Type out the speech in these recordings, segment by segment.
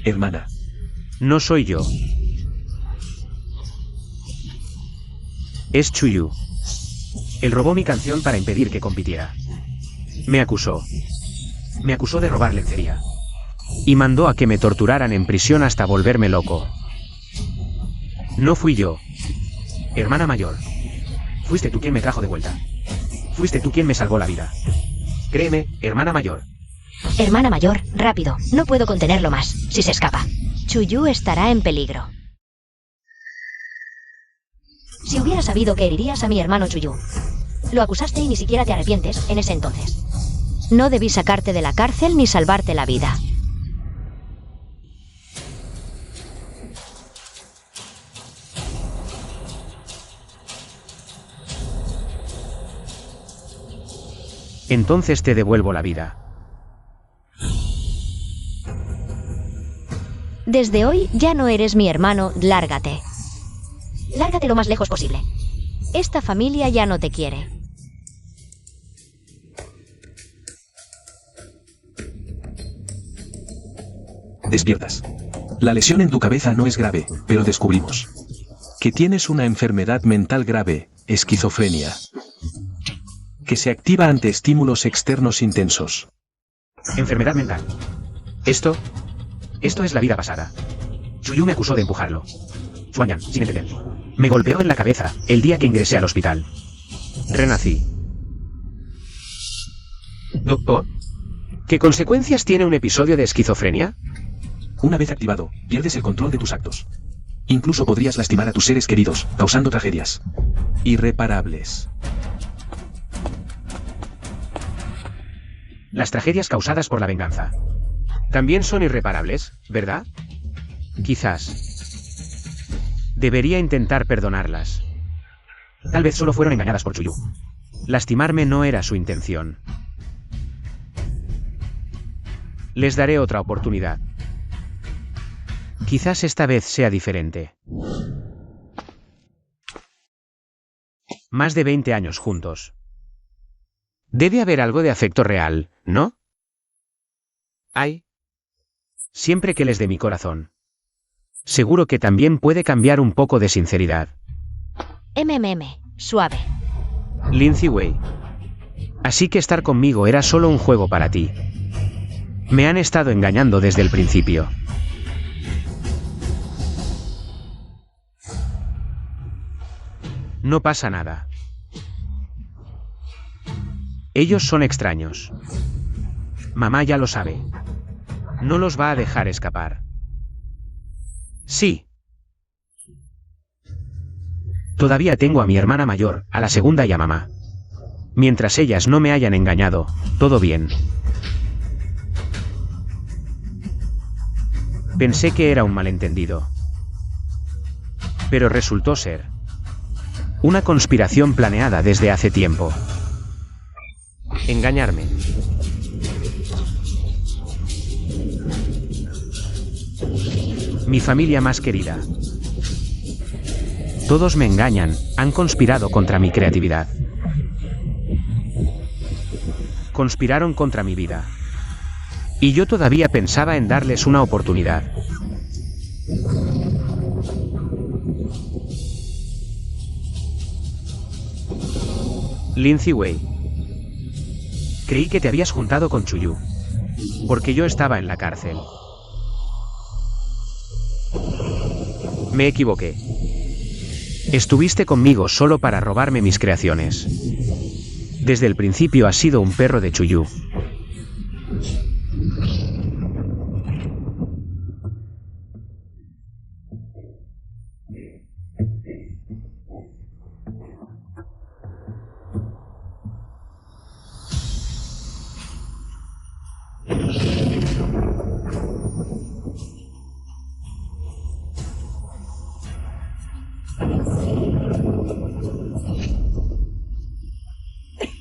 hermana. No soy yo. Es Chuyu. Él robó mi canción para impedir que compitiera. Me acusó. Me acusó de robar lencería. Y mandó a que me torturaran en prisión hasta volverme loco. No fui yo. Hermana mayor. Fuiste tú quien me trajo de vuelta. Fuiste tú quien me salvó la vida. Créeme, hermana mayor. Hermana mayor, rápido. No puedo contenerlo más. Si se escapa. Chuyu estará en peligro. Si hubiera sabido que herirías a mi hermano Chuyu. Lo acusaste y ni siquiera te arrepientes en ese entonces. No debí sacarte de la cárcel ni salvarte la vida. Entonces te devuelvo la vida. Desde hoy ya no eres mi hermano, lárgate. Lárgate lo más lejos posible. Esta familia ya no te quiere. Despiertas. La lesión en tu cabeza no es grave, pero descubrimos que tienes una enfermedad mental grave, esquizofrenia, que se activa ante estímulos externos intensos. Enfermedad mental. Esto es la vida pasada. Chuyu me acusó de empujarlo. Chuanyan, sin entender. Me golpeó en la cabeza el día que ingresé al hospital. Renací. Doctor, ¿qué consecuencias tiene un episodio de esquizofrenia? Una vez activado, pierdes el control de tus actos. Incluso podrías lastimar a tus seres queridos, causando tragedias irreparables. Las tragedias causadas por la venganza también son irreparables, ¿verdad? Quizás. Debería intentar perdonarlas. Tal vez solo fueron engañadas por Chuyu. Lastimarme no era su intención. Les daré otra oportunidad. Quizás esta vez sea diferente. Más de 20 años juntos. Debe haber algo de afecto real, ¿no? Hay. Siempre que les dé mi corazón. Seguro que también puede cambiar un poco de sinceridad. Suave. Lindsay Wei. Así que estar conmigo era solo un juego para ti. Me han estado engañando desde el principio. No pasa nada. Ellos son extraños. Mamá ya lo sabe. No los va a dejar escapar. Sí. Todavía tengo a mi hermana mayor, a la segunda y a mamá. Mientras ellas no me hayan engañado, todo bien. Pensé que era un malentendido. Pero resultó ser una conspiración planeada desde hace tiempo. Engañarme. Mi familia más querida. Todos me engañan, han conspirado contra mi creatividad. Conspiraron contra mi vida. Y yo todavía pensaba en darles una oportunidad. Lindsay Wei. Creí que te habías juntado con Chuyu. Porque yo estaba en la cárcel. Me equivoqué. Estuviste conmigo solo para robarme mis creaciones. Desde el principio has sido un perro de Chuyu.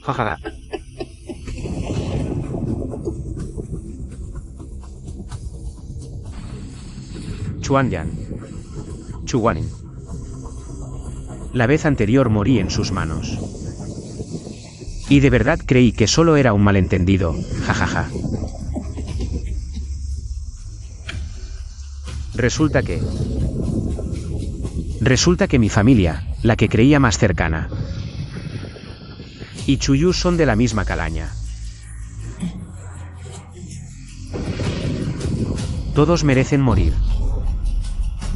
Jajaja. Chuanyan. Chuwanin. La vez anterior morí en sus manos. Y de verdad creí que solo era un malentendido, jajaja. Resulta que mi familia, la que creía más cercana, y Chuyu son de la misma calaña. Todos merecen morir.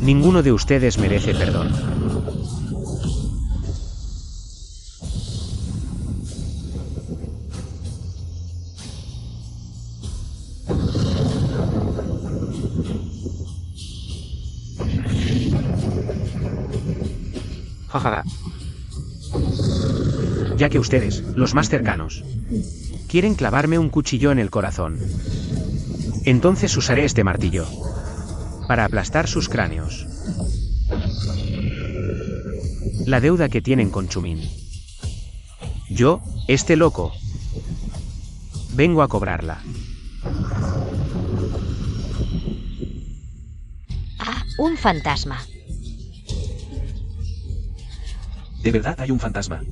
Ninguno de ustedes merece perdón. Jajaja. Ya que ustedes, los más cercanos, quieren clavarme un cuchillo en el corazón, entonces usaré este martillo para aplastar sus cráneos. La deuda que tienen con Chumin. Yo, este loco, vengo a cobrarla. Ah, un fantasma. De verdad hay un fantasma.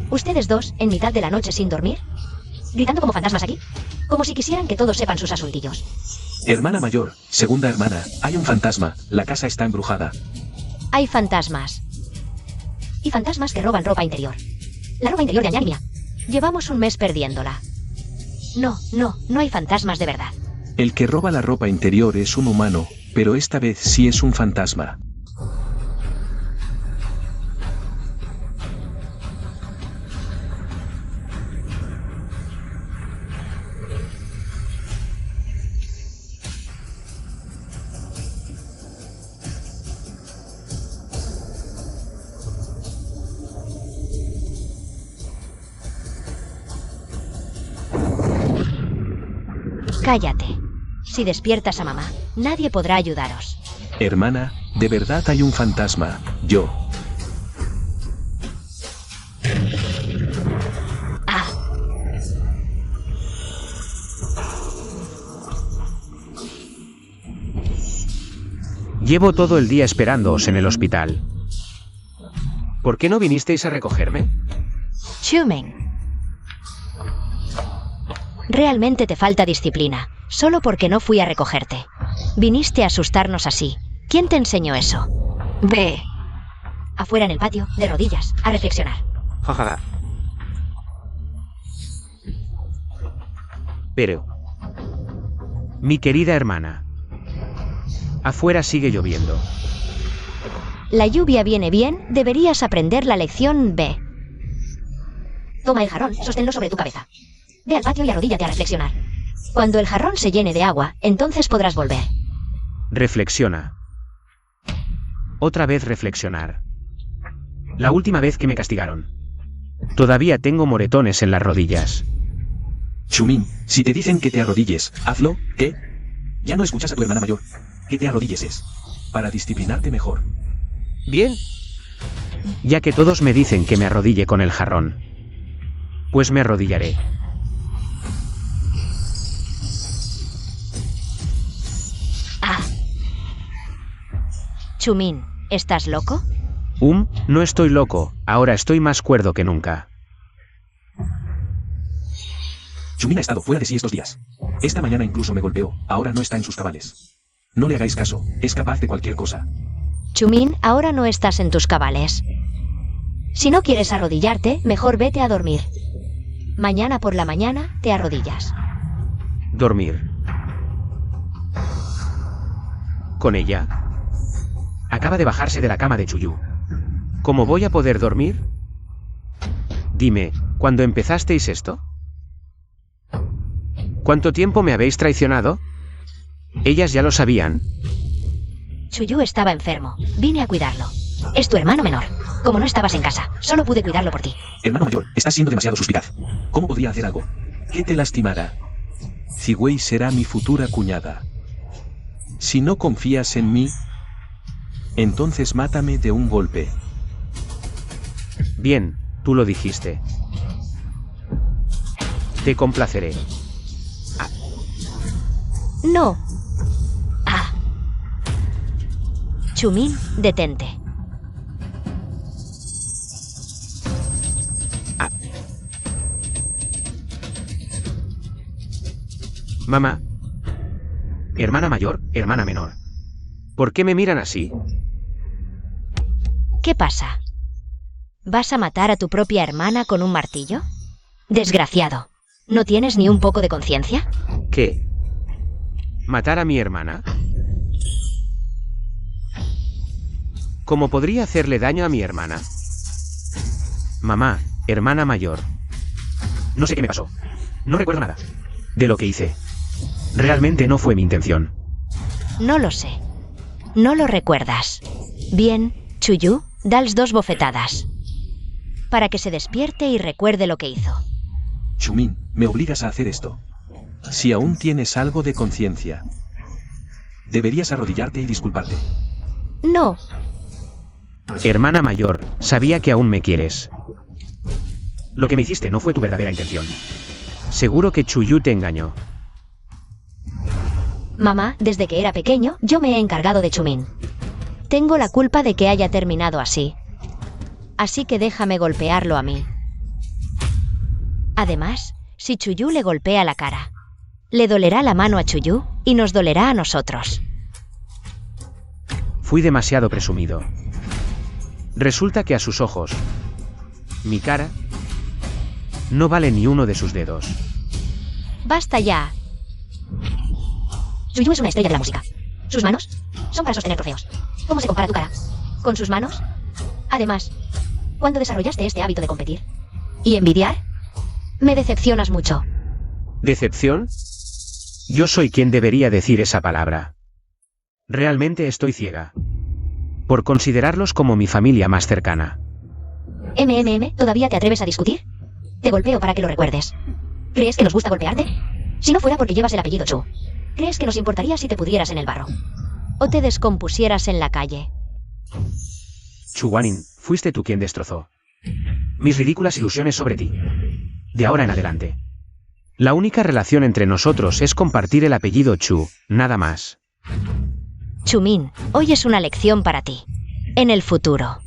¿Ustedes dos, en mitad de la noche sin dormir? ¿Gritando como fantasmas aquí? Como si quisieran que todos sepan sus asuntillos. Hermana mayor, segunda hermana, hay un fantasma, la casa está embrujada. Hay fantasmas. Y fantasmas que roban ropa interior. La ropa interior de Añar y mía. Llevamos un mes perdiéndola. No hay fantasmas de verdad. El que roba la ropa interior es un humano, pero esta vez sí es un fantasma. Cállate. Si despiertas a mamá, nadie podrá ayudaros. Hermana, de verdad hay un fantasma, yo. Ah. Llevo todo el día esperándoos en el hospital. ¿Por qué no vinisteis a recogerme? Chumin. Realmente te falta disciplina, solo porque no fui a recogerte. Viniste a asustarnos así. ¿Quién te enseñó eso? Ve. Afuera en el patio, de rodillas, a reflexionar. Jajaja. Pero, mi querida hermana, afuera sigue lloviendo. La lluvia viene bien, deberías aprender la lección B. Toma el jarrón, sosténlo sobre tu cabeza. Ve al patio y arrodíllate a reflexionar. Cuando el jarrón se llene de agua, entonces podrás volver. Reflexiona. Otra vez reflexionar. La última vez que me castigaron. Todavía tengo moretones en las rodillas. Chumin, si te dicen que te arrodilles, hazlo, ¿qué? Ya no escuchas a tu hermana mayor. Que te arrodilles es para disciplinarte mejor. Bien. Ya que todos me dicen que me arrodille con el jarrón, pues me arrodillaré. Ah. Chumin, ¿estás loco? No estoy loco, ahora estoy más cuerdo que nunca. Chumin ha estado fuera de sí estos días. Esta mañana incluso me golpeó, ahora no está en sus cabales. No le hagáis caso, es capaz de cualquier cosa. Chumin, ahora no estás en tus cabales. Si no quieres arrodillarte, mejor vete a dormir. Mañana por la mañana te arrodillas. Dormir. Con ella. Acaba de bajarse de la cama de Chuyu. ¿Cómo voy a poder dormir? Dime, ¿cuándo empezasteis esto? ¿Cuánto tiempo me habéis traicionado? Ellas ya lo sabían. Chuyu estaba enfermo. Vine a cuidarlo. Es tu hermano menor. Como no estabas en casa, solo pude cuidarlo por ti. Hermano mayor, estás siendo demasiado suspicaz. ¿Cómo podría hacer algo que te lastimara? Ziwei será mi futura cuñada. Si no confías en mí, entonces mátame de un golpe. Bien, tú lo dijiste. Te complaceré. No. Ah. Chumin, detente. Mamá. Hermana mayor, hermana menor. ¿Por qué me miran así? ¿Qué pasa? ¿Vas a matar a tu propia hermana con un martillo? Desgraciado. ¿No tienes ni un poco de conciencia? ¿Qué? ¿Matar a mi hermana? ¿Cómo podría hacerle daño a mi hermana? Mamá, hermana mayor. No sé qué me pasó. No recuerdo nada de lo que hice. Realmente no fue mi intención. No lo sé. No lo recuerdas. Bien, Chuyu, dals 2 bofetadas. Para que se despierte y recuerde lo que hizo. Chumin, me obligas a hacer esto. Si aún tienes algo de conciencia, deberías arrodillarte y disculparte. No. Hermana mayor, sabía que aún me quieres. Lo que me hiciste no fue tu verdadera intención. Seguro que Chuyu te engañó. Mamá, desde que era pequeño, yo me he encargado de Chumin. Tengo la culpa de que haya terminado así. Así que déjame golpearlo a mí. Además, si Chuyu le golpea la cara, le dolerá la mano a Chuyu y nos dolerá a nosotros. Fui demasiado presumido. Resulta que a sus ojos, mi cara no vale ni uno de sus dedos. ¡Basta ya! Chuyu es una estrella de la música. Sus manos son para sostener trofeos. ¿Cómo se compara tu cara con sus manos? Además, ¿cuándo desarrollaste este hábito de competir y envidiar? Me decepcionas mucho. ¿Decepción? Yo soy quien debería decir esa palabra. Realmente estoy ciega por considerarlos como mi familia más cercana. ¿Todavía te atreves a discutir? Te golpeo para que lo recuerdes. ¿Crees que nos gusta golpearte? Si no fuera porque llevas el apellido Chu, ¿crees que nos importaría si te pudieras en el barro? ¿O te descompusieras en la calle? Chuwanin, fuiste tú quien destrozó mis ridículas ilusiones sobre ti. De ahora en adelante, la única relación entre nosotros es compartir el apellido Chu, nada más. Chumin, hoy es una lección para ti. En el futuro,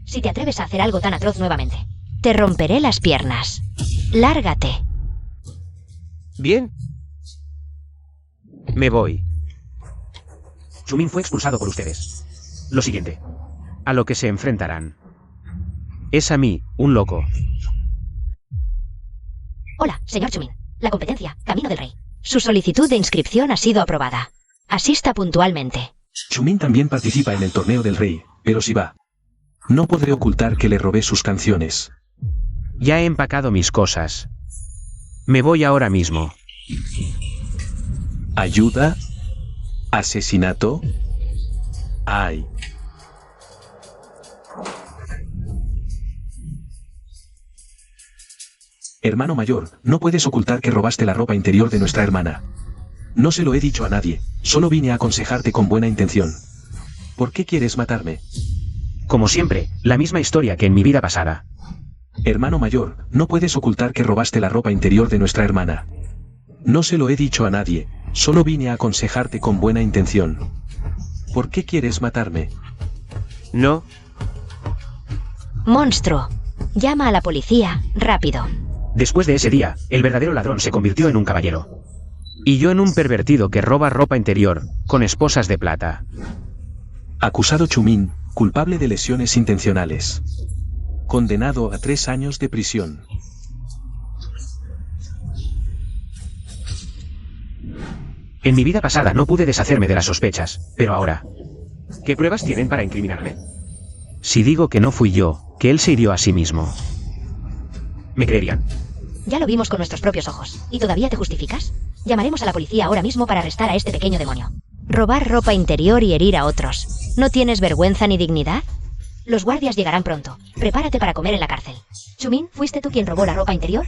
si te atreves a hacer algo tan atroz nuevamente, te romperé las piernas. Lárgate. Bien. Me voy. Chumin fue expulsado por ustedes. Lo siguiente, a lo que se enfrentarán, es a mí, un loco. Hola, señor Chumin. La competencia, Camino del Rey. Su solicitud de inscripción ha sido aprobada. Asista puntualmente. Chumin también participa en el torneo del rey, pero si va, no podré ocultar que le robé sus canciones. Ya he empacado mis cosas. Me voy ahora mismo. ¿Ayuda? ¿Asesinato? ¡Ay! Hermano mayor, no puedes ocultar que robaste la ropa interior de nuestra hermana. No se lo he dicho a nadie, solo vine a aconsejarte con buena intención. ¿Por qué quieres matarme? Como siempre, la misma historia que en mi vida pasada. Hermano mayor, no puedes ocultar que robaste la ropa interior de nuestra hermana. No se lo he dicho a nadie, solo vine a aconsejarte con buena intención. ¿Por qué quieres matarme? No. Monstruo. Llama a la policía, rápido. Después de ese día, el verdadero ladrón se convirtió en un caballero. Y yo en un pervertido que roba ropa interior, con esposas de plata. Acusado Chumin, culpable de lesiones intencionales. Condenado a 3 años de prisión. En mi vida pasada no pude deshacerme de las sospechas, pero ahora, ¿qué pruebas tienen para incriminarme? Si digo que no fui yo, que él se hirió a sí mismo, ¿me creerían? Ya lo vimos con nuestros propios ojos. ¿Y todavía te justificas? Llamaremos a la policía ahora mismo para arrestar a este pequeño demonio. Robar ropa interior y herir a otros. ¿No tienes vergüenza ni dignidad? Los guardias llegarán pronto. Prepárate para comer en la cárcel. Chumin, ¿fuiste tú quien robó la ropa interior?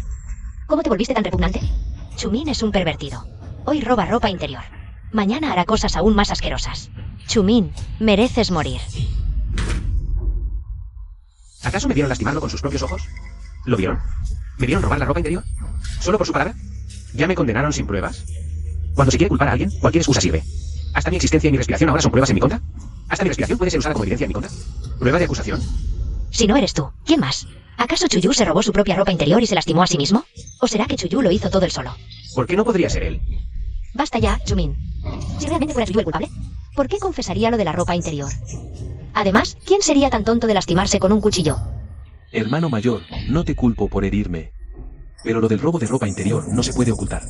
¿Cómo te volviste tan repugnante? Chumin es un pervertido. Hoy roba ropa interior. Mañana hará cosas aún más asquerosas. Chumin, mereces morir. ¿Acaso me vieron lastimarlo con sus propios ojos? ¿Lo vieron? ¿Me vieron robar la ropa interior? ¿Solo por su palabra? ¿Ya me condenaron sin pruebas? Cuando se quiere culpar a alguien, cualquier excusa sirve. ¿Hasta mi existencia y mi respiración ahora son pruebas en mi contra? ¿Hasta mi respiración puede ser usada como evidencia en mi contra? ¿Prueba de acusación? Si no eres tú, ¿quién más? ¿Acaso Chuyu se robó su propia ropa interior y se lastimó a sí mismo? ¿O será que Chuyu lo hizo todo él solo? ¿Por qué no podría ser él? Basta ya, Chumin. Si realmente fuera Chuyu el culpable, ¿por qué confesaría lo de la ropa interior? Además, ¿quién sería tan tonto de lastimarse con un cuchillo? Hermano mayor, no te culpo por herirme. Pero lo del robo de ropa interior no se puede ocultar.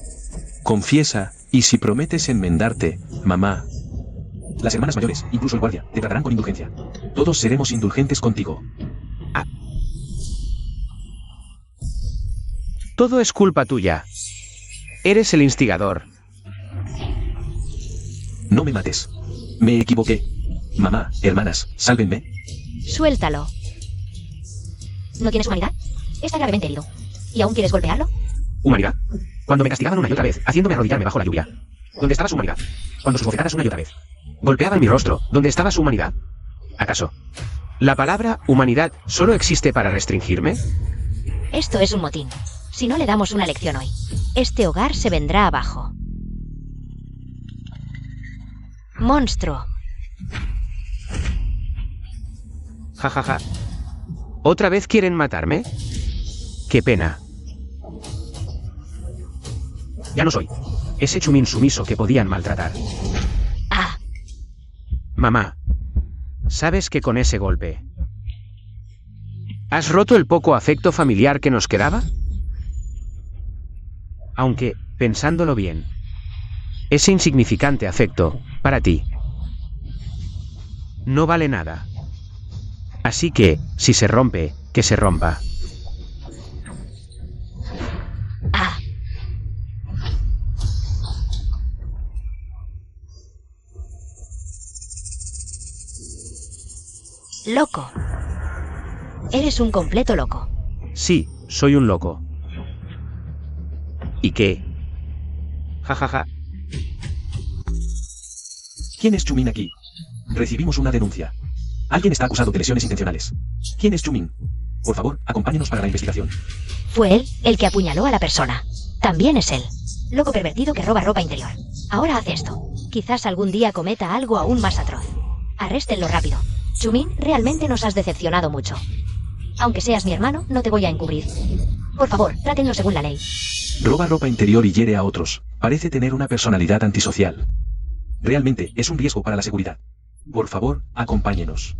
Confiesa, y si prometes enmendarte, mamá. Las hermanas mayores, incluso el guardia, te tratarán con indulgencia. Todos seremos indulgentes contigo. Todo es culpa tuya. Eres el instigador. No me mates. Me equivoqué. Mamá, hermanas, sálvenme. Suéltalo. ¿No tienes humanidad? Está gravemente herido. ¿Y aún quieres golpearlo? ¿Humanidad? Cuando me castigaban una y otra vez, haciéndome arrodillarme bajo la lluvia. ¿Dónde estaba su humanidad? Cuando sus bofetadas una y otra vez golpeaban mi rostro. ¿Dónde estaba su humanidad? ¿Acaso la palabra humanidad solo existe para restringirme? Esto es un motín. Si no le damos una lección hoy, este hogar se vendrá abajo. Monstruo. Ja, ja, ja. ¿Otra vez quieren matarme? Qué pena. Ya no soy ese chumín sumiso que podían maltratar. Ah, Mamá, ¿sabes que con ese golpe has roto el poco afecto familiar que nos quedaba? Aunque, pensándolo bien, ese insignificante afecto, para ti, no vale nada. Así que, si se rompe, que se rompa. ah. Loco. Eres un completo loco. Sí, soy un loco. ¿Y qué? Ja, ja, ja. ¿Quién es Chumín aquí? Recibimos una denuncia. Alguien está acusado de lesiones intencionales. ¿Quién es Chumín? Por favor, acompáñenos para la investigación. Fue él el que apuñaló a la persona. También es él. Loco pervertido que roba ropa interior. Ahora hace esto. Quizás algún día cometa algo aún más atroz. Arréstenlo rápido. Chumín, realmente nos has decepcionado mucho. Aunque seas mi hermano, no te voy a encubrir. Por favor, trátenlo según la ley. Roba ropa interior y hiere a otros. Parece tener una personalidad antisocial. Realmente es un riesgo para la seguridad. Por favor, acompáñenos.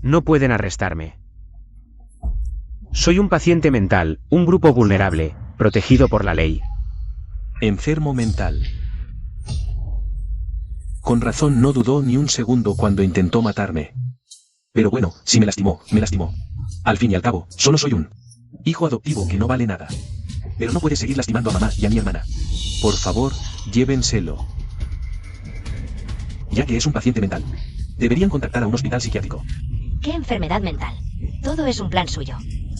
No pueden arrestarme. Soy un paciente mental, un grupo vulnerable, protegido por la ley. Enfermo mental. Con razón no dudó ni un segundo cuando intentó matarme. Pero bueno, si me lastimó, me lastimó. Al fin y al cabo, solo soy un hijo adoptivo que no vale nada. Pero no puede seguir lastimando a mamá y a mi hermana. Por favor, llévenselo. Ya que es un paciente mental, deberían contactar a un hospital psiquiátrico. ¿Qué enfermedad mental? Todo es un plan suyo.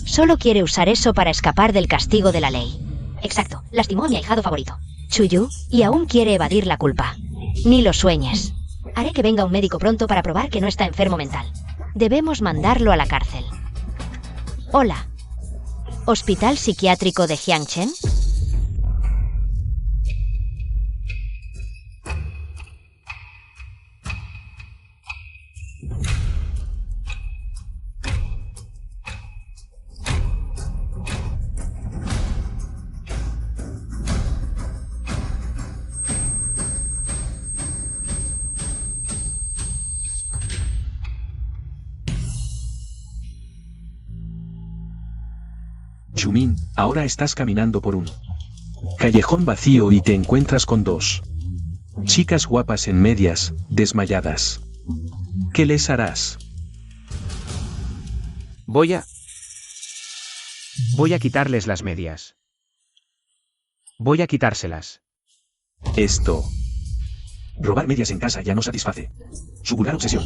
Solo quiere usar eso para escapar del castigo de la ley. Exacto, lastimó a mi ahijado favorito, Chuyu, y aún quiere evadir la culpa. Ni lo sueñes. Haré que venga un médico pronto para probar que no está enfermo mental. Debemos mandarlo a la cárcel. Hola. ¿Hospital psiquiátrico de Jiangchen? Chumín, ahora estás caminando por un callejón vacío y te encuentras con dos chicas guapas en medias, desmayadas. ¿Qué les harás? Voy a quitarles las medias. Voy a quitárselas. Esto. Robar medias en casa ya no satisface su vulgar obsesión.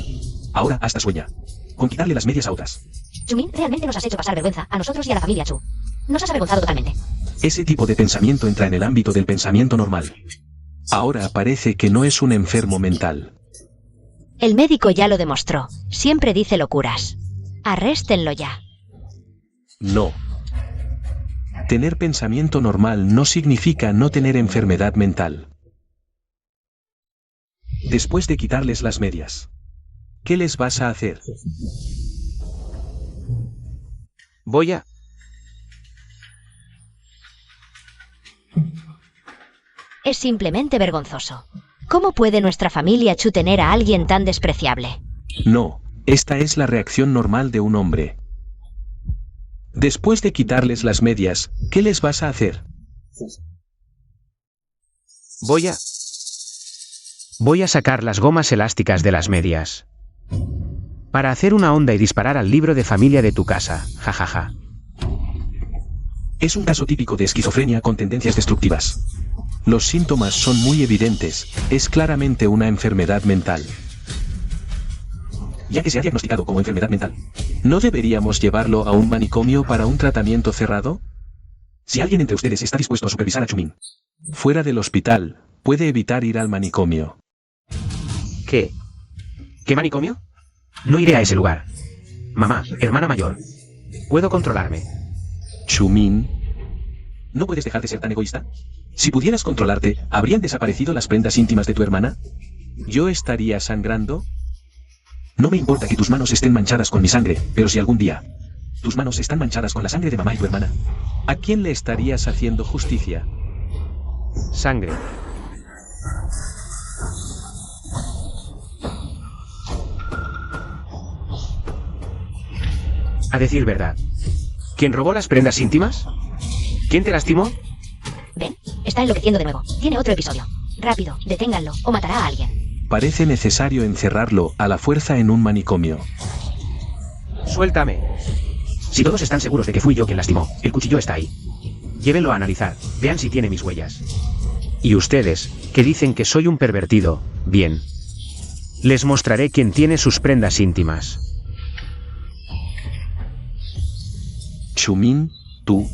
Ahora hasta sueña con quitarle las medias a otras. Chumin, realmente nos has hecho pasar vergüenza a nosotros y a la familia Chu. Nos has avergonzado totalmente. Ese tipo de pensamiento entra en el ámbito del pensamiento normal. Ahora parece que no es un enfermo mental. El médico ya lo demostró. Siempre dice locuras. Arréstenlo ya. No. Tener pensamiento normal no significa no tener enfermedad mental. Después de quitarles las medias, ¿qué les vas a hacer? Voy a... Es simplemente vergonzoso. ¿Cómo puede nuestra familia Chu tener a alguien tan despreciable? No, esta es la reacción normal de un hombre. Después de quitarles las medias, ¿qué les vas a hacer? Voy a sacar las gomas elásticas de las medias. Para hacer una onda y disparar al libro de familia de tu casa, jajaja. Es un caso típico de esquizofrenia con tendencias destructivas. Los síntomas son muy evidentes, es claramente una enfermedad mental. Ya que se ha diagnosticado como enfermedad mental, ¿no deberíamos llevarlo a un manicomio para un tratamiento cerrado? Si alguien entre ustedes está dispuesto a supervisar a Chumin fuera del hospital, puede evitar ir al manicomio. ¿Qué? ¿Qué manicomio? No iré a ese lugar. Mamá, hermana mayor. ¿Puedo controlarme? Chumin, ¿no puedes dejar de ser tan egoísta? Si pudieras controlarte, ¿habrían desaparecido las prendas íntimas de tu hermana? ¿Yo estaría sangrando? No me importa que tus manos estén manchadas con mi sangre, pero si algún día tus manos están manchadas con la sangre de mamá y tu hermana, ¿a quién le estarías haciendo justicia? Sangre. A decir verdad. ¿Quién robó las prendas íntimas? ¿Quién te lastimó? Ven, está enloqueciendo de nuevo. Tiene otro episodio. Rápido, deténganlo o matará a alguien. Parece necesario encerrarlo a la fuerza en un manicomio. Suéltame. Si todos están seguros de que fui yo quien lastimó, el cuchillo está ahí. Llévenlo a analizar, vean si tiene mis huellas. Y ustedes, que dicen que soy un pervertido, bien. Les mostraré quién tiene sus prendas íntimas. Chumin, tú.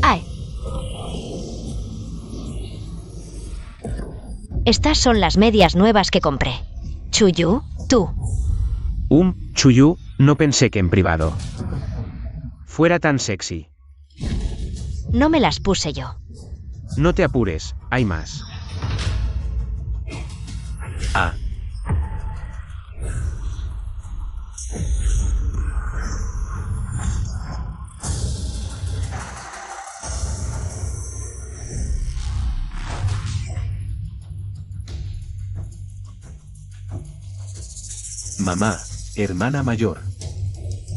¡Ay! Estas son las medias nuevas que compré. Chuyu, tú. Chuyu, no pensé que en privado fuera tan sexy. No me las puse yo. No te apures, hay más. Ah. Mamá, hermana mayor.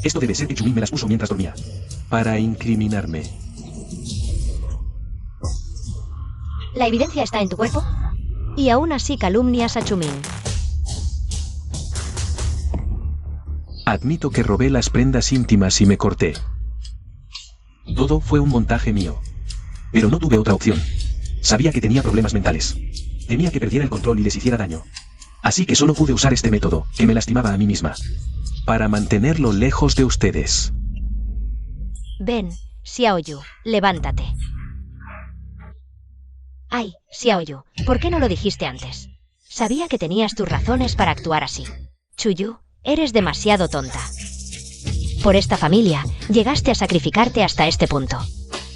Esto debe ser que Chumin me las puso mientras dormía. Para incriminarme. ¿La evidencia está en tu cuerpo? Y aún así calumnias a Chumin. Admito que robé las prendas íntimas y me corté. Todo fue un montaje mío. Pero no tuve otra opción. Sabía que tenía problemas mentales. Temía que perdiera el control y les hiciera daño. Así que solo pude usar este método, que me lastimaba a mí misma, para mantenerlo lejos de ustedes. Ven, Xiaoyu, levántate. Ay, Xiaoyu, ¿por qué no lo dijiste antes? Sabía que tenías tus razones para actuar así. Chuyu, eres demasiado tonta. Por esta familia, llegaste a sacrificarte hasta este punto.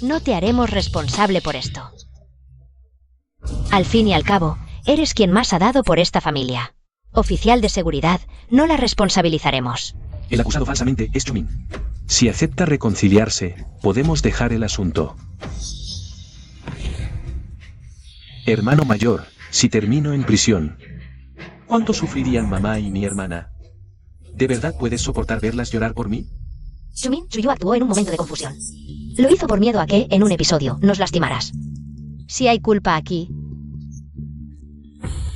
No te haremos responsable por esto. Al fin y al cabo, eres quien más ha dado por esta familia. Oficial de seguridad, no la responsabilizaremos. El acusado falsamente es Chumin. Si acepta reconciliarse, podemos dejar el asunto. Hermano mayor, si termino en prisión, ¿cuánto sufrirían mamá y mi hermana? ¿De verdad puedes soportar verlas llorar por mí? Chuyu actuó en un momento de confusión. Lo hizo por miedo a que, en un episodio, nos lastimaras. Si hay culpa aquí,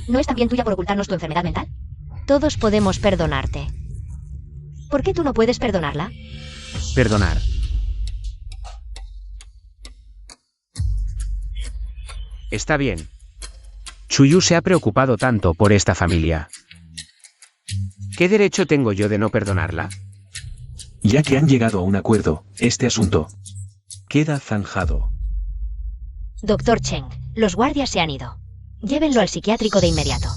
¿no es también tuya por ocultarnos tu enfermedad mental? Todos podemos perdonarte. ¿Por qué tú no puedes perdonarla? Perdonar. Está bien. Chuyu se ha preocupado tanto por esta familia. ¿Qué derecho tengo yo de no perdonarla? Ya que han llegado a un acuerdo, este asunto queda zanjado. Doctor Cheng, los guardias se han ido. Llévenlo al psiquiátrico de inmediato.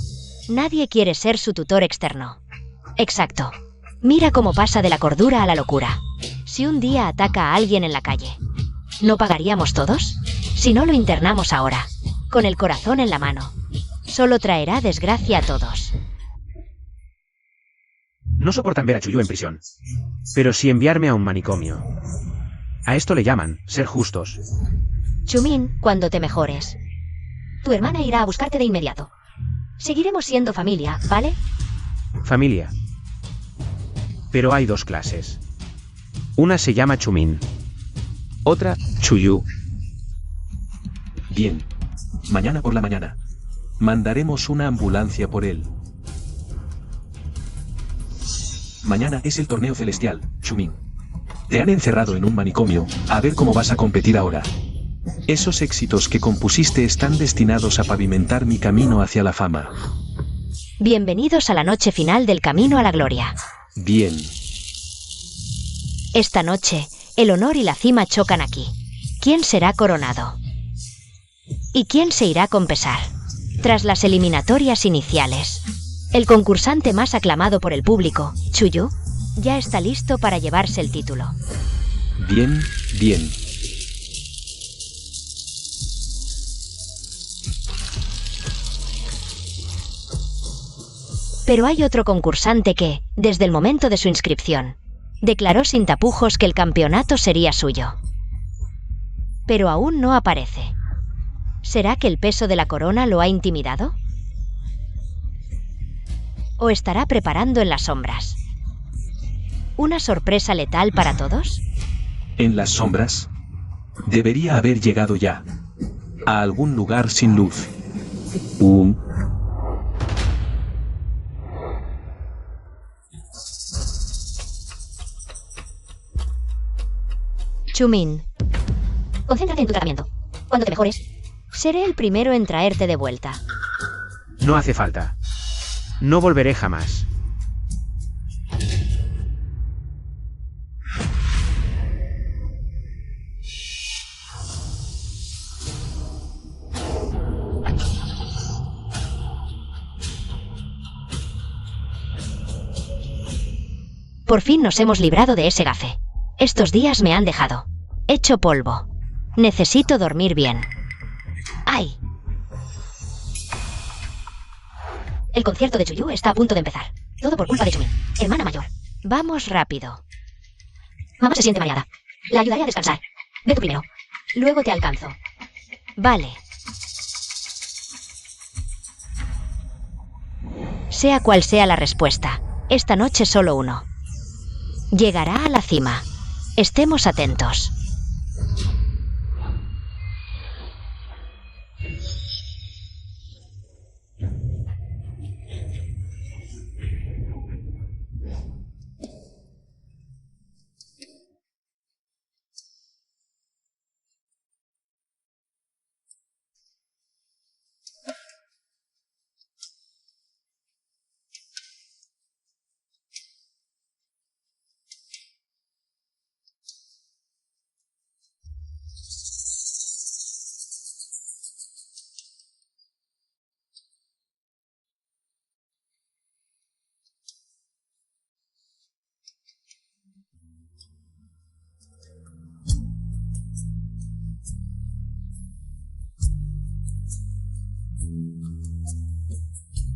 Nadie quiere ser su tutor externo. Exacto. Mira cómo pasa de la cordura a la locura. Si un día ataca a alguien en la calle, ¿no pagaríamos todos? Si no lo internamos ahora, con el corazón en la mano, solo traerá desgracia a todos. No soportan ver a Chuyu en prisión. Pero sí enviarme a un manicomio. A esto le llaman ser justos. Chumin, cuando te mejores, tu hermana irá a buscarte de inmediato. Seguiremos siendo familia, ¿vale? Familia. Pero hay dos clases. Una se llama Chumin. Otra, Chuyu. Bien. Mañana por la mañana. Mandaremos una ambulancia por él. Mañana es el torneo celestial, Chumin. Te han encerrado en un manicomio, a ver cómo vas a competir ahora. Esos éxitos que compusiste están destinados a pavimentar mi camino hacia la fama. Bienvenidos a la noche final del camino a la gloria. Bien. Esta noche, el honor y la cima chocan aquí. ¿Quién será coronado? ¿Y quién se irá con pesar? Tras las eliminatorias iniciales, el concursante más aclamado por el público, Chuyu, ya está listo para llevarse el título. Bien, bien. Pero hay otro concursante que, desde el momento de su inscripción, declaró sin tapujos que el campeonato sería suyo. Pero aún no aparece. ¿Será que el peso de la corona lo ha intimidado? ¿O estará preparando en las sombras una sorpresa letal para todos? ¿En las sombras? Debería haber llegado ya. A algún lugar sin luz. Chumin, concéntrate en tu tratamiento. Cuando te mejores, seré el primero en traerte de vuelta. No hace falta. No volveré jamás. Por fin nos hemos librado de ese gafe. Estos días me han dejado hecho polvo. Necesito dormir bien. ¡Ay! El concierto de Chuyu está a punto de empezar. Todo por culpa de Chumin, hermana mayor. Vamos rápido. Mamá se siente mareada. La ayudaré a descansar. Ve tú primero. Luego te alcanzo. Vale. Sea cual sea la respuesta, esta noche solo uno llegará a la cima. Estemos atentos.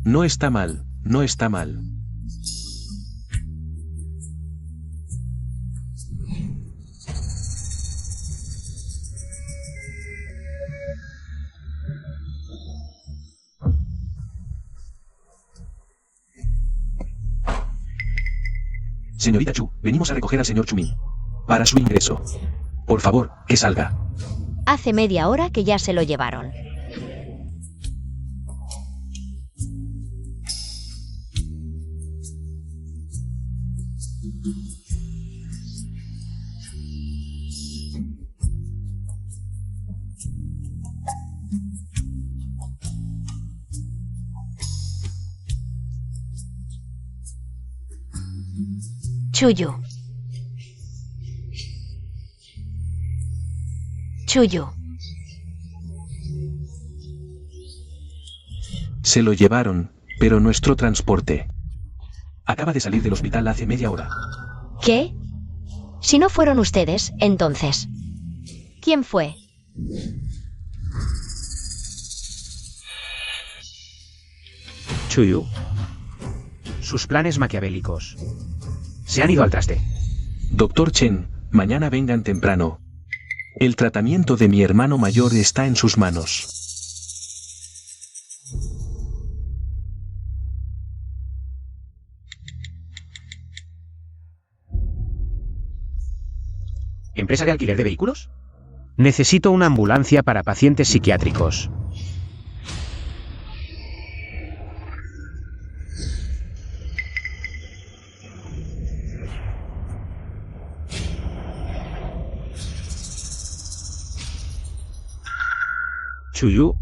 No está mal, no está mal. Señorita Chu, venimos a recoger al señor Chumin. Para su ingreso. Por favor, que salga. Hace media hora que ya se lo llevaron. Chuyu. Chuyu. Se lo llevaron, pero nuestro transporte acaba de salir del hospital hace media hora. ¿Qué? Si no fueron ustedes, entonces, ¿quién fue? Chuyu. Sus planes maquiavélicos se han ido al traste. Doctor Chen, mañana vengan temprano. El tratamiento de mi hermano mayor está en sus manos. ¿Empresa de alquiler de vehículos? Necesito una ambulancia para pacientes psiquiátricos. Chuyu,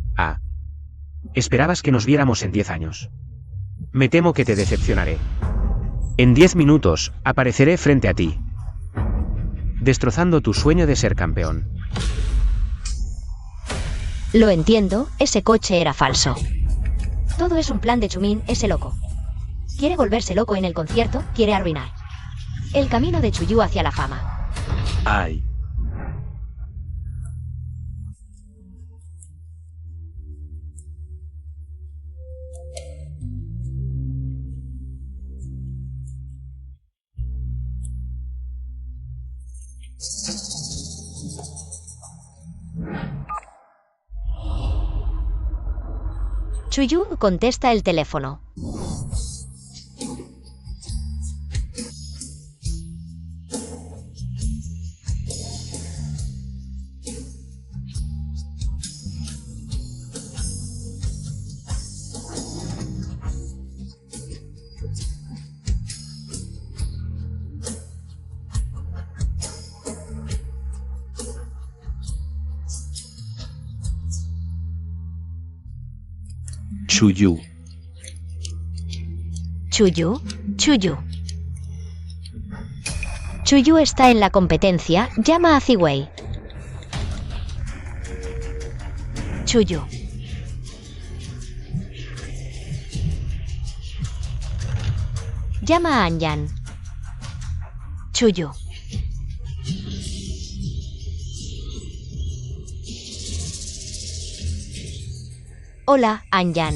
esperabas que nos viéramos en 10 años. Me temo que te decepcionaré. En 10 minutos, apareceré frente a ti, destrozando tu sueño de ser campeón. Lo entiendo, ese coche era falso. Todo es un plan de Chumin, ese loco. Quiere volverse loco en el concierto, quiere arruinar el camino de Chuyu hacia la fama. Ay. Chuyu contesta el teléfono. Chuyu. Chuyu, Chuyu. Chuyu está en la competencia, llama a Ziwei. Chuyu. Llama a Anyan. Chuyu. Hola, Anyan.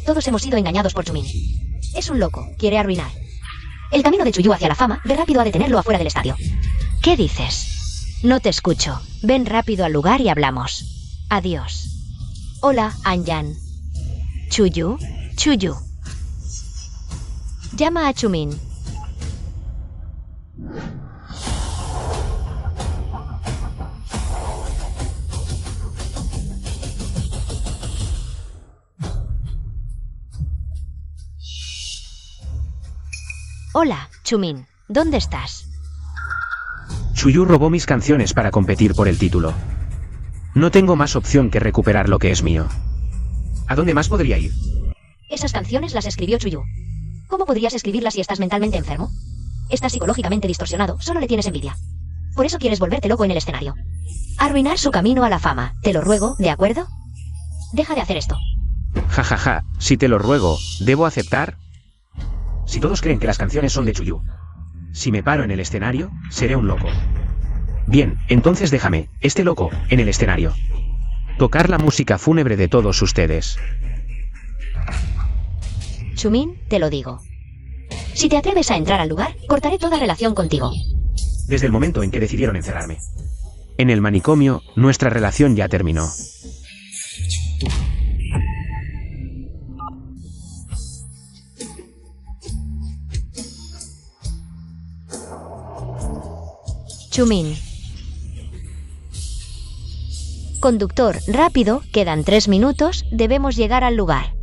Todos hemos sido engañados por Chumin. Es un loco, quiere arruinar el camino de Chuyu hacia la fama. Ve rápido a detenerlo afuera del estadio. ¿Qué dices? No te escucho. Ven rápido al lugar y hablamos. Adiós. Hola, Anyan. Chuyu, Chuyu. Llama a Chumin. Hola, Chumin. ¿Dónde estás? Chuyu robó mis canciones para competir por el título. No tengo más opción que recuperar lo que es mío. ¿A dónde más podría ir? Esas canciones las escribió Chuyu. ¿Cómo podrías escribirlas si estás mentalmente enfermo? Estás psicológicamente distorsionado, solo le tienes envidia. Por eso quieres volverte loco en el escenario. Arruinar su camino a la fama. Te lo ruego, ¿de acuerdo? Deja de hacer esto. Ja, ja, ja, si te lo ruego, ¿debo aceptar? Si todos creen que las canciones son de Chuyu, si me paro en el escenario, seré un loco. Bien, entonces déjame, este loco, en el escenario, tocar la música fúnebre de todos ustedes. Chumin, te lo digo. Si te atreves a entrar al lugar, cortaré toda relación contigo. Desde el momento en que decidieron encerrarme en el manicomio, nuestra relación ya terminó. Chumin. Conductor, rápido, quedan 3 minutos, debemos llegar al lugar.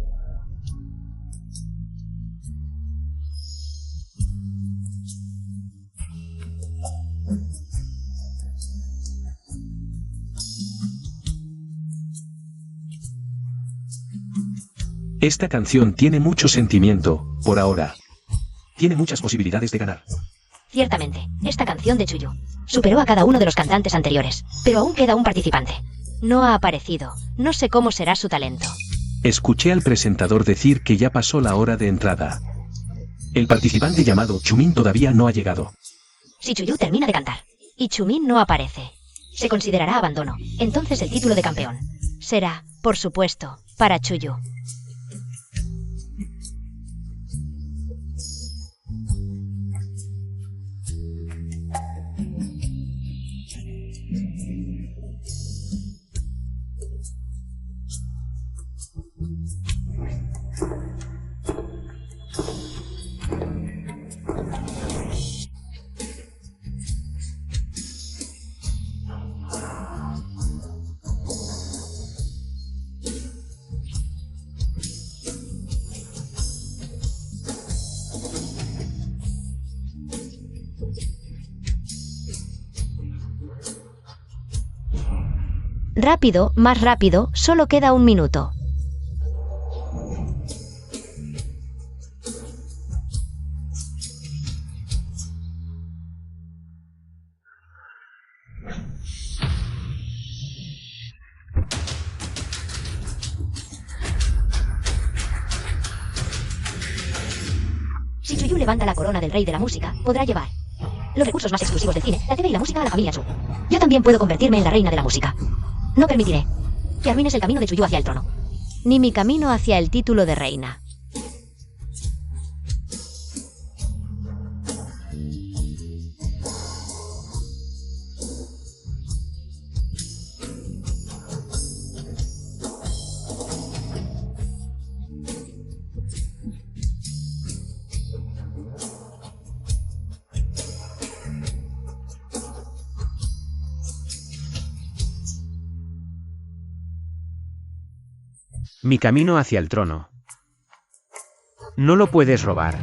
Esta canción tiene mucho sentimiento, por ahora. Tiene muchas posibilidades de ganar. Ciertamente, esta canción de Chuyu superó a cada uno de los cantantes anteriores, pero aún queda un participante. No ha aparecido, no sé cómo será su talento. Escuché al presentador decir que ya pasó la hora de entrada. El participante llamado Chumin todavía no ha llegado. Si Chuyu termina de cantar y Chumin no aparece, se considerará abandono. Entonces el título de campeón será, por supuesto, para Chuyu. Rápido, más rápido, solo queda 1 minuto. Si Chuyu levanta la corona del rey de la música, podrá llevar los recursos más exclusivos del cine, la TV y la música a la familia Chu. Yo también puedo convertirme en la reina de la música. No permitiré que arruines el camino de Chuyu hacia el trono, ni mi camino hacia el título de reina. Mi camino hacia el trono. No lo puedes robar.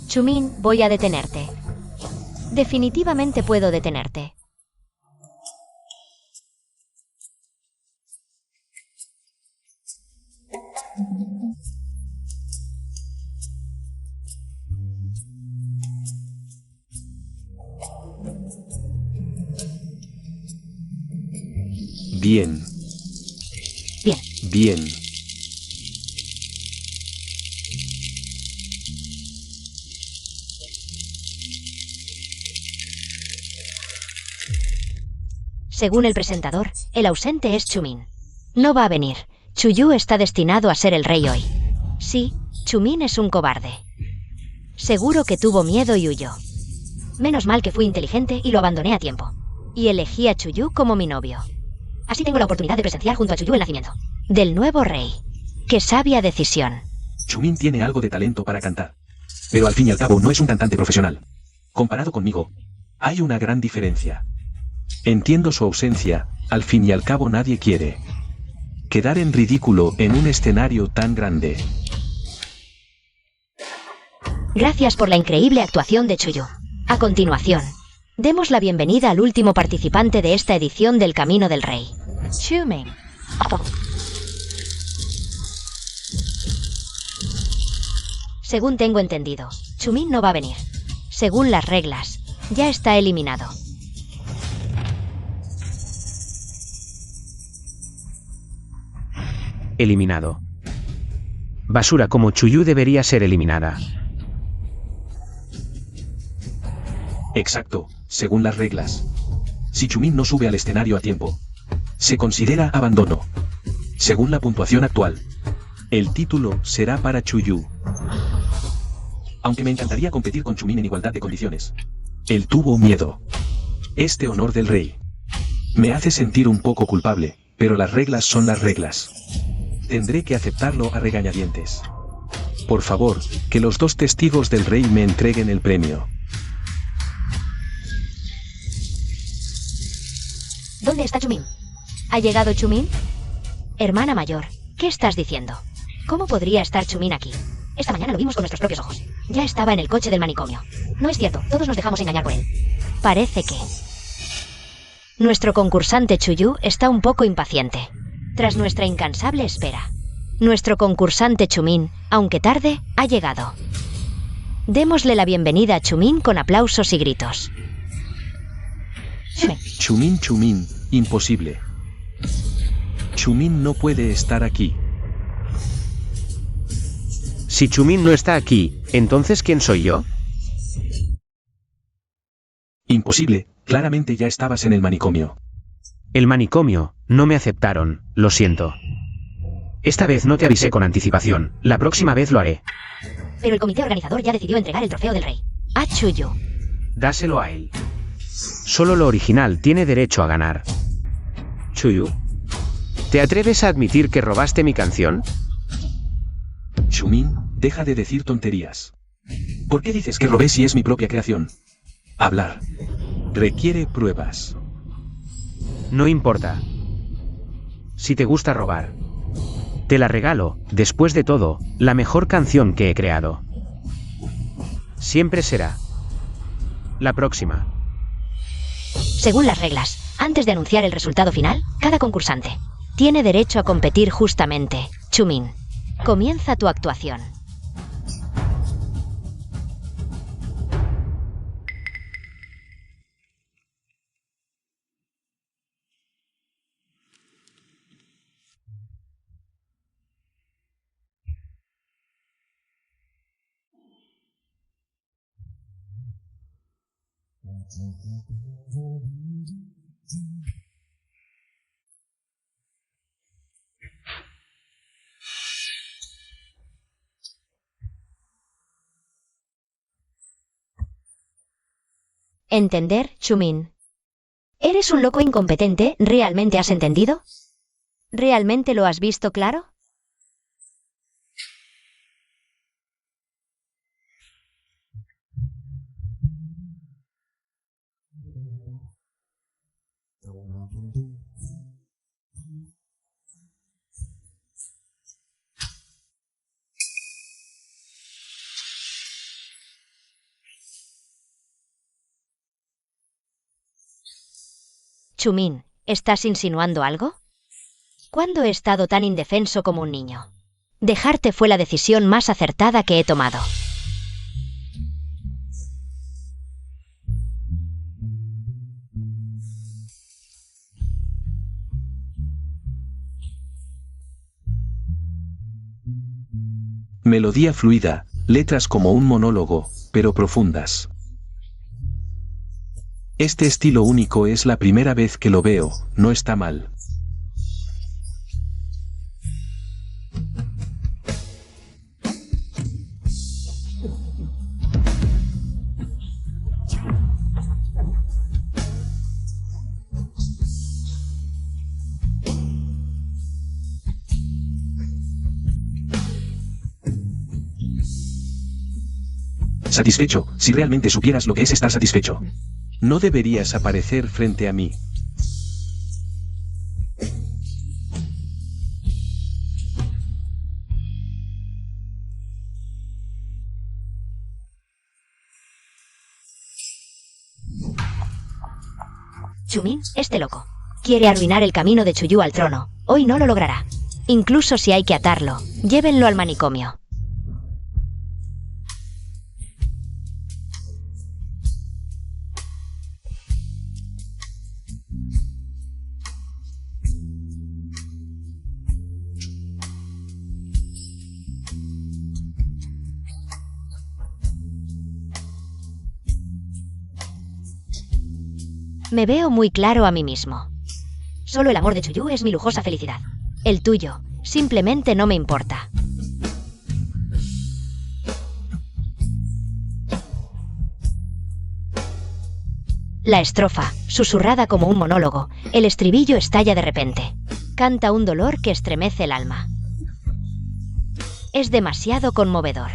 Chumin, voy a detenerte. Definitivamente puedo detenerte. Bien. Bien. Bien. Según el presentador, el ausente es Chumin. No va a venir. Chuyu está destinado a ser el rey hoy. Sí, Chumin es un cobarde. Seguro que tuvo miedo y huyó. Menos mal que fui inteligente y lo abandoné a tiempo. Y elegí a Chuyu como mi novio. Así tengo la oportunidad de presenciar junto a Chuyu el nacimiento del nuevo rey. ¡Qué sabia decisión! Chumin tiene algo de talento para cantar. Pero al fin y al cabo no es un cantante profesional. Comparado conmigo, hay una gran diferencia. Entiendo su ausencia, al fin y al cabo nadie quiere quedar en ridículo en un escenario tan grande. Gracias por la increíble actuación de Chuyu. A continuación, demos la bienvenida al último participante de esta edición del Camino del Rey. Chumin. Según tengo entendido, Chumin no va a venir. Según las reglas, ya está eliminado. Eliminado. Basura como Chuyu debería ser eliminada. Exacto, según las reglas. Si Chumin no sube al escenario a tiempo, se considera abandono. Según la puntuación actual, el título será para Chuyu. Aunque me encantaría competir con Chumin en igualdad de condiciones, él tuvo miedo. Este honor del rey me hace sentir un poco culpable, pero las reglas son las reglas. Tendré que aceptarlo a regañadientes. Por favor, que los 2 testigos del rey me entreguen el premio. ¿Dónde está Chumin? ¿Ha llegado Chumin? Hermana mayor, ¿qué estás diciendo? ¿Cómo podría estar Chumin aquí? Esta mañana lo vimos con nuestros propios ojos. Ya estaba en el coche del manicomio. No es cierto, todos nos dejamos engañar por él. Parece que nuestro concursante Chuyu está un poco impaciente. Tras nuestra incansable espera, nuestro concursante Chumin, aunque tarde, ha llegado. Démosle la bienvenida a Chumin con aplausos y gritos. Chumin, imposible. Chumin no puede estar aquí. Si Chumin no está aquí, ¿entonces quién soy yo? Imposible, claramente ya estabas en el manicomio. El manicomio, no me aceptaron, lo siento. Esta vez no te avisé con anticipación, la próxima vez lo haré. Pero el comité organizador ya decidió entregar el trofeo del rey a Chuyu. Dáselo a él. Solo lo original tiene derecho a ganar. Chuyu, ¿te atreves a admitir que robaste mi canción? Chumin, deja de decir tonterías. ¿Por qué dices que robé si es mi propia creación? Hablar requiere pruebas. No importa. Si te gusta robar, te la regalo, después de todo, la mejor canción que he creado. Siempre será. La próxima. Según las reglas, antes de anunciar el resultado final, cada concursante tiene derecho a competir justamente. Chumin, comienza tu actuación. Entender, Chumin. ¿Eres un loco incompetente? ¿Realmente has entendido? ¿Realmente lo has visto claro? Chumin, ¿estás insinuando algo? ¿Cuándo he estado tan indefenso como un niño? Dejarte fue la decisión más acertada que he tomado. Melodía fluida, letras como un monólogo, pero profundas. Este estilo único es la primera vez que lo veo, no está mal. Satisfecho, si realmente supieras lo que es estar satisfecho. No deberías aparecer frente a mí. Chumin, este loco, quiere arruinar el camino de Chuyu al trono. Hoy no lo logrará. Incluso si hay que atarlo, llévenlo al manicomio. Me veo muy claro a mí mismo. Solo el amor de Chuyu es mi lujosa felicidad. El tuyo, simplemente no me importa. La estrofa, susurrada como un monólogo, el estribillo estalla de repente. Canta un dolor que estremece el alma. Es demasiado conmovedor.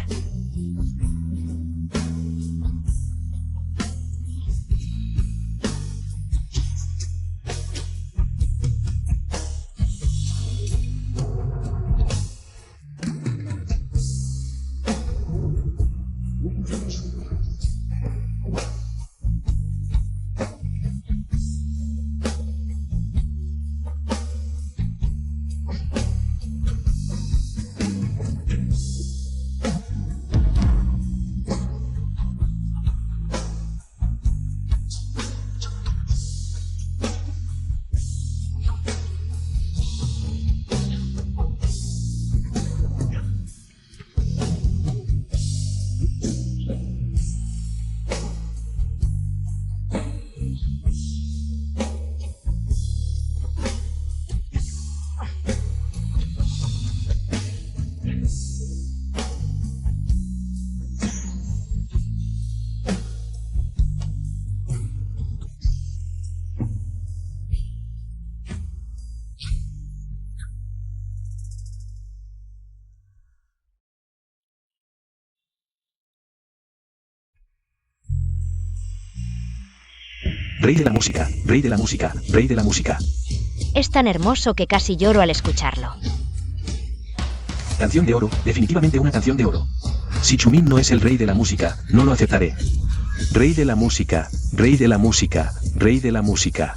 Rey de la música, rey de la música, rey de la música. Es tan hermoso que casi lloro al escucharlo. Canción de oro, definitivamente una canción de oro. Si Chumin no es el rey de la música, no lo aceptaré. Rey de la música, rey de la música, rey de la música.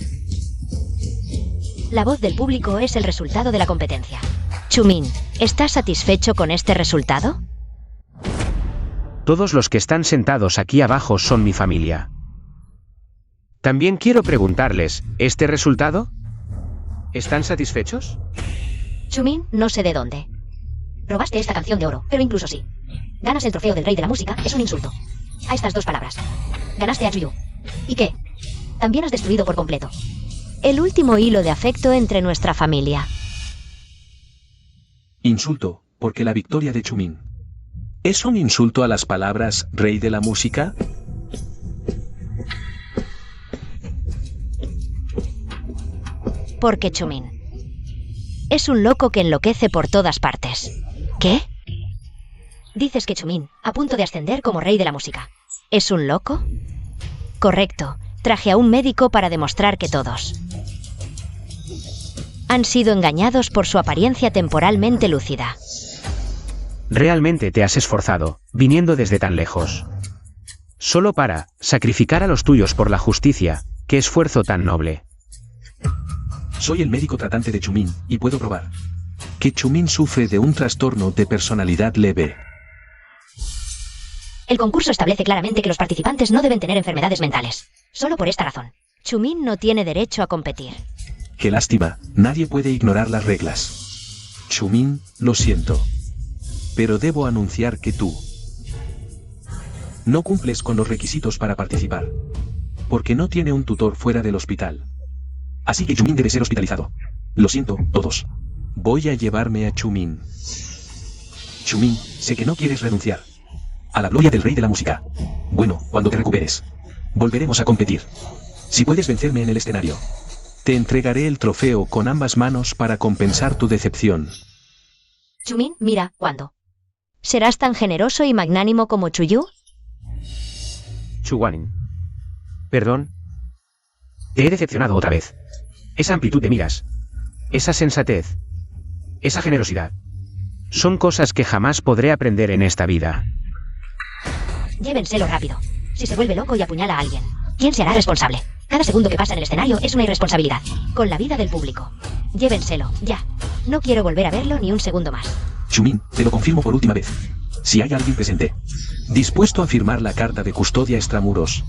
La voz del público es el resultado de la competencia. Chumin, ¿estás satisfecho con este resultado? Todos los que están sentados aquí abajo son mi familia. También quiero preguntarles, ¿este resultado? ¿Están satisfechos? Chumin, no sé de dónde. Robaste esta canción de oro, pero incluso sí. Ganas el trofeo del rey de la música, es un insulto. A estas dos palabras. Ganaste a Chuyu. ¿Y qué? También has destruido por completo el último hilo de afecto entre nuestra familia. Insulto, porque la victoria de Chumin. ¿Es un insulto a las palabras rey de la música? Porque Chumin es un loco que enloquece por todas partes. ¿Qué? Dices que Chumin, a punto de ascender como rey de la música, ¿es un loco? Correcto. Traje a un médico para demostrar que todos han sido engañados por su apariencia temporalmente lúcida. Realmente te has esforzado, viniendo desde tan lejos. Solo para sacrificar a los tuyos por la justicia. ¡Qué esfuerzo tan noble! Soy el médico tratante de Chumin, y puedo probar que Chumin sufre de un trastorno de personalidad leve. El concurso establece claramente que los participantes no deben tener enfermedades mentales. Solo por esta razón, Chumin no tiene derecho a competir. Qué lástima, nadie puede ignorar las reglas. Chumin, lo siento. Pero debo anunciar que tú no cumples con los requisitos para participar. Porque no tiene un tutor fuera del hospital. Así que Chumin debe ser hospitalizado. Lo siento, todos. Voy a llevarme a Chumin. Chumin, sé que no quieres renunciar a la gloria del rey de la música. Bueno, cuando te recuperes, volveremos a competir. Si puedes vencerme en el escenario, te entregaré el trofeo con ambas manos para compensar tu decepción. Chumin, mira, ¿cuándo? ¿Serás tan generoso y magnánimo como Chuyu? Chuwanin. Perdón. Te he decepcionado otra vez. Esa amplitud de miras. Esa sensatez. Esa generosidad. Son cosas que jamás podré aprender en esta vida. Llévenselo rápido. Si se vuelve loco y apuñala a alguien, ¿quién se hará responsable? Cada segundo que pasa en el escenario es una irresponsabilidad. Con la vida del público. Llévenselo, ya. No quiero volver a verlo ni un segundo más. Chumin, te lo confirmo por última vez. Si hay alguien presente dispuesto a firmar la carta de custodia extramuros,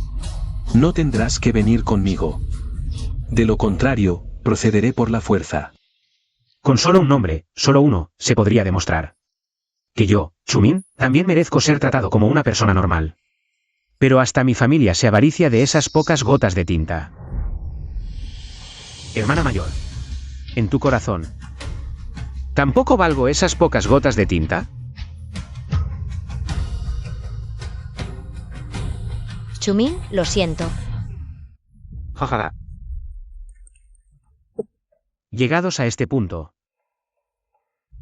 no tendrás que venir conmigo. De lo contrario, procederé por la fuerza. Con solo un nombre, solo uno, se podría demostrar que yo, Chumin, también merezco ser tratado como una persona normal. Pero hasta mi familia se avaricia de esas pocas gotas de tinta. Hermana mayor, en tu corazón, ¿tampoco valgo esas pocas gotas de tinta? Chumin, lo siento. Jajaja. Llegados a este punto,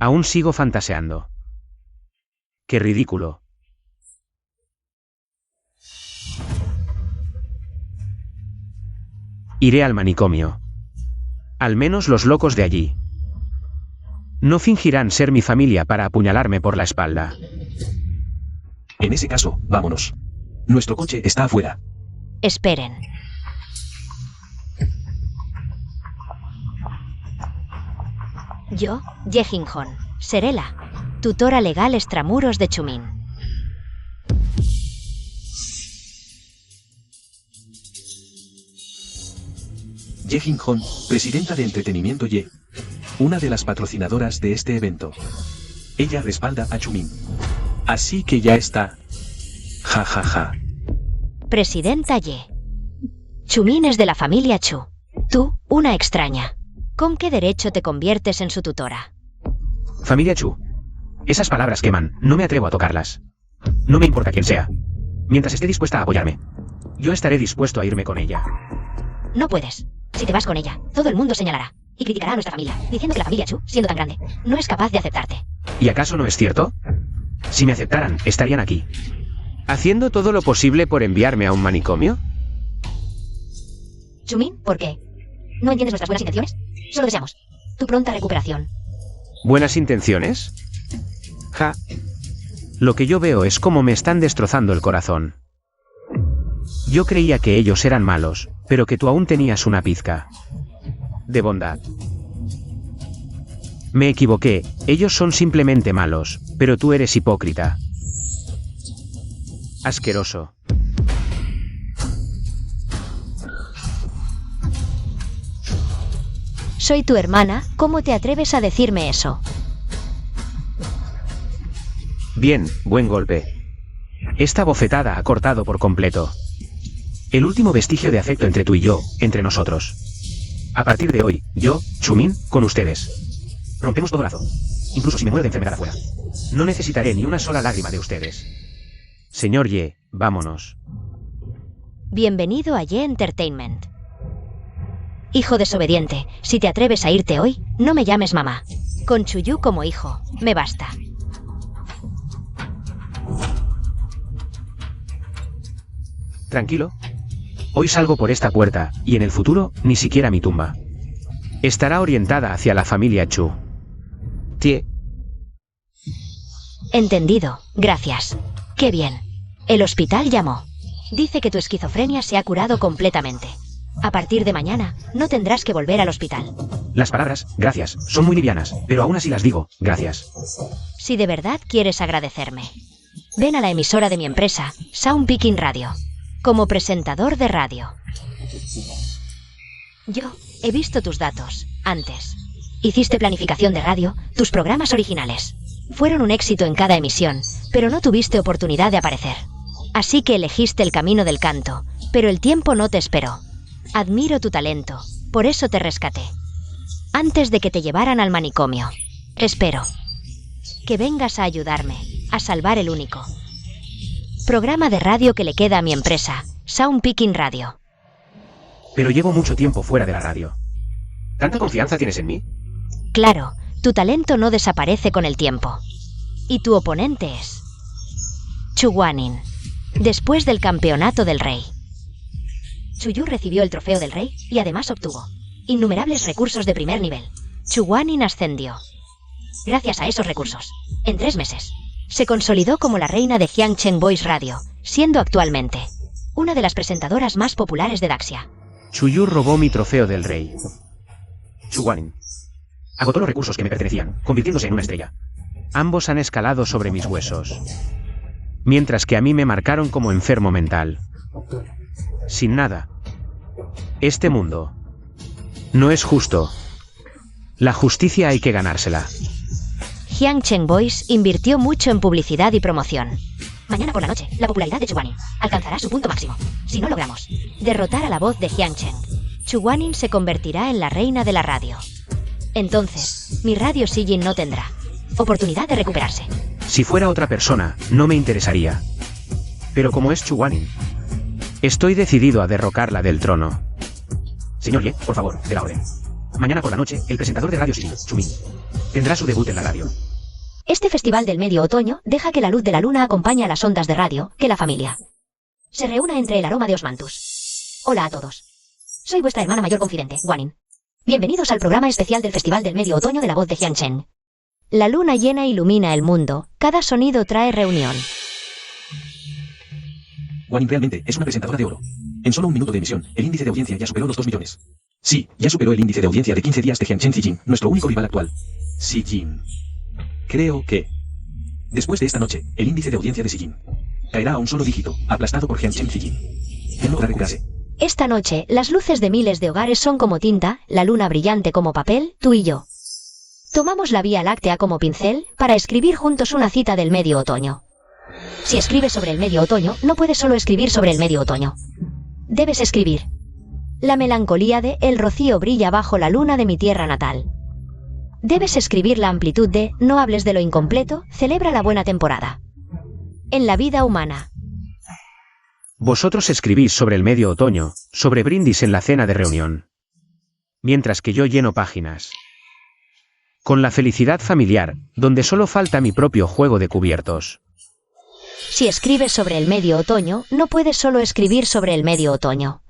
aún sigo fantaseando. ¡Qué ridículo! Iré al manicomio. Al menos los locos de allí no fingirán ser mi familia para apuñalarme por la espalda. En ese caso, vámonos. Nuestro coche está afuera. Esperen. Yo, Ye-Jin-hon, seré la tutora legal extramuros de Chumin. Ye-Jin-hon, presidenta de Entretenimiento Ye, una de las patrocinadoras de este evento. Ella respalda a Chumin. Así que ya está. Ja ja ja. Presidenta Ye. Chumin es de la familia Chu. Tú, una extraña. ¿Con qué derecho te conviertes en su tutora? Familia Chu. Esas palabras queman, no me atrevo a tocarlas. No me importa quién sea. Mientras esté dispuesta a apoyarme, yo estaré dispuesto a irme con ella. No puedes. Si te vas con ella, todo el mundo señalará y criticará a nuestra familia, diciendo que la familia Chu, siendo tan grande, no es capaz de aceptarte. ¿Y acaso no es cierto? Si me aceptaran, estarían aquí, haciendo todo lo posible por enviarme a un manicomio. Chumin, ¿por qué? ¿No entiendes nuestras buenas intenciones? Solo deseamos tu pronta recuperación. ¿Buenas intenciones? Ja. Lo que yo veo es cómo me están destrozando el corazón. Yo creía que ellos eran malos, pero que tú aún tenías una pizca de bondad. Me equivoqué, ellos son simplemente malos, pero tú eres hipócrita. Asqueroso. Soy tu hermana, ¿cómo te atreves a decirme eso? Bien, buen golpe. Esta bofetada ha cortado por completo el último vestigio de afecto entre tú y yo, entre nosotros. A partir de hoy, yo, Chumin, con ustedes. Rompemos todo lazo. Incluso si me muero de enfermedad afuera. No necesitaré ni una sola lágrima de ustedes. Señor Ye, vámonos. Bienvenido a Ye Entertainment. Hijo desobediente, si te atreves a irte hoy, no me llames mamá. Con Chuyu como hijo, me basta. Tranquilo. Hoy salgo por esta puerta, y en el futuro, ni siquiera mi tumba estará orientada hacia la familia Chu. Tie. Entendido, gracias. Qué bien. El hospital llamó. Dice que tu esquizofrenia se ha curado completamente. A partir de mañana, no tendrás que volver al hospital. Las palabras, gracias, son muy livianas, pero aún así las digo, gracias. Si de verdad quieres agradecerme, ven a la emisora de mi empresa, Sound Picking Radio, como presentador de radio. Yo he visto tus datos, antes. Hiciste planificación de radio, tus programas originales fueron un éxito en cada emisión, pero no tuviste oportunidad de aparecer. Así que elegiste el camino del canto, pero el tiempo no te esperó. Admiro tu talento, por eso te rescaté. Antes de que te llevaran al manicomio. Espero que vengas a ayudarme, a salvar el único programa de radio que le queda a mi empresa, Sound Picking Radio. Pero llevo mucho tiempo fuera de la radio. ¿Tanta confianza tienes en mí? Claro, tu talento no desaparece con el tiempo. Y tu oponente es Chuguanin, después del campeonato del rey. Chuyu recibió el trofeo del rey y además obtuvo innumerables recursos de primer nivel. Chuguanin ascendió. Gracias a esos recursos, en 3 meses, se consolidó como la reina de Jiangchen Voice Radio, siendo actualmente una de las presentadoras más populares de Daxia. Chuyu robó mi trofeo del rey. Chuguanin agotó los recursos que me pertenecían, convirtiéndose en una estrella. Ambos han escalado sobre mis huesos, mientras que a mí me marcaron como enfermo mental. Sin nada. Este mundo no es justo. La justicia hay que ganársela. Jiangchen Voice invirtió mucho en publicidad y promoción. Mañana por la noche, la popularidad de Chuguanin alcanzará su punto máximo. Si no logramos derrotar a la voz de Jiangchen, Chuguanin se convertirá en la reina de la radio. Entonces, mi radio Sijin no tendrá oportunidad de recuperarse. Si fuera otra persona, no me interesaría. Pero como es Chuguanin, estoy decidido a derrocarla del trono. Señor Ye, por favor, de la orden. Mañana por la noche, el presentador de Radio Sijin, Chumin, tendrá su debut en la radio. Este festival del medio otoño deja que la luz de la luna acompañe a las ondas de radio, que la familia se reúna entre el aroma de Osmanthus. Hola a todos. Soy vuestra hermana mayor confidente, Guanin. Bienvenidos al programa especial del Festival del Medio Otoño de la Voz de Jiangchen. La luna llena ilumina el mundo, cada sonido trae reunión. Guanin realmente es una presentadora de oro. En solo 1 minuto de emisión, el índice de audiencia ya superó los 2 millones. Sí, ya superó el índice de audiencia de 15 días de Jiangchen Sijin, nuestro único rival actual. Sijin. Creo que después de esta noche, el índice de audiencia de Sijin caerá a un solo dígito, aplastado por Jiangchen Sijin. Él logra recuperarse. Esta noche, las luces de miles de hogares son como tinta, la luna brillante como papel, tú y yo. Tomamos la Vía Láctea como pincel para escribir juntos una cita del medio otoño. Si escribes sobre el medio otoño, no puedes solo escribir sobre el medio otoño. Debes escribir la melancolía de el rocío brilla bajo la luna de mi tierra natal. Debes escribir la amplitud de no hables de lo incompleto, celebra la buena temporada. En la vida humana. Vosotros escribís sobre el medio otoño, sobre brindis en la cena de reunión. Mientras que yo lleno páginas con la felicidad familiar, donde solo falta mi propio juego de cubiertos. Si escribes sobre el medio otoño, no puedes solo escribir sobre el medio otoño.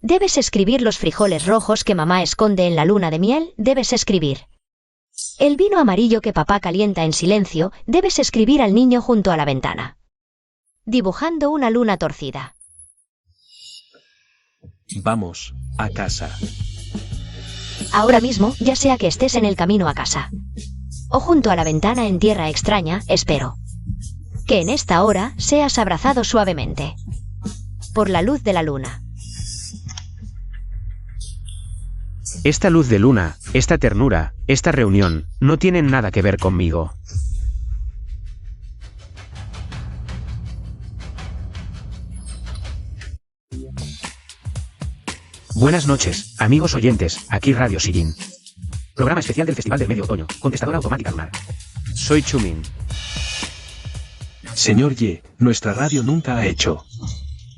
Debes escribir los frijoles rojos que mamá esconde en la luna de miel, debes escribir El vino amarillo que papá calienta en silencio, debes escribir al niño junto a la ventana. Dibujando una luna torcida. Vamos, a casa. Ahora mismo, ya sea que estés en el camino a casa o junto a la ventana en tierra extraña, espero que en esta hora seas abrazado suavemente por la luz de la luna. Esta luz de luna, esta ternura, esta reunión, no tienen nada que ver conmigo. Buenas noches, amigos oyentes, aquí Radio Sillín. Programa especial del Festival del Medio Otoño, contestadora automática lunar. Soy Chumin. Señor Ye, nuestra radio nunca ha hecho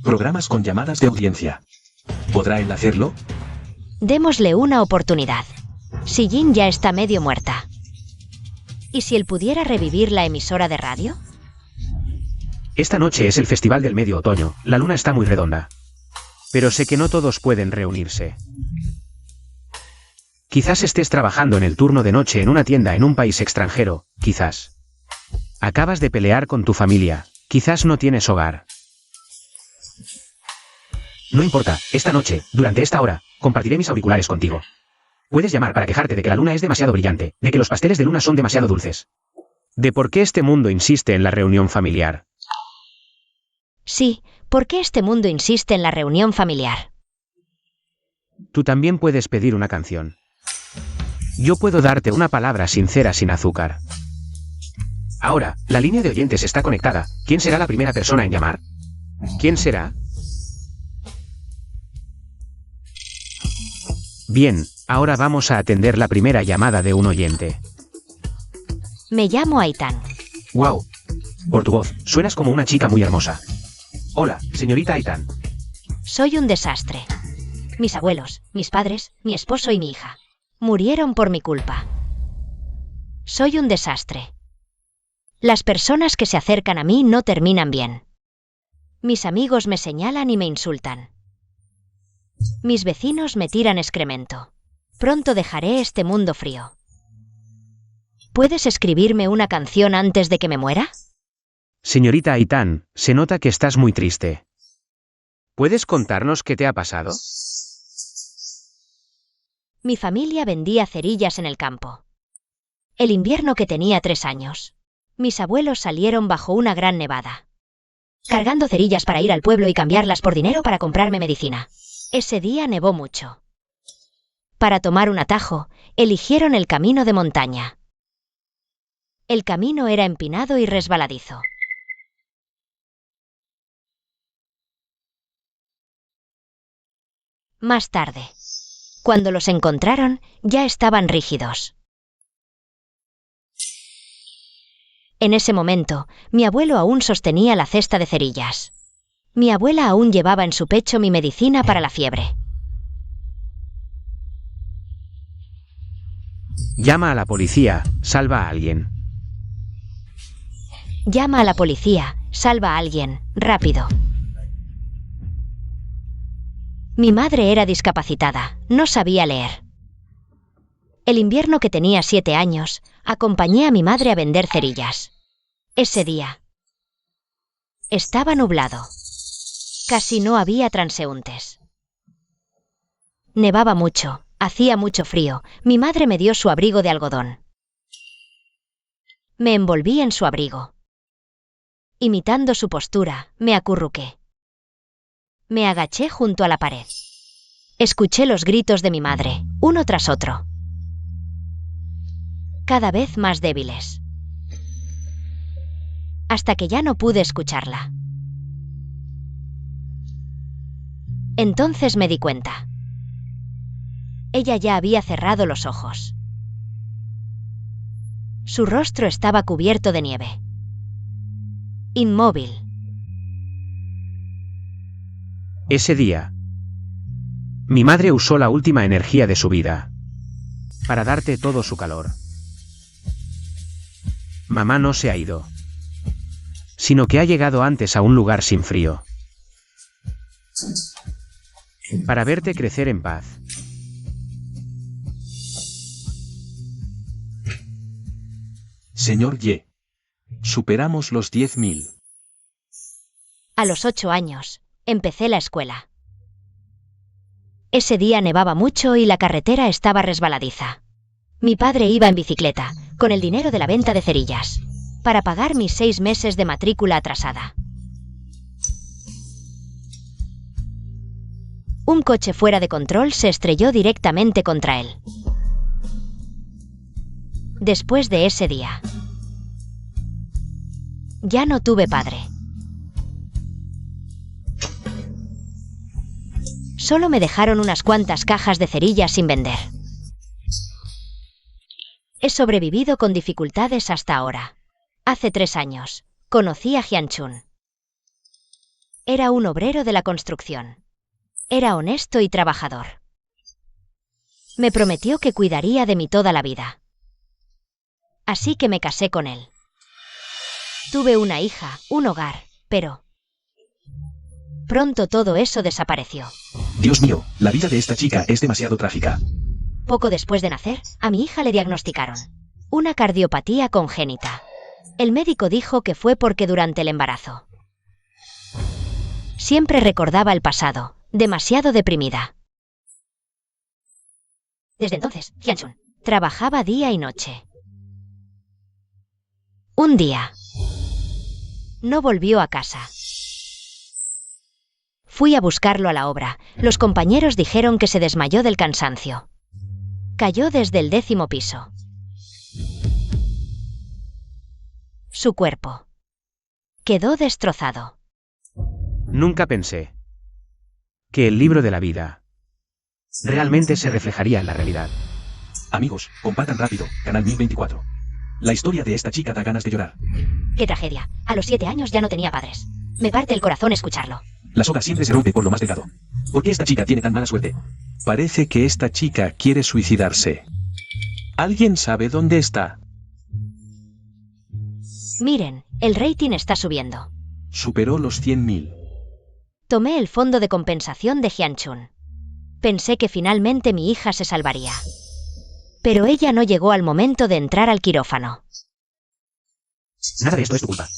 programas con llamadas de audiencia. ¿Podrá él hacerlo? Démosle una oportunidad. Sillín ya está medio muerta. ¿Y si él pudiera revivir la emisora de radio? Esta noche es el Festival del Medio Otoño, la luna está muy redonda. Pero sé que no todos pueden reunirse. Quizás estés trabajando en el turno de noche en una tienda en un país extranjero, quizás. Acabas de pelear con tu familia, quizás no tienes hogar. No importa, esta noche, durante esta hora, compartiré mis auriculares contigo. Puedes llamar para quejarte de que la luna es demasiado brillante, de que los pasteles de luna son demasiado dulces. De por qué este mundo insiste en la reunión familiar. Sí, ¿por qué este mundo insiste en la reunión familiar? Tú también puedes pedir una canción. Yo puedo darte una palabra sincera sin azúcar. Ahora, la línea de oyentes está conectada. ¿Quién será la primera persona en llamar? ¿Quién será? Bien, ahora vamos a atender la primera llamada de un oyente. Me llamo Aitán. Wow. Por tu voz, suenas como una chica muy hermosa. Hola, señorita Aitán. Soy un desastre. Mis abuelos, mis padres, mi esposo y mi hija murieron por mi culpa. Soy un desastre. Las personas que se acercan a mí no terminan bien. Mis amigos me señalan y me insultan. Mis vecinos me tiran excremento. Pronto dejaré este mundo frío. ¿Puedes escribirme una canción antes de que me muera? Señorita Aitán, se nota que estás muy triste. ¿Puedes contarnos qué te ha pasado? Mi familia vendía cerillas en el campo. El invierno que tenía 3 años. Mis abuelos salieron bajo una gran nevada, cargando cerillas para ir al pueblo y cambiarlas por dinero para comprarme medicina. Ese día nevó mucho. Para tomar un atajo, eligieron el camino de montaña. El camino era empinado y resbaladizo. Más tarde, cuando los encontraron, ya estaban rígidos. En ese momento, mi abuelo aún sostenía la cesta de cerillas. Mi abuela aún llevaba en su pecho mi medicina para la fiebre. Llama a la policía, salva a alguien. Llama a la policía, salva a alguien, rápido. Mi madre era discapacitada, no sabía leer. El invierno que tenía 7 años, acompañé a mi madre a vender cerillas. Ese día estaba nublado. Casi no había transeúntes. Nevaba mucho, hacía mucho frío. Mi madre me dio su abrigo de algodón. Me envolví en su abrigo. Imitando su postura, me acurruqué. Me agaché junto a la pared. Escuché los gritos de mi madre, uno tras otro. Cada vez más débiles. Hasta que ya no pude escucharla. Entonces me di cuenta. Ella ya había cerrado los ojos. Su rostro estaba cubierto de nieve. Inmóvil. Ese día, mi madre usó la última energía de su vida para darte todo su calor. Mamá no se ha ido, sino que ha llegado antes a un lugar sin frío, para verte crecer en paz. Señor Y. Superamos los 10.000. A los 8 años, empecé la escuela. Ese día nevaba mucho y la carretera estaba resbaladiza. Mi padre iba en bicicleta, con el dinero de la venta de cerillas, para pagar mis 6 meses de matrícula atrasada. Un coche fuera de control se estrelló directamente contra él. Después de ese día, ya no tuve padre. Solo me dejaron unas cuantas cajas de cerillas sin vender. He sobrevivido con dificultades hasta ahora. Hace 3 años, conocí a Hyun-chun. Era un obrero de la construcción. Era honesto y trabajador. Me prometió que cuidaría de mí toda la vida. Así que me casé con él. Tuve una hija, un hogar, pero pronto todo eso desapareció. Dios mío, la vida de esta chica es demasiado trágica. Poco después de nacer, a mi hija le diagnosticaron una cardiopatía congénita. El médico dijo que fue porque durante el embarazo siempre recordaba el pasado, demasiado deprimida. Desde entonces, Hyun-chun trabajaba día y noche. Un día, no volvió a casa. Fui a buscarlo a la obra. Los compañeros dijeron que se desmayó del cansancio. Cayó desde el 10º piso. Su cuerpo quedó destrozado. Nunca pensé que el libro de la vida realmente se reflejaría en la realidad. Amigos, compartan rápido, Canal 1024. La historia de esta chica da ganas de llorar. ¡Qué tragedia! A los 7 años ya no tenía padres. Me parte el corazón escucharlo. La soga siempre se rompe por lo más delgado. ¿Por qué esta chica tiene tan mala suerte? Parece que esta chica quiere suicidarse. ¿Alguien sabe dónde está? Miren, el rating está subiendo. Superó los 100.000. Tomé el fondo de compensación de Hyun-chun. Pensé que finalmente mi hija se salvaría. Pero ella no llegó al momento de entrar al quirófano. Nada de esto es tu culpa.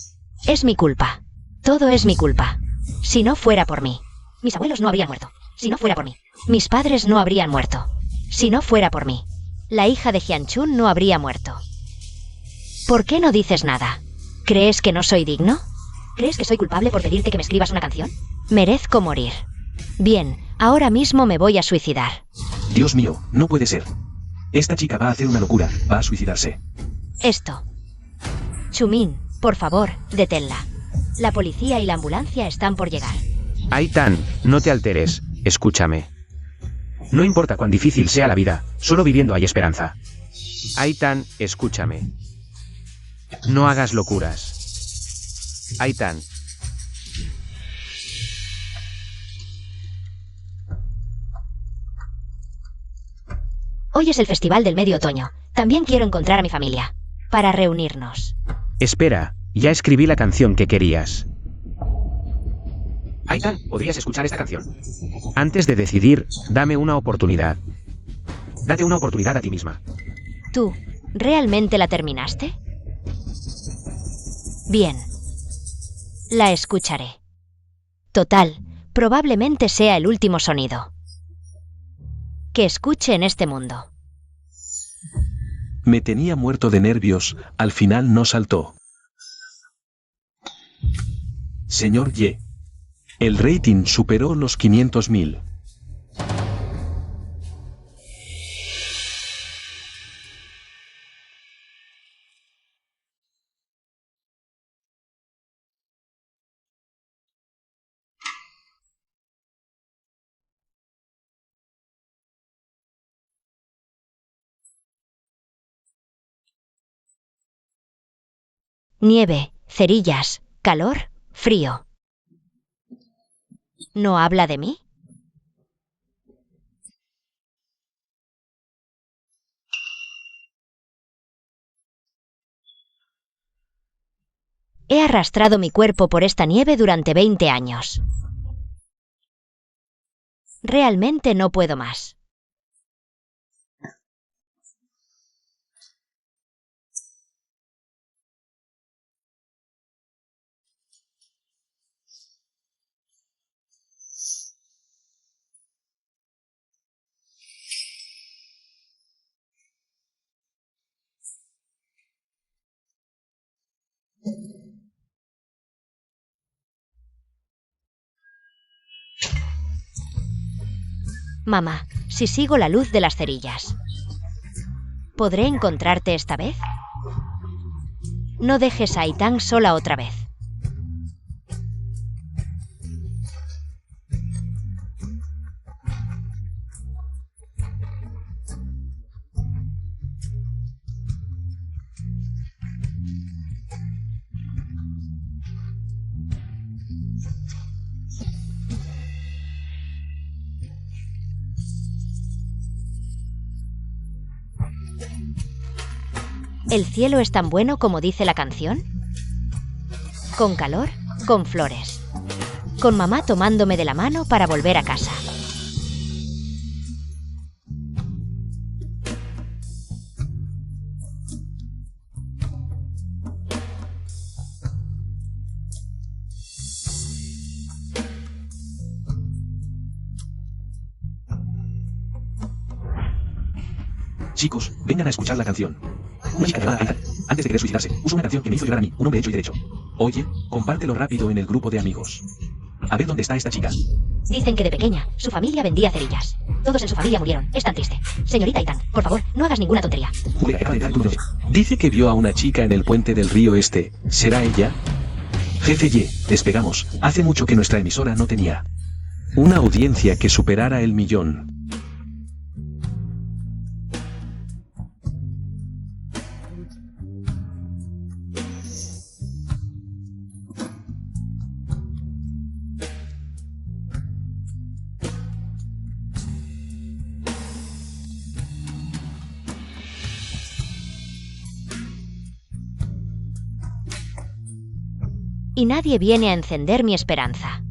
Es mi culpa. Todo es mi culpa. Si no fuera por mí, mis abuelos no habrían muerto. Si no fuera por mí, mis padres no habrían muerto. Si no fuera por mí, la hija de Hyun-chun no habría muerto. ¿Por qué no dices nada? ¿Crees que no soy digno? ¿Crees que soy culpable por pedirte que me escribas una canción? Merezco morir. Bien, ahora mismo me voy a suicidar. Dios mío, no puede ser. Esta chica va a hacer una locura, va a suicidarse. Esto. Chumin, por favor, deténla. La policía y la ambulancia están por llegar. Aitan, no te alteres, escúchame. No importa cuán difícil sea la vida, solo viviendo hay esperanza. Aitan, escúchame. No hagas locuras. Aitan. Hoy es el festival del medio otoño. También quiero encontrar a mi familia. Para reunirnos. Espera, ya escribí la canción que querías. Aitan, ¿podrías escuchar esta canción? Antes de decidir, dame una oportunidad. Date una oportunidad a ti misma. ¿Tú realmente la terminaste? Bien. La escucharé. Total, probablemente sea el último sonido que escuche en este mundo. Me tenía muerto de nervios, al final no saltó. Señor Y. El rating superó los 500.000. Nieve, cerillas, calor, frío. ¿No habla de mí? He arrastrado mi cuerpo por esta nieve durante 20 años. Realmente no puedo más. Mamá, si sigo la luz de las cerillas, ¿podré encontrarte esta vez? No dejes a Aitán sola otra vez. ¿El cielo es tan bueno como dice la canción? Con calor, con flores. Con mamá tomándome de la mano para volver a casa. Chicos, vengan a escuchar la canción. Una chica llamada Aitán, antes de querer suicidarse, puso una canción que me hizo llorar a mí, un hombre hecho y derecho. Oye, compártelo rápido en el grupo de amigos. A ver dónde está esta chica. Dicen que de pequeña, su familia vendía cerillas. Todos en su familia murieron. Es tan triste. Señorita Aitán, por favor, no hagas ninguna tontería. Julia, acaba de entrar en tu noche. Dice que vio a una chica en el puente del río este. ¿Será ella? Jefe Y, despegamos. Hace mucho que nuestra emisora no tenía una audiencia que superara el 1.000.000. Y nadie viene a encender mi esperanza.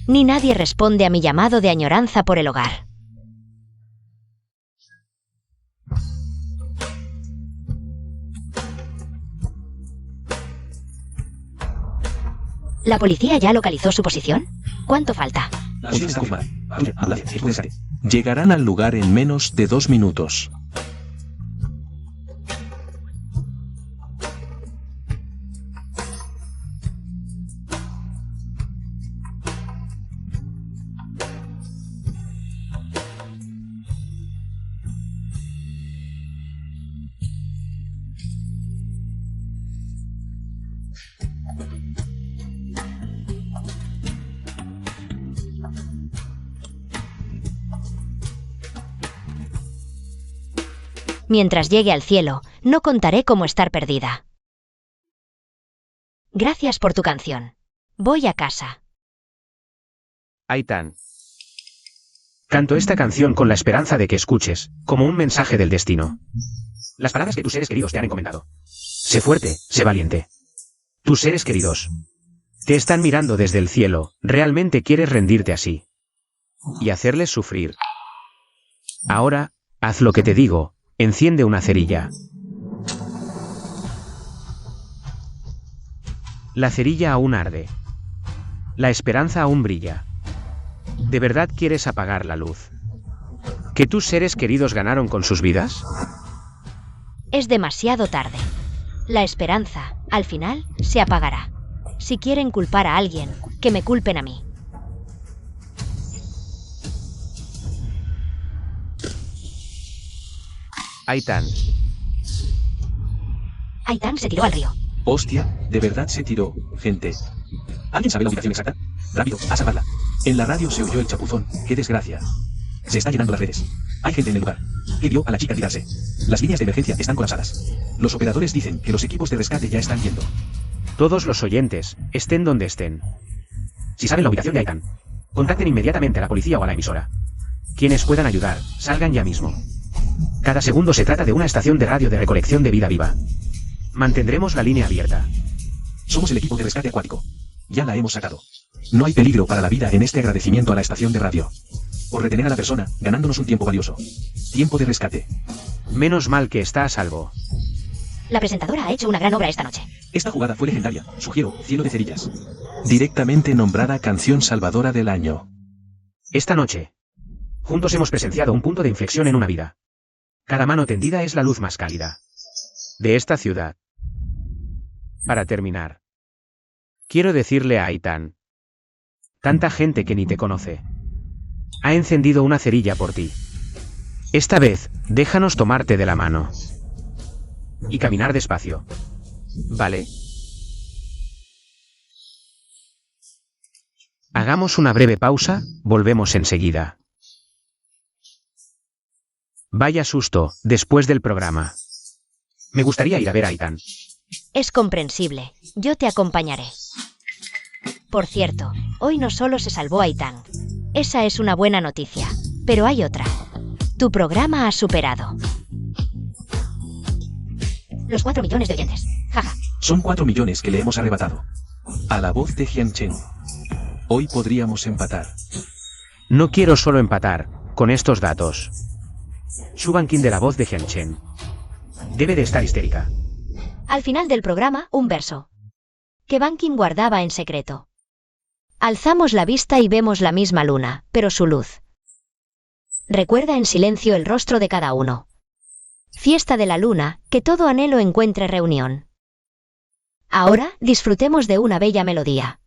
Ni nadie responde a mi llamado de añoranza por el hogar. ¿La policía ya localizó su posición? ¿Cuánto falta? Llegarán al lugar en menos de 2 minutos. Mientras llegue al cielo, no contaré cómo estar perdida. Gracias por tu canción. Voy a casa. Aitán. Canto esta canción con la esperanza de que escuches, como un mensaje del destino. Las palabras que tus seres queridos te han encomendado. Sé fuerte, sé valiente. Tus seres queridos te están mirando desde el cielo. ¿Realmente quieres rendirte así y hacerles sufrir? Ahora, haz lo que te digo. Enciende una cerilla. La cerilla aún arde. La esperanza aún brilla. ¿De verdad quieres apagar la luz que tus seres queridos ganaron con sus vidas? Es demasiado tarde. La esperanza, al final, se apagará. Si quieren culpar a alguien, que me culpen a mí. Aitán. Aitán se tiró al río. Hostia, de verdad se tiró, gente. ¿Alguien sabe la ubicación exacta? Rápido, a salvarla. En la radio se oyó el chapuzón. ¡Qué desgracia! Se están llenando las redes. Hay gente en el lugar. ¿Qué vio a la chica tirarse? Las líneas de emergencia están colapsadas. Los operadores dicen que los equipos de rescate ya están yendo. Todos los oyentes, estén donde estén. Si saben la ubicación de Aitán, contacten inmediatamente a la policía o a la emisora. Quienes puedan ayudar, salgan ya mismo. Cada segundo se trata de una estación de radio de recolección de vida viva. Mantendremos la línea abierta. Somos el equipo de rescate acuático. Ya la hemos sacado. No hay peligro para la vida en este agradecimiento a la estación de radio. Por retener a la persona, ganándonos un tiempo valioso. Tiempo de rescate. Menos mal que está a salvo. La presentadora ha hecho una gran obra esta noche. Esta jugada fue legendaria. Sugiero, Cielo de Cerillas. Directamente nombrada Canción Salvadora del Año. Esta noche, juntos hemos presenciado un punto de inflexión en una vida. Cada mano tendida es la luz más cálida de esta ciudad. Para terminar, quiero decirle a Aitan. Tanta gente que ni te conoce. Ha encendido una cerilla por ti. Esta vez, déjanos tomarte de la mano. Y caminar despacio. ¿Vale? Hagamos una breve pausa, volvemos enseguida. Vaya susto, después del programa. Me gustaría ir a ver a Aitan. Es comprensible. Yo te acompañaré. Por cierto, hoy no solo se salvó Aitan. Esa es una buena noticia. Pero hay otra. Tu programa ha superado los 4 millones de oyentes. Jaja. Son 4 millones que le hemos arrebatado. A la voz de Jian Chen. Hoy podríamos empatar. No quiero solo empatar, con estos datos. Su Banking de la voz de Jian Chen. Debe de estar histérica. Al final del programa, un verso. Que Banking guardaba en secreto. Alzamos la vista y vemos la misma luna, pero su luz. Recuerda en silencio el rostro de cada uno. Fiesta de la luna, que todo anhelo encuentre reunión. Ahora, disfrutemos de una bella melodía.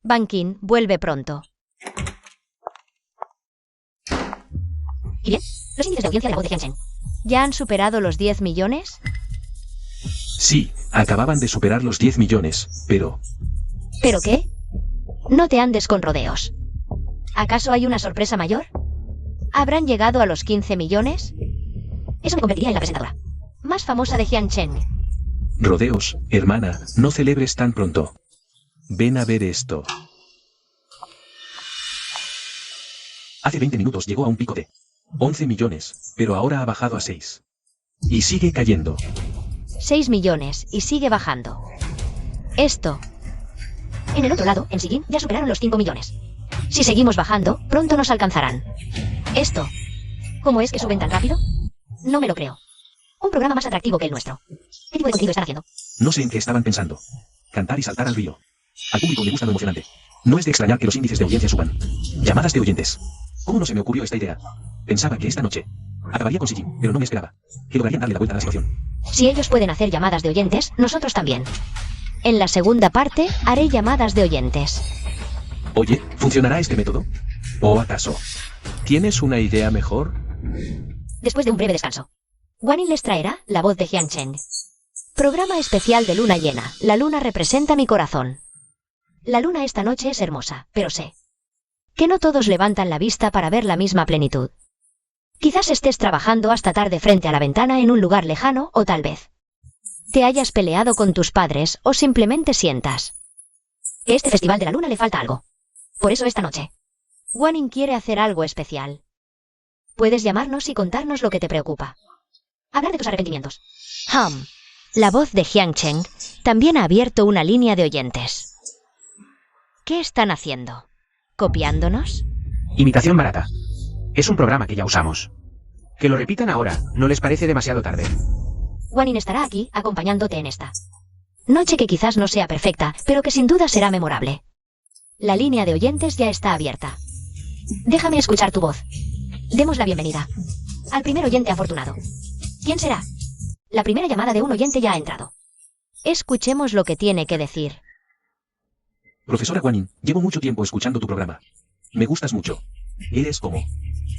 Banking vuelve pronto. ¿Y bien? Los índices de audiencia de la voz de Jian Chen. ¿Ya han superado los 10 millones? Sí, acababan de superar los 10 millones, pero... ¿Pero qué? No te andes con rodeos. ¿Acaso hay una sorpresa mayor? ¿Habrán llegado a los 15 millones? Eso me convertiría en la presentadora más famosa de Jian Chen. Rodeos, hermana, no celebres tan pronto. Ven a ver esto. Hace 20 minutos llegó a un pico de 11 millones, pero ahora ha bajado a 6. Y sigue cayendo. 6 millones, y sigue bajando. Esto. En el otro lado, en Sillín, ya superaron los 5 millones. Si seguimos bajando, pronto nos alcanzarán. Esto. ¿Cómo es que suben tan rápido? No me lo creo. Un programa más atractivo que el nuestro. ¿Qué tipo de contenido están haciendo? No sé en qué estaban pensando. Cantar y saltar al río. Al público le gusta lo emocionante. No es de extrañar que los índices de audiencia suban. Llamadas de oyentes. ¿Cómo no se me ocurrió esta idea? Pensaba que esta noche acabaría con Sijin, pero no me esperaba que lograrían darle la vuelta a la situación. Si ellos pueden hacer llamadas de oyentes, nosotros también. En la segunda parte, haré llamadas de oyentes. Oye, ¿funcionará este método? ¿O acaso tienes una idea mejor? Después de un breve descanso, Guanyin les traerá la voz de Jian Chen. Programa especial de luna llena. La luna representa mi corazón. La luna esta noche es hermosa, pero sé que no todos levantan la vista para ver la misma plenitud. Quizás estés trabajando hasta tarde frente a la ventana en un lugar lejano, o tal vez te hayas peleado con tus padres, o simplemente sientas que este festival de la luna le falta algo. Por eso esta noche, Guanyin quiere hacer algo especial. Puedes llamarnos y contarnos lo que te preocupa. Hablar de tus arrepentimientos. La voz de Jian Chen también ha abierto una línea de oyentes. ¿Qué están haciendo? ¿Copiándonos? Imitación barata. Es un programa que ya usamos. Que lo repitan ahora, ¿no les parece demasiado tarde? Guanyin estará aquí, acompañándote en esta noche que quizás no sea perfecta, pero que sin duda será memorable. La línea de oyentes ya está abierta. Déjame escuchar tu voz. Demos la bienvenida al primer oyente afortunado. ¿Quién será? La primera llamada de un oyente ya ha entrado. Escuchemos lo que tiene que decir. Profesora Guanyin, llevo mucho tiempo escuchando tu programa. Me gustas mucho. Eres como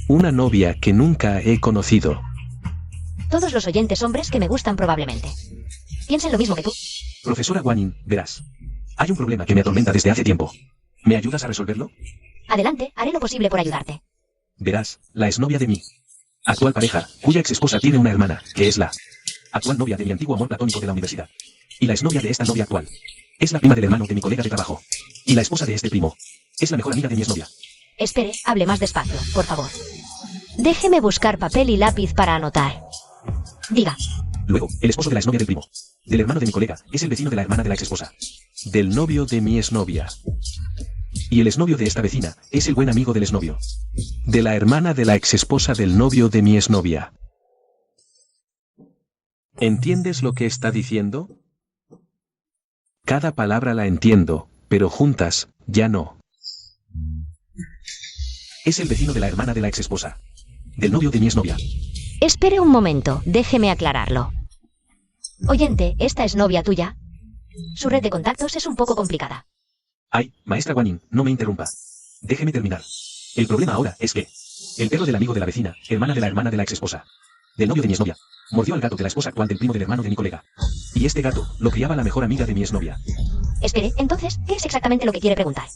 una novia que nunca he conocido. Todos los oyentes hombres que me gustan probablemente piensen lo mismo que tú. Profesora Guanyin, verás. Hay un problema que me atormenta desde hace tiempo. ¿Me ayudas a resolverlo? Adelante, haré lo posible por ayudarte. Verás, la exnovia de mi actual pareja, cuya ex esposa tiene una hermana, que es la actual novia de mi antiguo amor platónico de la universidad. Y la exnovia de esta novia actual es la prima del hermano de mi colega de trabajo. Y la esposa de este primo es la mejor amiga de mi exnovia. Espere, hable más despacio, por favor. Déjeme buscar papel y lápiz para anotar. Diga. Luego, el esposo de la exnovia del primo, del hermano de mi colega, es el vecino de la hermana de la ex esposa, del novio de mi exnovia. Y el exnovio de esta vecina es el buen amigo del exnovio, de la hermana de la ex esposa del novio de mi exnovia. ¿Entiendes lo que está diciendo? Cada palabra la entiendo, pero juntas, ya no. Es el vecino de la hermana de la ex esposa, del novio de mi exnovia. Espere un momento, déjeme aclararlo. Oyente, ¿esta es novia tuya? Su red de contactos es un poco complicada. Ay, maestra Guanyin, no me interrumpa. Déjeme terminar. El problema ahora es que el perro del amigo de la vecina, hermana de la hermana de la exesposa, del novio de mi exnovia, mordió al gato de la esposa actual del primo del hermano de mi colega. Y este gato lo criaba la mejor amiga de mi exnovia. Espere, entonces, ¿qué es exactamente lo que quiere preguntar?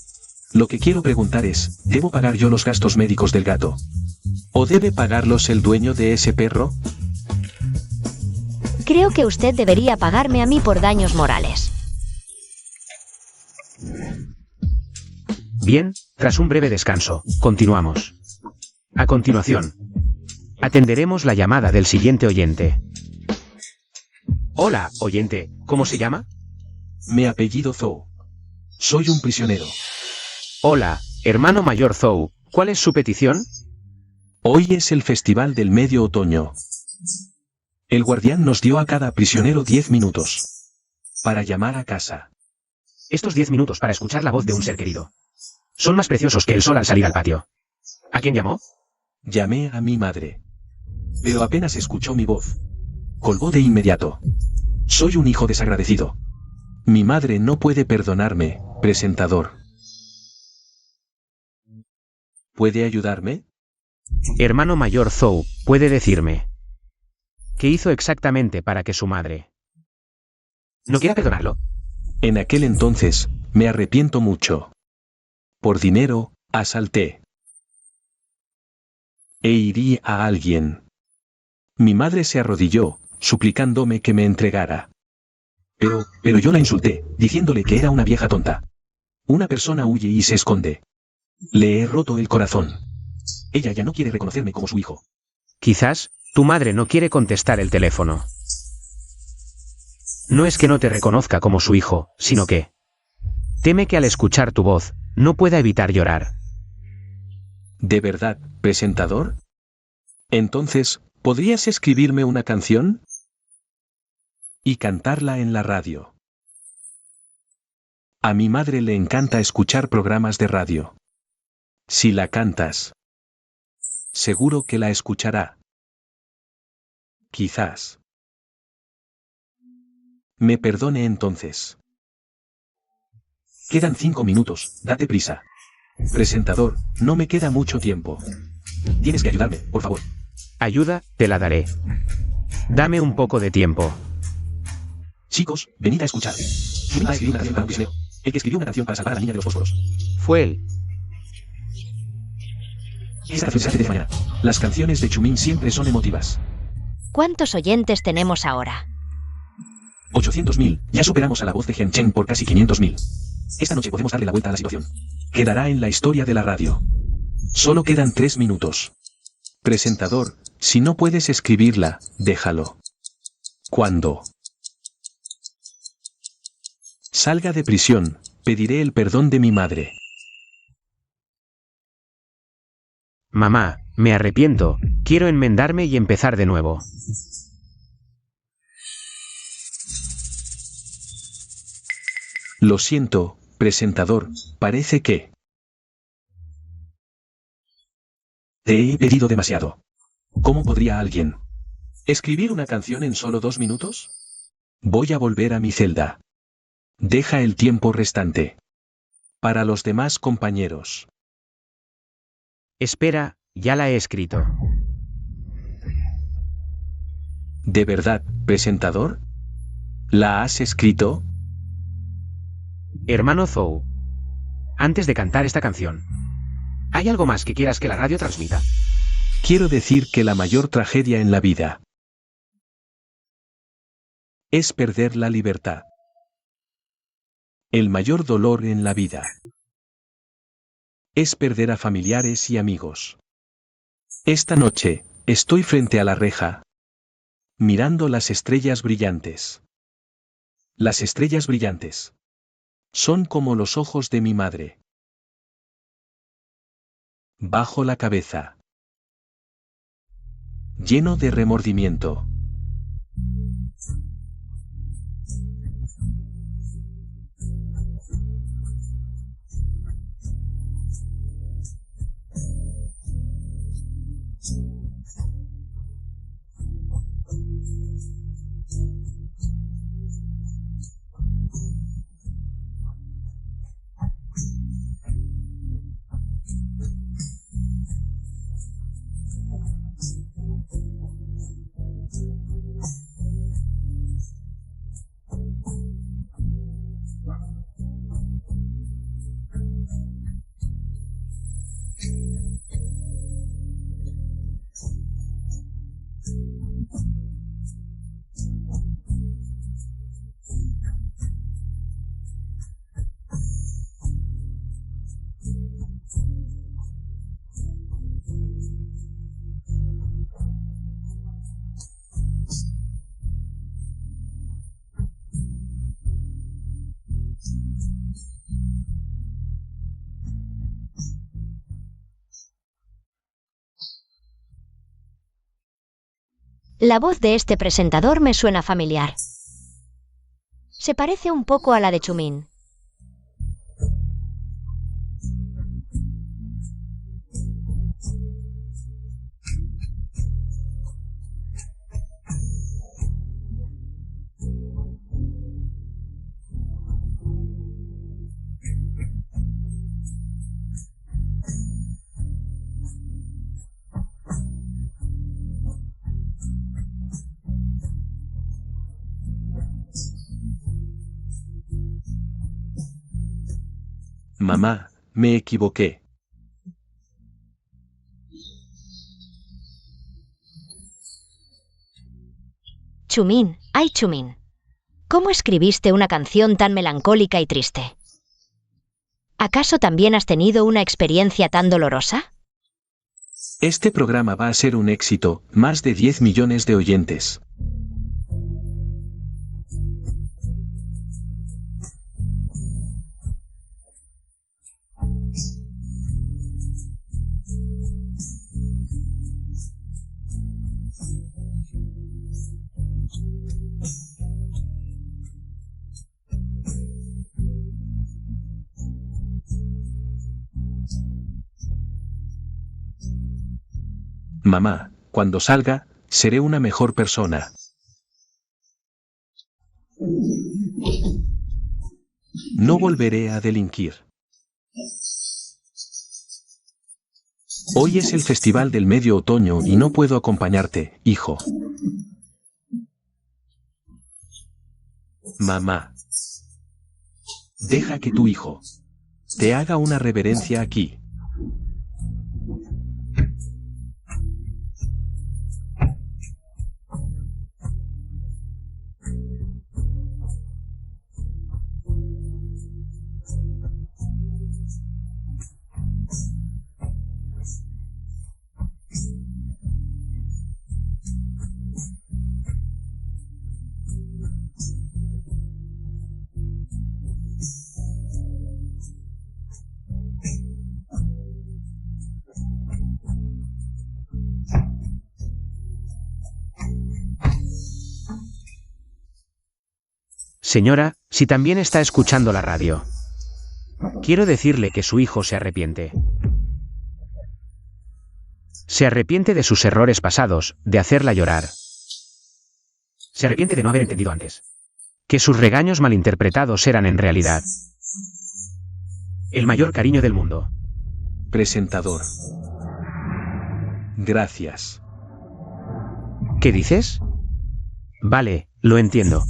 Lo que quiero preguntar es, ¿debo pagar yo los gastos médicos del gato? ¿O debe pagarlos el dueño de ese perro? Creo que usted debería pagarme a mí por daños morales. Bien, tras un breve descanso, continuamos. A continuación, atenderemos la llamada del siguiente oyente. Hola, oyente, ¿cómo se llama? Me apellido Zhou. Soy un prisionero. Hola, hermano mayor Zhou, ¿cuál es su petición? Hoy es el festival del medio otoño. El guardián nos dio a cada prisionero 10 minutos para llamar a casa. Estos 10 minutos para escuchar la voz de un ser querido son más preciosos que el sol al salir al patio. ¿A quién llamó? Llamé a mi madre. Pero apenas escuchó mi voz, colgó de inmediato. Soy un hijo desagradecido. Mi madre no puede perdonarme, presentador. ¿Puede ayudarme? Hermano mayor Zhou, ¿puede decirme qué hizo exactamente para que su madre no quiera perdonarlo? En aquel entonces, me arrepiento mucho. Por dinero, asalté. E irí a alguien. Mi madre se arrodilló, suplicándome que me entregara. Pero yo la insulté, diciéndole que era una vieja tonta. Una persona huye y se esconde. Le he roto el corazón. Ella ya no quiere reconocerme como su hijo. Quizás, tu madre no quiere contestar el teléfono. No es que no te reconozca como su hijo, sino que teme que al escuchar tu voz, no pueda evitar llorar. ¿De verdad, presentador? Entonces, ¿podrías escribirme una canción? Y cantarla en la radio. A mi madre le encanta escuchar programas de radio. Si la cantas, seguro que la escuchará. Quizás me perdone entonces. Quedan 5 minutos, date prisa. Presentador, no me queda mucho tiempo. Tienes que ayudarme, por favor. Ayuda, te la daré. Dame un poco de tiempo. Chicos, venid a escuchar. Chumin escribió una canción para un prisionero. El que escribió una canción para salvar a la niña de los fósforos. Fue él. Esta canción se hace de mañana. Las canciones de Chumin siempre son emotivas. ¿Cuántos oyentes tenemos ahora? 800.000, ya superamos a la voz de Gen Chen por casi 500.000. Esta noche podemos darle la vuelta a la situación. Quedará en la historia de la radio. Solo quedan 3 minutos. Presentador, si no puedes escribirla, déjalo. Cuando salga de prisión, pediré el perdón de mi madre. Mamá, me arrepiento, quiero enmendarme y empezar de nuevo. Lo siento, presentador, parece que te he pedido demasiado. ¿Cómo podría alguien escribir una canción en solo 2 minutos? Voy a volver a mi celda. Deja el tiempo restante para los demás compañeros. Espera, ya la he escrito. ¿De verdad, presentador? ¿La has escrito? Hermano Zhou. Antes de cantar esta canción, ¿hay algo más que quieras que la radio transmita? Quiero decir que la mayor tragedia en la vida es perder la libertad. El mayor dolor en la vida es perder a familiares y amigos. Esta noche, estoy frente a la reja, mirando las estrellas brillantes. Las estrellas brillantes son como los ojos de mi madre. Bajo la cabeza, lleno de remordimiento. La voz de este presentador me suena familiar. Se parece un poco a la de Chumin. Mamá, me equivoqué. Chumin, ay Chumin. ¿Cómo escribiste una canción tan melancólica y triste? ¿Acaso también has tenido una experiencia tan dolorosa? Este programa va a ser un éxito, más de 10 millones de oyentes. Mamá, cuando salga, seré una mejor persona. No volveré a delinquir. Hoy es el Festival del Medio Otoño y no puedo acompañarte, hijo. Mamá, deja que tu hijo te haga una reverencia aquí. Señora, si también está escuchando la radio, quiero decirle que su hijo se arrepiente. Se arrepiente de sus errores pasados, de hacerla llorar. Se arrepiente de no haber entendido antes que sus regaños malinterpretados eran en realidad el mayor cariño del mundo. Presentador. Gracias. ¿Qué dices? Vale, lo entiendo.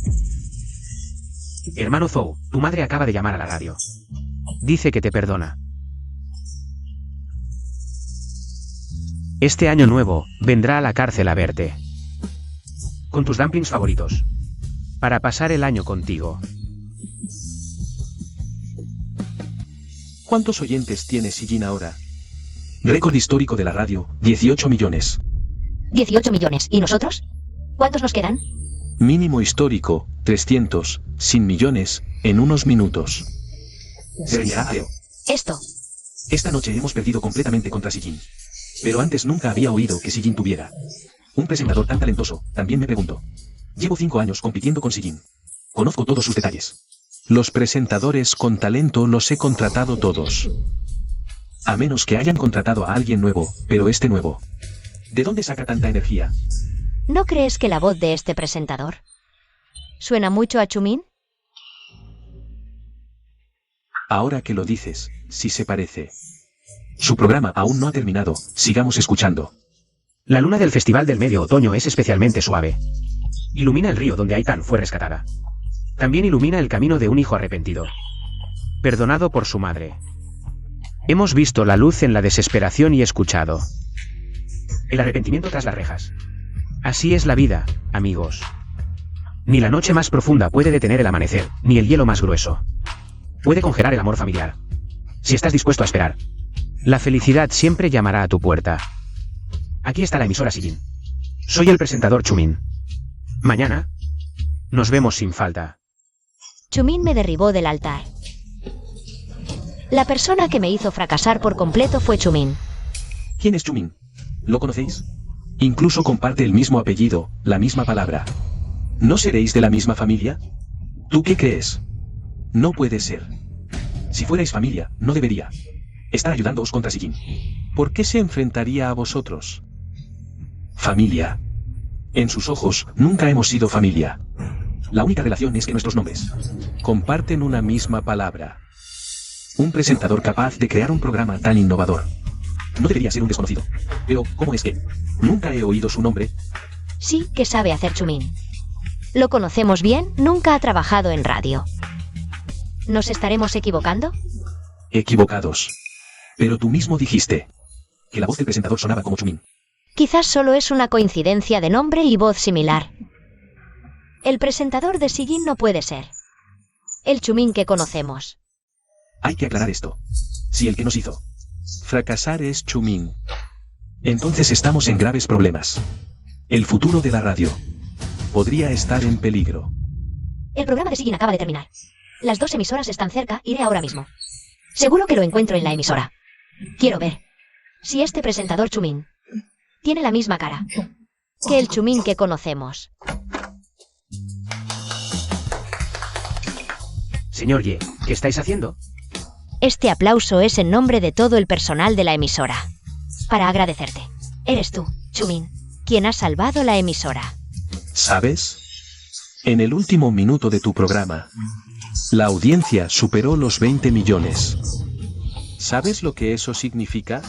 Hermano Zhou, tu madre acaba de llamar a la radio. Dice que te perdona. Este año nuevo, vendrá a la cárcel a verte. Con tus dumplings favoritos. Para pasar el año contigo. ¿Cuántos oyentes tiene Sijin ahora? Récord histórico de la radio, 18 millones. 18 millones. ¿Y nosotros? ¿Cuántos nos quedan? Mínimo histórico, 300, sin millones, en unos minutos. Esto. Esta noche hemos perdido completamente contra Sijin. Pero antes nunca había oído que Sijin tuviera un presentador tan talentoso, también me pregunto. Llevo 5 años compitiendo con Sijin. Conozco todos sus detalles. Los presentadores con talento los he contratado todos. A menos que hayan contratado a alguien nuevo, pero este nuevo. ¿De dónde saca tanta energía? ¿No crees que la voz de este presentador suena mucho a Chumin? Ahora que lo dices, sí se parece. Su programa aún no ha terminado, sigamos escuchando. La luna del Festival del Medio Otoño es especialmente suave. Ilumina el río donde Aitan fue rescatada. También ilumina el camino de un hijo arrepentido. Perdonado por su madre. Hemos visto la luz en la desesperación y escuchado el arrepentimiento tras las rejas. Así es la vida, amigos. Ni la noche más profunda puede detener el amanecer, ni el hielo más grueso puede congelar el amor familiar. Si estás dispuesto a esperar, la felicidad siempre llamará a tu puerta. Aquí está la emisora Sigin. Soy el presentador Chumin. Mañana nos vemos sin falta. Chumin me derribó del altar. La persona que me hizo fracasar por completo fue Chumin. ¿Quién es Chumin? ¿Lo conocéis? Incluso comparte el mismo apellido, la misma palabra. ¿No seréis de la misma familia? ¿Tú qué crees? No puede ser. Si fuerais familia, no debería estar ayudándoos contra Sigin. ¿Por qué se enfrentaría a vosotros? Familia. En sus ojos, nunca hemos sido familia. La única relación es que nuestros nombres comparten una misma palabra. Un presentador capaz de crear un programa tan innovador no debería ser un desconocido. Pero, ¿cómo es que nunca he oído su nombre? Sí que sabe hacer Chumin. Lo conocemos bien, nunca ha trabajado en radio. ¿Nos estaremos equivocando? Equivocados. Pero tú mismo dijiste que la voz del presentador sonaba como Chumin. Quizás solo es una coincidencia de nombre y voz similar. El presentador de Sigin no puede ser el Chumin que conocemos. Hay que aclarar esto. Si el que nos hizo fracasar es Chumin, entonces estamos en graves problemas. El futuro de la radio podría estar en peligro. El programa de Sigin acaba de terminar. Las dos emisoras están cerca, iré ahora mismo. Seguro que lo encuentro en la emisora. Quiero ver si este presentador Chumin tiene la misma cara que el Chumin que conocemos. Señor Ye, ¿qué estáis haciendo? Este aplauso es en nombre de todo el personal de la emisora. Para agradecerte. Eres tú, Chumin, quien ha salvado la emisora. ¿Sabes? En el último minuto de tu programa, la audiencia superó los 20 millones. ¿Sabes lo que eso significa?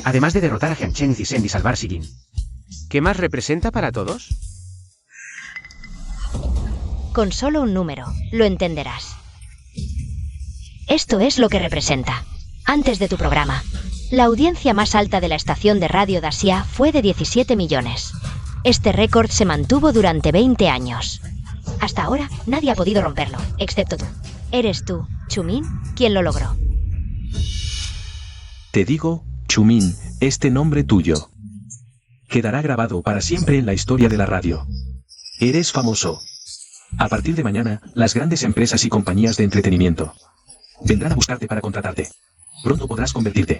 Además de derrotar a Jiang Chen y Zisen y salvar Sigin, ¿qué más representa para todos? Con solo un número, lo entenderás. Esto es lo que representa. Antes de tu programa, la audiencia más alta de la estación de radio de Asia fue de 17 millones. Este récord se mantuvo durante 20 años. Hasta ahora, nadie ha podido romperlo, excepto tú. Eres tú, Chumin, quien lo logró. Te digo, Chumin, este nombre tuyo quedará grabado para siempre en la historia de la radio. Eres famoso. A partir de mañana, las grandes empresas y compañías de entretenimiento vendrán a buscarte para contratarte. Pronto podrás convertirte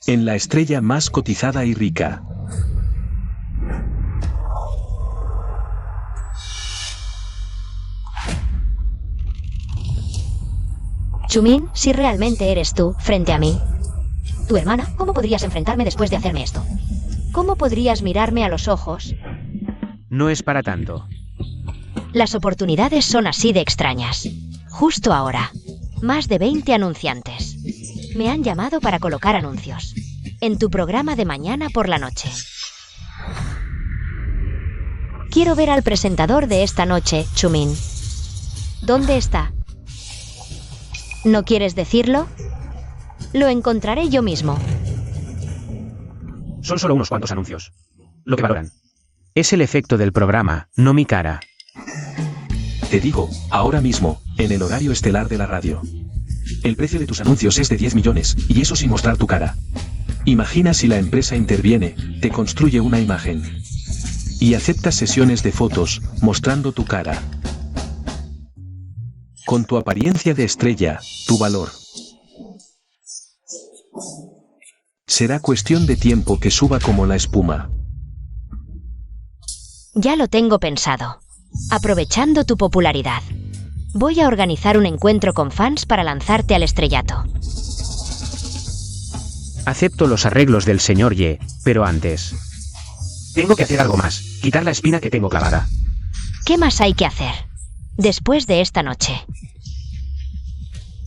en la estrella más cotizada y rica. Chumin, si realmente eres tú, frente a mí. Tu hermana, ¿cómo podrías enfrentarme después de hacerme esto? ¿Cómo podrías mirarme a los ojos? No es para tanto. Las oportunidades son así de extrañas. Justo ahora, más de 20 anunciantes me han llamado para colocar anuncios en tu programa de mañana por la noche. Quiero ver al presentador de esta noche, Chumin. ¿Dónde está? ¿No quieres decirlo? Lo encontraré yo mismo. Son solo unos cuantos anuncios. Lo que valoran es el efecto del programa, no mi cara. Te digo, ahora mismo, en el horario estelar de la radio. El precio de tus anuncios es de 10 millones, y eso sin mostrar tu cara. Imagina si la empresa interviene, te construye una imagen y aceptas sesiones de fotos, mostrando tu cara. Con tu apariencia de estrella, tu valor. Será cuestión de tiempo que suba como la espuma. Ya lo tengo pensado. Aprovechando tu popularidad, voy a organizar un encuentro con fans para lanzarte al estrellato. Acepto los arreglos del señor Ye, pero antes tengo que hacer algo más, quitar la espina que tengo clavada. ¿Qué más hay que hacer después de esta noche?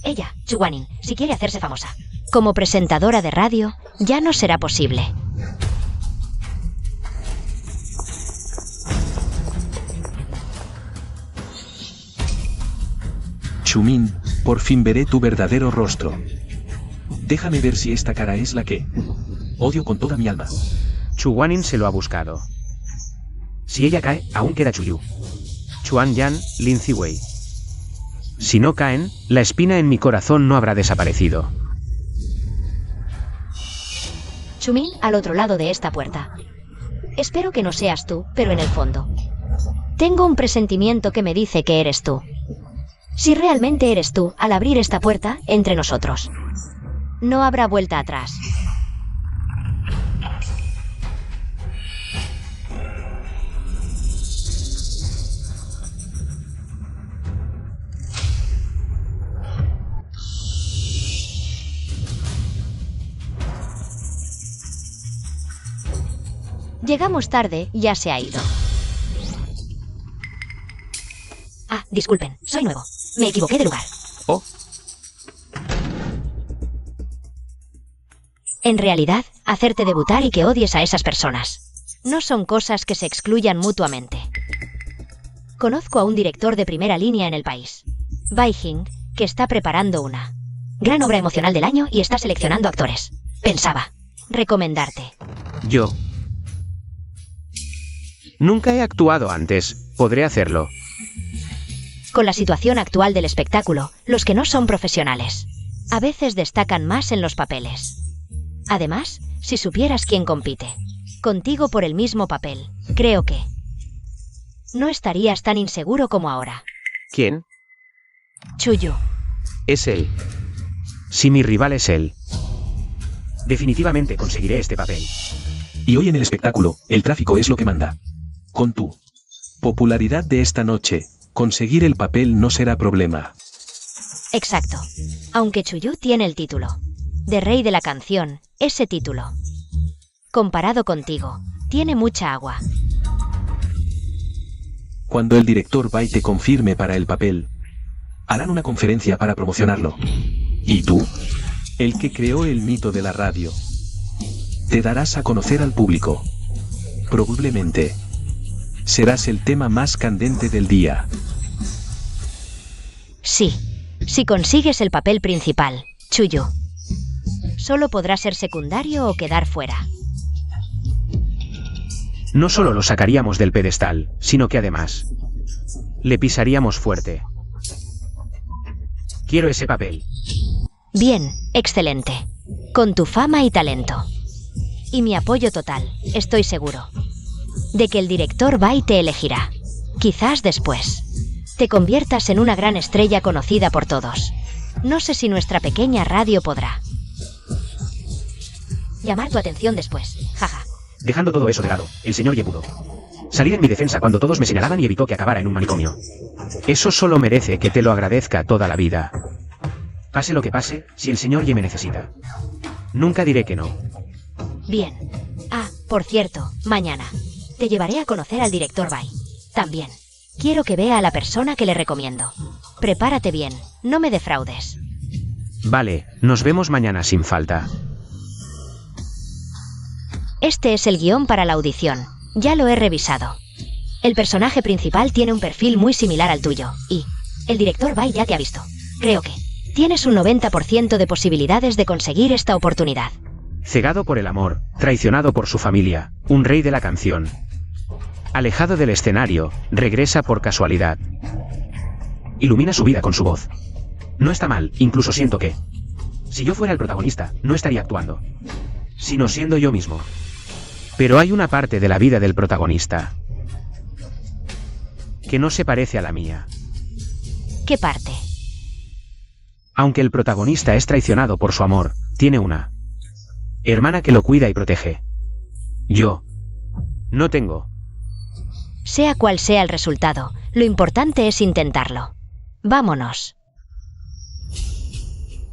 Ella, Chuwanin, si quiere hacerse famosa como presentadora de radio, ya no será posible. Chumin, por fin veré tu verdadero rostro. Déjame ver si esta cara es la que odio con toda mi alma. Chu Wanin se lo ha buscado. Si ella cae, aún queda Chuyu. Chuan Yan, Lin Ziwei. Si no caen, la espina en mi corazón no habrá desaparecido. Chumin al otro lado de esta puerta. Espero que no seas tú, pero en el fondo tengo un presentimiento que me dice que eres tú. Si realmente eres tú, al abrir esta puerta, entre nosotros, no habrá vuelta atrás. Llegamos tarde, ya se ha ido. Ah, disculpen, soy nuevo. Me equivoqué de lugar. Oh. En realidad, hacerte debutar y que odies a esas personas no son cosas que se excluyan mutuamente. Conozco a un director de primera línea en el país, Bai Jing, que está preparando una gran obra emocional del año y está seleccionando actores. Pensaba recomendarte. Yo nunca he actuado antes. Podré hacerlo. Con la situación actual del espectáculo, los que no son profesionales a veces destacan más en los papeles. Además, si supieras quién compite contigo por el mismo papel, creo que no estarías tan inseguro como ahora. ¿Quién? Chuyu. Es él. Si mi rival es él, definitivamente conseguiré este papel. Y hoy en el espectáculo, el tráfico es lo que manda. Con tu popularidad de esta noche, conseguir el papel no será problema. Exacto. Aunque Chuyu tiene el título de rey de la canción, ese título, comparado contigo, tiene mucha agua. Cuando el director Bai te confirme para el papel, harán una conferencia para promocionarlo. Y tú, el que creó el mito de la radio, te darás a conocer al público. Probablemente serás el tema más candente del día. Sí, si consigues el papel principal, Chuyu, solo podrá ser secundario o quedar fuera. No solo lo sacaríamos del pedestal, sino que además le pisaríamos fuerte. Quiero ese papel. Bien, excelente. Con tu fama y talento. Y mi apoyo total, estoy seguro de que el director Bai te elegirá. Quizás después te conviertas en una gran estrella conocida por todos. No sé si nuestra pequeña radio podrá llamar tu atención después, jaja. Dejando todo eso de lado, el señor Ye pudo salir en mi defensa cuando todos me señalaban y evitó que acabara en un manicomio. Eso solo merece que te lo agradezca toda la vida. Pase lo que pase, si el señor Ye me necesita, nunca diré que no. Bien. Ah, por cierto, mañana te llevaré a conocer al director Bai. También quiero que vea a la persona que le recomiendo. Prepárate bien, no me defraudes. Vale, nos vemos mañana sin falta. Este es el guión para la audición. Ya lo he revisado. El personaje principal tiene un perfil muy similar al tuyo, y el director Bai ya te ha visto. Creo que tienes un 90% de posibilidades de conseguir esta oportunidad. Cegado por el amor, traicionado por su familia, un rey de la canción. Alejado del escenario, regresa por casualidad. Ilumina su vida con su voz. No está mal, incluso siento que si yo fuera el protagonista, no estaría actuando, sino siendo yo mismo. Pero hay una parte de la vida del protagonista que no se parece a la mía. ¿Qué parte? Aunque el protagonista es traicionado por su amor, tiene una hermana que lo cuida y protege. Yo no tengo. Sea cual sea el resultado, lo importante es intentarlo. Vámonos.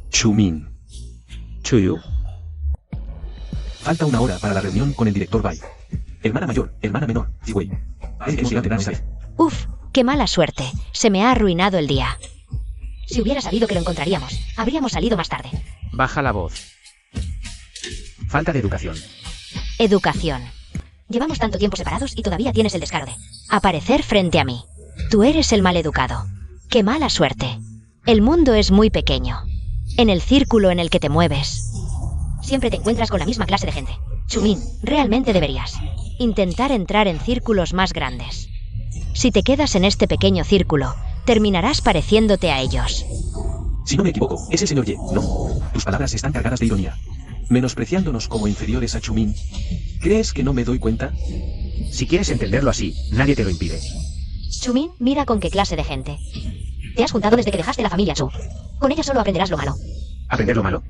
Chumin. Chuyu. Falta una hora para la reunión con el director Bai. Hermana mayor, hermana menor, Ziwei. Uf, qué mala suerte. Se me ha arruinado el día. Si hubiera sabido que lo encontraríamos, habríamos salido más tarde. Baja la voz. Falta de educación. Educación. Llevamos tanto tiempo separados y todavía tienes el descaro de aparecer frente a mí. Tú eres el maleducado. Qué mala suerte. El mundo es muy pequeño. En el círculo en el que te mueves. Siempre te encuentras con la misma clase de gente. Chumin, realmente deberías intentar entrar en círculos más grandes. Si te quedas en este pequeño círculo, terminarás pareciéndote a ellos. Si no me equivoco, es el señor Ye, ¿no? Tus palabras están cargadas de ironía. Menospreciándonos como inferiores a Chumin. ¿Crees que no me doy cuenta? Si quieres entenderlo así, nadie te lo impide. Chumin, mira con qué clase de gente te has juntado desde que dejaste la familia Chu. Con ella solo aprenderás lo malo. ¿Aprender lo malo?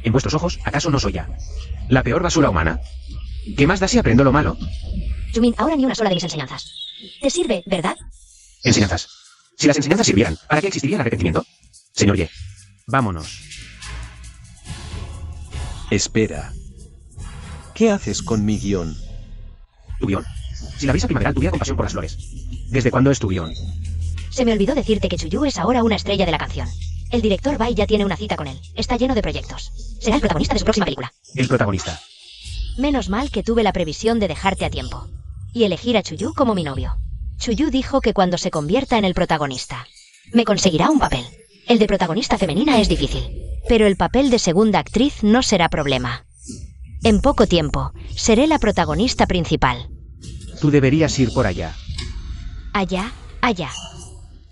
En vuestros ojos, ¿acaso no soy ya la peor basura humana? ¿Qué más da si aprendo lo malo? Chumin, ahora ni una sola de mis enseñanzas te sirve, ¿verdad? Enseñanzas. Si las enseñanzas sirvieran, ¿para qué existiría el arrepentimiento? Señor Ye, vámonos. Espera. ¿Qué haces con mi guión? Tu guión. Si la brisa primaveral tuviera compasión por las flores. ¿Desde cuándo es tu guión? Se me olvidó decirte que Chuyu es ahora una estrella de la canción. El director Bai ya tiene una cita con él. Está lleno de proyectos. Será el protagonista de su próxima película. El protagonista. Menos mal que tuve la previsión de dejarte a tiempo y elegir a Chuyu como mi novio. Chuyu dijo que cuando se convierta en el protagonista, me conseguirá un papel. El de protagonista femenina es difícil, pero el papel de segunda actriz no será problema. En poco tiempo, seré la protagonista principal. Tú deberías ir por allá. Allá, allá.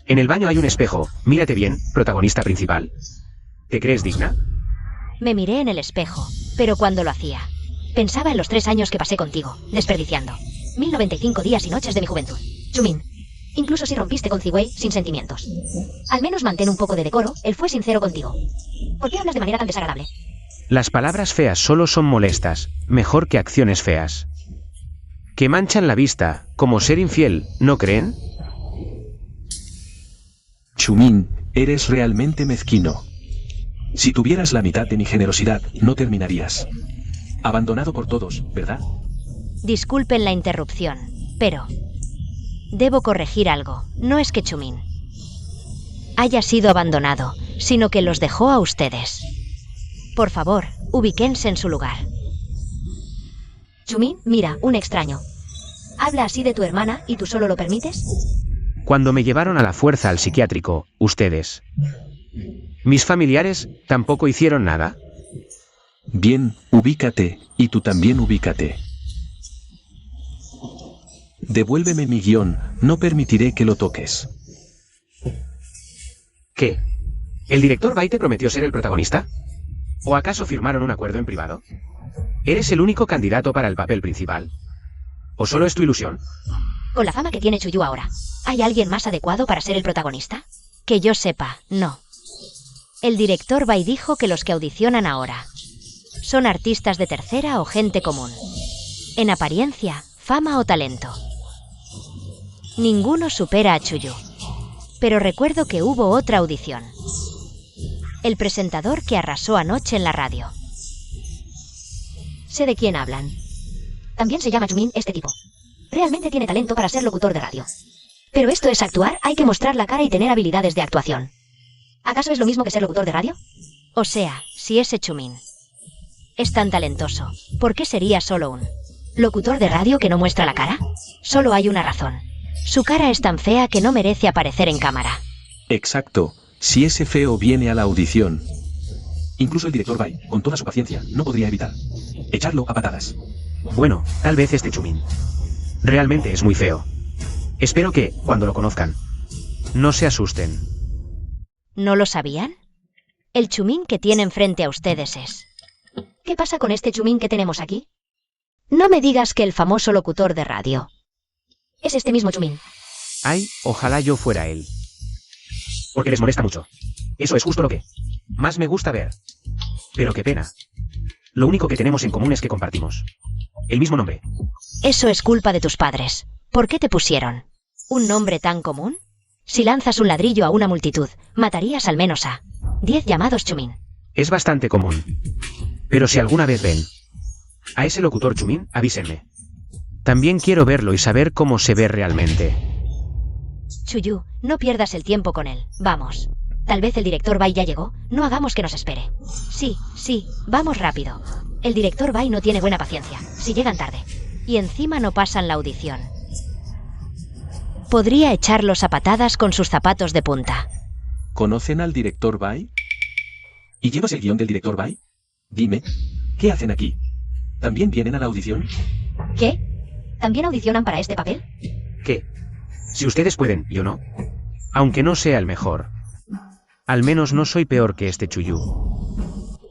En el baño hay un espejo. Mírate bien, protagonista principal. ¿Te crees digna? Me miré en el espejo, pero cuando lo hacía, pensaba en los 3 años que pasé contigo, desperdiciando 1095 días y noches de mi juventud. Chumin, incluso si rompiste con Ziwei sin sentimientos, al menos mantén un poco de decoro, él fue sincero contigo. ¿Por qué hablas de manera tan desagradable? Las palabras feas solo son molestas, mejor que acciones feas. Que manchan la vista, como ser infiel, ¿no creen? Chumin, eres realmente mezquino. Si tuvieras la mitad de mi generosidad, no terminarías abandonado por todos, ¿verdad? Disculpen la interrupción, pero debo corregir algo. No es que Chumin haya sido abandonado, sino que los dejó a ustedes. Por favor, ubíquense en su lugar. Chumin, mira, un extraño habla así de tu hermana y tú solo lo permites. Cuando me llevaron a la fuerza al psiquiátrico, ustedes, mis familiares, tampoco hicieron nada. Bien, ubícate, y tú también ubícate. Devuélveme mi guión, no permitiré que lo toques. ¿Qué? ¿El director Bai te prometió ser el protagonista? ¿O acaso firmaron un acuerdo en privado? ¿Eres el único candidato para el papel principal? ¿O solo es tu ilusión? Con la fama que tiene Chuyu ahora, ¿hay alguien más adecuado para ser el protagonista? Que yo sepa, no. El director Bai dijo que los que audicionan ahora son artistas de tercera o gente común. En apariencia, fama o talento. Ninguno supera a Chuyu. Pero recuerdo que hubo otra audición. El presentador que arrasó anoche en la radio. Sé de quién hablan. También se llama Chumin este tipo. Realmente tiene talento para ser locutor de radio. Pero esto es actuar, hay que mostrar la cara y tener habilidades de actuación. ¿Acaso es lo mismo que ser locutor de radio? O sea, si ese Chumin es tan talentoso, ¿por qué sería solo un locutor de radio que no muestra la cara? Solo hay una razón. Su cara es tan fea que no merece aparecer en cámara. Exacto, si ese feo viene a la audición. Incluso el director Bai, con toda su paciencia, no podría evitar echarlo a patadas. Bueno, tal vez este Chumin realmente es muy feo. Espero que, cuando lo conozcan, no se asusten. ¿No lo sabían? El Chumin que tienen frente a ustedes es... ¿Qué pasa con este Chumin que tenemos aquí? No me digas que el famoso locutor de radio es este mismo Chumin. Ay, ojalá yo fuera él. Porque les molesta mucho. Eso es justo lo que más me gusta ver. Pero qué pena. Lo único que tenemos en común es que compartimos el mismo nombre. Eso es culpa de tus padres. ¿Por qué te pusieron un nombre tan común? Si lanzas un ladrillo a una multitud, matarías al menos a 10 llamados Chumin. Es bastante común. Pero si alguna vez ven a ese locutor Chumin, avísenme. También quiero verlo y saber cómo se ve realmente. Chuyu, no pierdas el tiempo con él. Vamos. Tal vez el director Bai ya llegó. No hagamos que nos espere. Sí, vamos rápido. El director Bai no tiene buena paciencia. Si llegan tarde. Y encima no pasan la audición. Podría echarlos a patadas con sus zapatos de punta. ¿Conocen al director Bai? ¿Y llevas el guión del director Bai? Dime, ¿qué hacen aquí? ¿También vienen a la audición? ¿Qué? ¿También audicionan para este papel? ¿Qué? Si ustedes pueden, yo no. Aunque no sea el mejor. Al menos no soy peor que este Chuyu.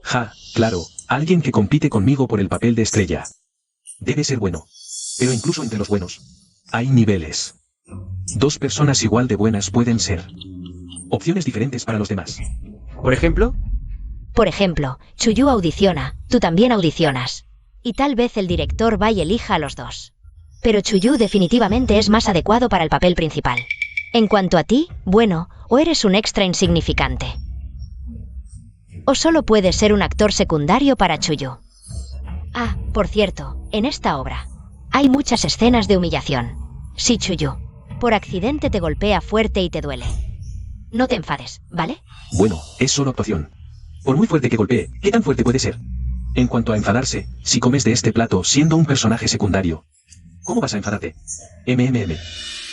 Ja, claro, alguien que compite conmigo por el papel de estrella. Debe ser bueno. Pero incluso entre los buenos, hay niveles. 2 personas igual de buenas pueden ser opciones diferentes para los demás. ¿Por ejemplo? Por ejemplo, Chuyu audiciona, tú también audicionas. Y tal vez el director Bai elija a los dos. Pero Chuyu definitivamente es más adecuado para el papel principal. En cuanto a ti, bueno, o eres un extra insignificante. O solo puedes ser un actor secundario para Chuyu. Ah, por cierto, en esta obra hay muchas escenas de humillación. Sí, Chuyu, por accidente te golpea fuerte y te duele. No te enfades, ¿vale? Bueno, es solo actuación. Por muy fuerte que golpee, ¿qué tan fuerte puede ser? En cuanto a enfadarse, si comes de este plato siendo un personaje secundario, ¿cómo vas a enfadarte?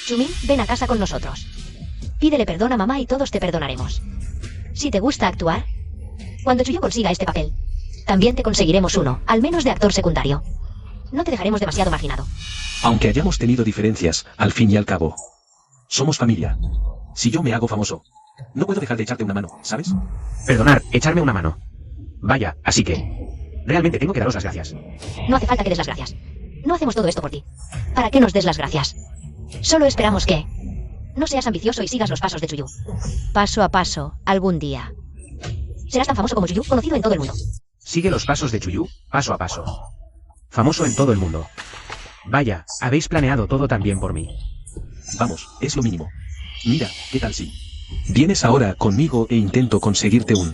Chumin, ven a casa con nosotros. Pídele perdón a mamá y todos te perdonaremos. Si te gusta actuar, cuando Chuyu consiga este papel, también te conseguiremos uno, al menos de actor secundario. No te dejaremos demasiado marginado. Aunque hayamos tenido diferencias, al fin y al cabo, somos familia. Si yo me hago famoso, no puedo dejar de echarte una mano, ¿sabes? Perdonar, echarme una mano. Vaya, así que... realmente tengo que daros las gracias. No hace falta que des las gracias. No hacemos todo esto por ti. ¿Para qué nos des las gracias? Solo esperamos que no seas ambicioso y sigas los pasos de Chuyu. Paso a paso, algún día serás tan famoso como Chuyu, conocido en todo el mundo. Sigue los pasos de Chuyu, paso a paso. Famoso en todo el mundo. Vaya, habéis planeado todo tan bien por mí. Vamos, es lo mínimo. Mira, ¿qué tal si vienes ahora conmigo e intento conseguirte un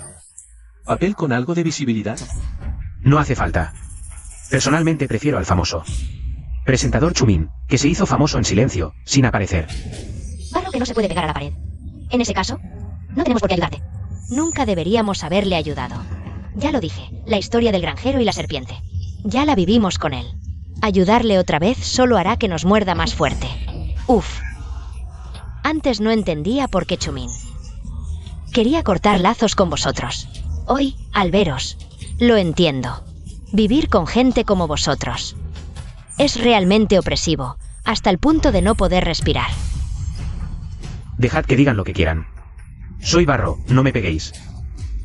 papel con algo de visibilidad? No hace falta. Personalmente prefiero al famoso presentador Chumin, que se hizo famoso en silencio, sin aparecer. Barro que no se puede pegar a la pared. En ese caso, no tenemos por qué ayudarte. Nunca deberíamos haberle ayudado. Ya lo dije, la historia del granjero y la serpiente. Ya la vivimos con él. Ayudarle otra vez solo hará que nos muerda más fuerte. Uf. Antes no entendía por qué Chumin quería cortar lazos con vosotros. Hoy, al veros, lo entiendo. Vivir con gente como vosotros es realmente opresivo, hasta el punto de no poder respirar. Dejad que digan lo que quieran. Soy barro, no me peguéis.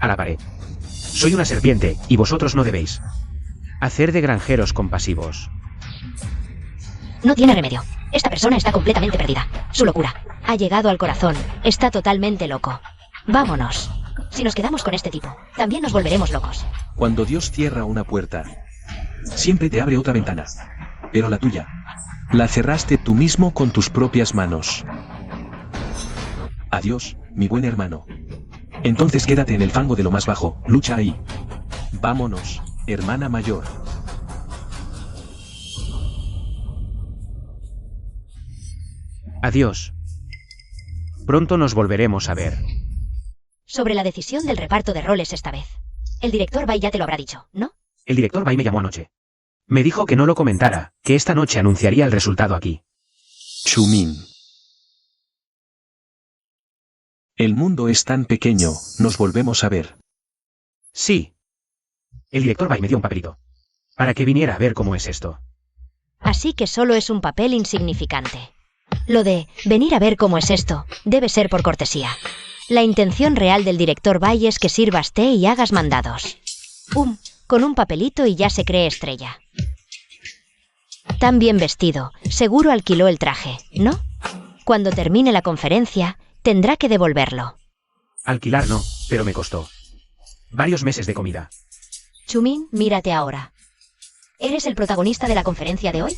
A la pared. Soy una serpiente, y vosotros no debéis hacer de granjeros compasivos. No tiene remedio. Esta persona está completamente perdida. Su locura ha llegado al corazón. Está totalmente loco. Vámonos. Si nos quedamos con este tipo, también nos volveremos locos. Cuando Dios cierra una puerta, siempre te abre otra ventana. Pero la tuya, la cerraste tú mismo con tus propias manos. Adiós, mi buen hermano. Entonces quédate en el fango de lo más bajo, lucha ahí. Vámonos, hermana mayor. Adiós. Pronto nos volveremos a ver. Sobre la decisión del reparto de roles esta vez. El director Bai ya te lo habrá dicho, ¿no? El director Bai me llamó anoche. Me dijo que no lo comentara, que esta noche anunciaría el resultado aquí. Chumin. El mundo es tan pequeño, nos volvemos a ver. Sí. El director Bai me dio un papelito. Para que viniera a ver cómo es esto. Así que solo es un papel insignificante. Lo de venir a ver cómo es esto debe ser por cortesía. La intención real del director Bai es que sirvas té y hagas mandados. Con un papelito y ya se cree estrella. Tan bien vestido, seguro alquiló el traje, ¿no? Cuando termine la conferencia, tendrá que devolverlo. Alquilar no, pero me costó varios meses de comida. Chumin, mírate ahora. ¿Eres el protagonista de la conferencia de hoy?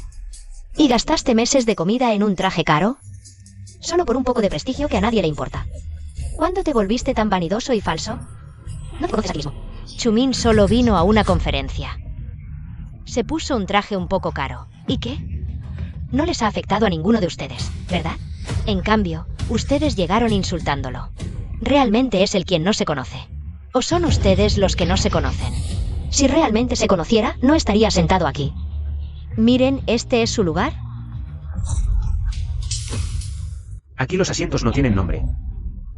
¿Y gastaste meses de comida en un traje caro? Solo por un poco de prestigio que a nadie le importa. ¿Cuándo te volviste tan vanidoso y falso? No te conoces a ti mismo. Chumin solo vino a una conferencia. Se puso un traje un poco caro. ¿Y qué? No les ha afectado a ninguno de ustedes, ¿verdad? En cambio, ustedes llegaron insultándolo. Realmente es el quien no se conoce. ¿O son ustedes los que no se conocen? Si realmente se conociera, no estaría sentado aquí. Miren, ¿este es su lugar? Aquí los asientos no tienen nombre.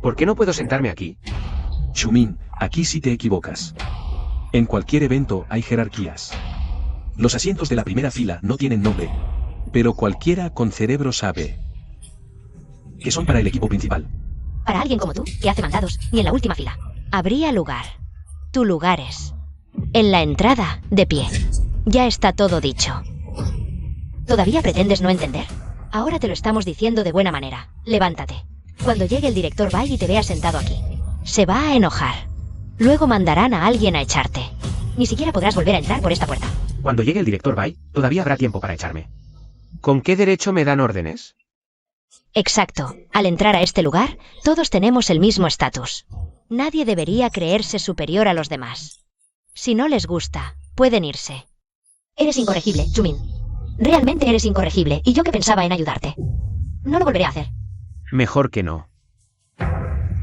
¿Por qué no puedo sentarme aquí? Chumin, aquí sí te equivocas. En cualquier evento hay jerarquías. Los asientos de la primera fila no tienen nombre, pero cualquiera con cerebro sabe que son para el equipo principal. Para alguien como tú, que hace mandados, y en la última fila. Habría lugar. Tu lugar es en la entrada, de pie. Ya está todo dicho. ¿Todavía pretendes no entender? Ahora te lo estamos diciendo de buena manera. Levántate. Cuando llegue el director Bai y te vea sentado aquí, se va a enojar. Luego mandarán a alguien a echarte. Ni siquiera podrás volver a entrar por esta puerta. Cuando llegue el director Bai, todavía habrá tiempo para echarme. ¿Con qué derecho me dan órdenes? Exacto. Al entrar a este lugar, todos tenemos el mismo estatus. Nadie debería creerse superior a los demás. Si no les gusta, pueden irse. Eres incorregible, Chumin. Realmente eres incorregible, y yo que pensaba en ayudarte. No lo volveré a hacer. Mejor que no.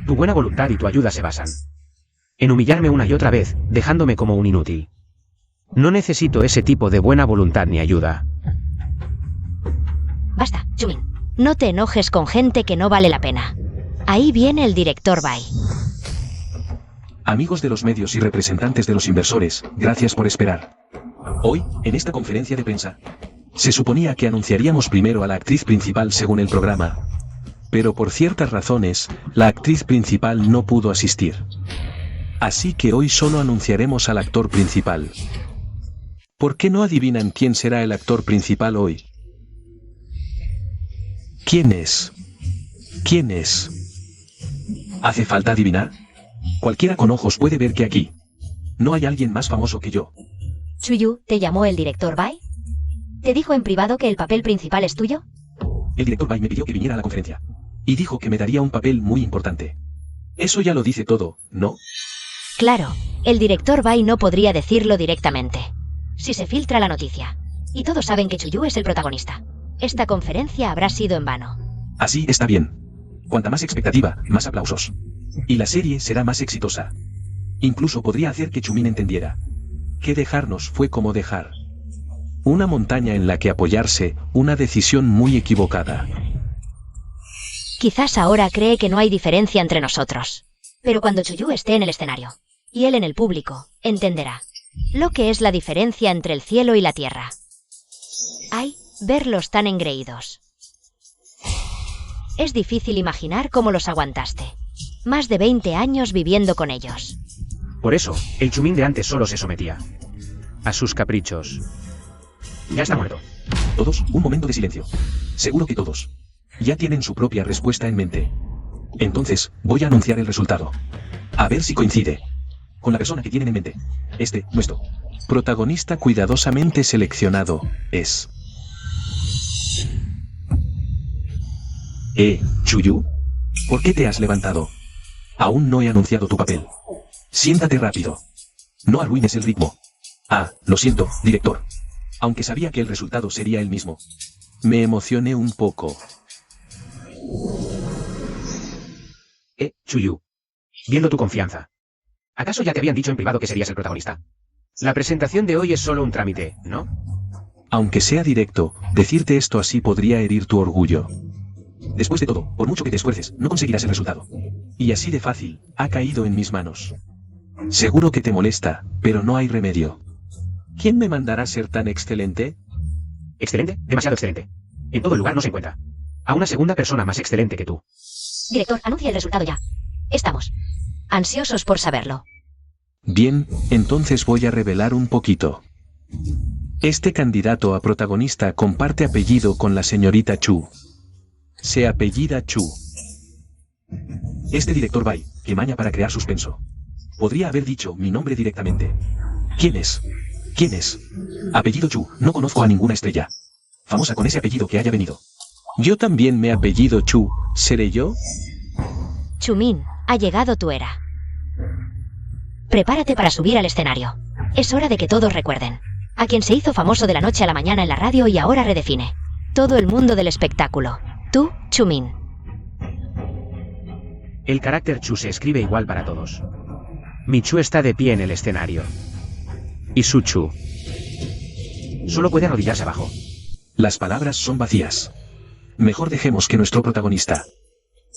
Tu buena voluntad y tu ayuda se basan en humillarme una y otra vez, dejándome como un inútil. No necesito ese tipo de buena voluntad ni ayuda. Basta, Chumin. No te enojes con gente que no vale la pena. Ahí viene el director Bai. Amigos de los medios y representantes de los inversores, gracias por esperar. Hoy, en esta conferencia de prensa, se suponía que anunciaríamos primero a la actriz principal según el programa. Pero por ciertas razones, la actriz principal no pudo asistir. Así que hoy solo anunciaremos al actor principal. ¿Por qué no adivinan quién será el actor principal hoy? ¿Quién es? ¿Quién es? ¿Hace falta adivinar? Cualquiera con ojos puede ver que aquí no hay alguien más famoso que yo. Chuyu, ¿te llamó el director Bai? ¿Te dijo en privado que el papel principal es tuyo? El director Bai me pidió que viniera a la conferencia. Y dijo que me daría un papel muy importante. Eso ya lo dice todo, ¿no? Claro, el director Bai no podría decirlo directamente. Si se filtra la noticia. Y todos saben que Chuyu es el protagonista. Esta conferencia habrá sido en vano. Así está bien. Cuanta más expectativa, más aplausos. Y la serie será más exitosa. Incluso podría hacer que Chumin entendiera que dejarnos fue como dejar una montaña en la que apoyarse, una decisión muy equivocada. Quizás ahora cree que no hay diferencia entre nosotros. Pero cuando Chuyu esté en el escenario, y él en el público, entenderá lo que es la diferencia entre el cielo y la tierra. Ay, verlos tan engreídos. Es difícil imaginar cómo los aguantaste. Más de 20 años viviendo con ellos. Por eso, el Chumin de antes solo se sometía a sus caprichos. Ya está muerto. Todos, un momento de silencio. Seguro que todos ya tienen su propia respuesta en mente. Entonces, voy a anunciar el resultado. A ver si coincide con la persona que tienen en mente. Nuestro protagonista cuidadosamente seleccionado es... Chuyu, ¿por qué te has levantado? Aún no he anunciado tu papel. Siéntate rápido. No arruines el ritmo. Ah, lo siento, director. Aunque sabía que el resultado sería el mismo. Me emocioné un poco. Chuyu. Viendo tu confianza. ¿Acaso ya te habían dicho en privado que serías el protagonista? La presentación de hoy es solo un trámite, ¿no? Aunque sea directo, decirte esto así podría herir tu orgullo. Después de todo, por mucho que te esfuerces, no conseguirás el resultado. Y así de fácil, ha caído en mis manos. Seguro que te molesta, pero no hay remedio. ¿Quién me mandará ser tan excelente? ¿Excelente? Demasiado excelente. En todo el lugar no se encuentra a una segunda persona más excelente que tú. Director, anuncia el resultado ya. Estamos ansiosos por saberlo. Bien, entonces voy a revelar un poquito. Este candidato a protagonista comparte apellido con la señorita Chu. Se apellida Chu. Este director Bai, que maña para crear suspenso. Podría haber dicho mi nombre directamente. ¿Quién es? ¿Quién es? Apellido Chu, no conozco a ninguna estrella famosa con ese apellido que haya venido. Yo también me apellido Chu, ¿seré yo? Chumin, ha llegado tu era. Prepárate para subir al escenario. Es hora de que todos recuerden a quien se hizo famoso de la noche a la mañana en la radio y ahora redefine todo el mundo del espectáculo. Tú, Chumin. El carácter Chu se escribe igual para todos. Mi Chu está de pie en el escenario. Y su Chu solo puede arrodillarse abajo. Las palabras son vacías. Mejor dejemos que nuestro protagonista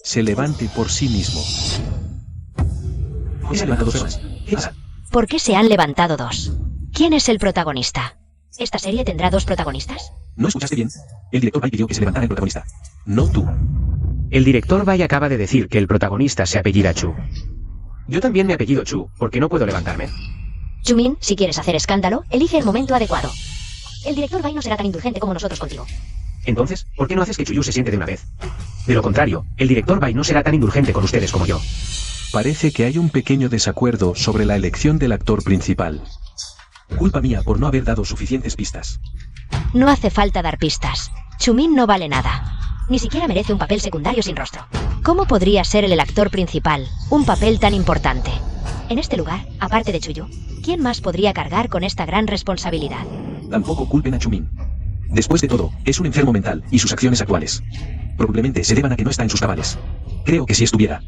se levante por sí mismo. qué se han levantado 2 personas? ¿Qué pasa? ¿Por qué se han levantado 2? ¿Quién es el protagonista? ¿Esta serie tendrá 2 protagonistas? ¿No escuchaste bien? El director Bai pidió que se levantara el protagonista. No tú. El director Bai acaba de decir que el protagonista se apellida Chu. Yo también me apellido Chu, porque no puedo levantarme. Chumin, si quieres hacer escándalo, elige el momento adecuado. El director Bai no será tan indulgente como nosotros contigo. Entonces, ¿por qué no haces que Chuyu se siente de una vez? De lo contrario, el director Bai no será tan indulgente con ustedes como yo. Parece que hay un pequeño desacuerdo sobre la elección del actor principal. Culpa mía por no haber dado suficientes pistas. No hace falta dar pistas. Chumin no vale nada. Ni siquiera merece un papel secundario sin rostro. ¿Cómo podría ser el actor principal un papel tan importante? En este lugar, aparte de Chuyu, ¿quién más podría cargar con esta gran responsabilidad? Tampoco culpen a Chumin. Después de todo, es un enfermo mental y sus acciones actuales probablemente se deban a que no está en sus cabales. Creo que si estuviera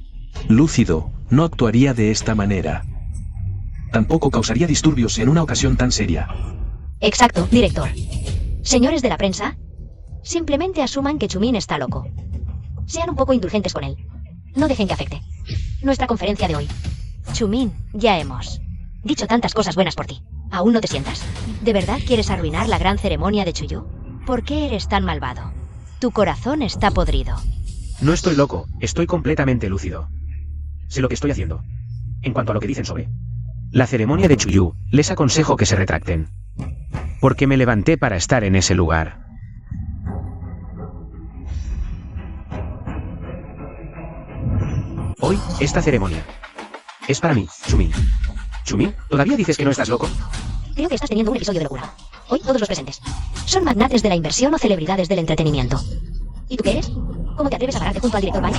lúcido, no actuaría de esta manera. Tampoco causaría disturbios en una ocasión tan seria. Exacto, director. Señores de la prensa, simplemente asuman que Chumin está loco. Sean un poco indulgentes con él. No dejen que afecte nuestra conferencia de hoy. Chumin, ya hemos dicho tantas cosas buenas por ti. ¿Aún no te sientas? ¿De verdad quieres arruinar la gran ceremonia de Chuyu? ¿Por qué eres tan malvado? Tu corazón está podrido. No estoy loco, estoy completamente lúcido. Sé lo que estoy haciendo. En cuanto a lo que dicen sobre la ceremonia de Chuyu, les aconsejo que se retracten. Porque me levanté para estar en ese lugar. Hoy, esta ceremonia es para mí, Chumin. ¿Chumin? ¿Todavía dices que no estás loco? Creo que estás teniendo un episodio de locura. Hoy todos los presentes son magnates de la inversión o celebridades del entretenimiento. ¿Y tú qué eres? ¿Cómo te atreves a pararte junto al director Bai?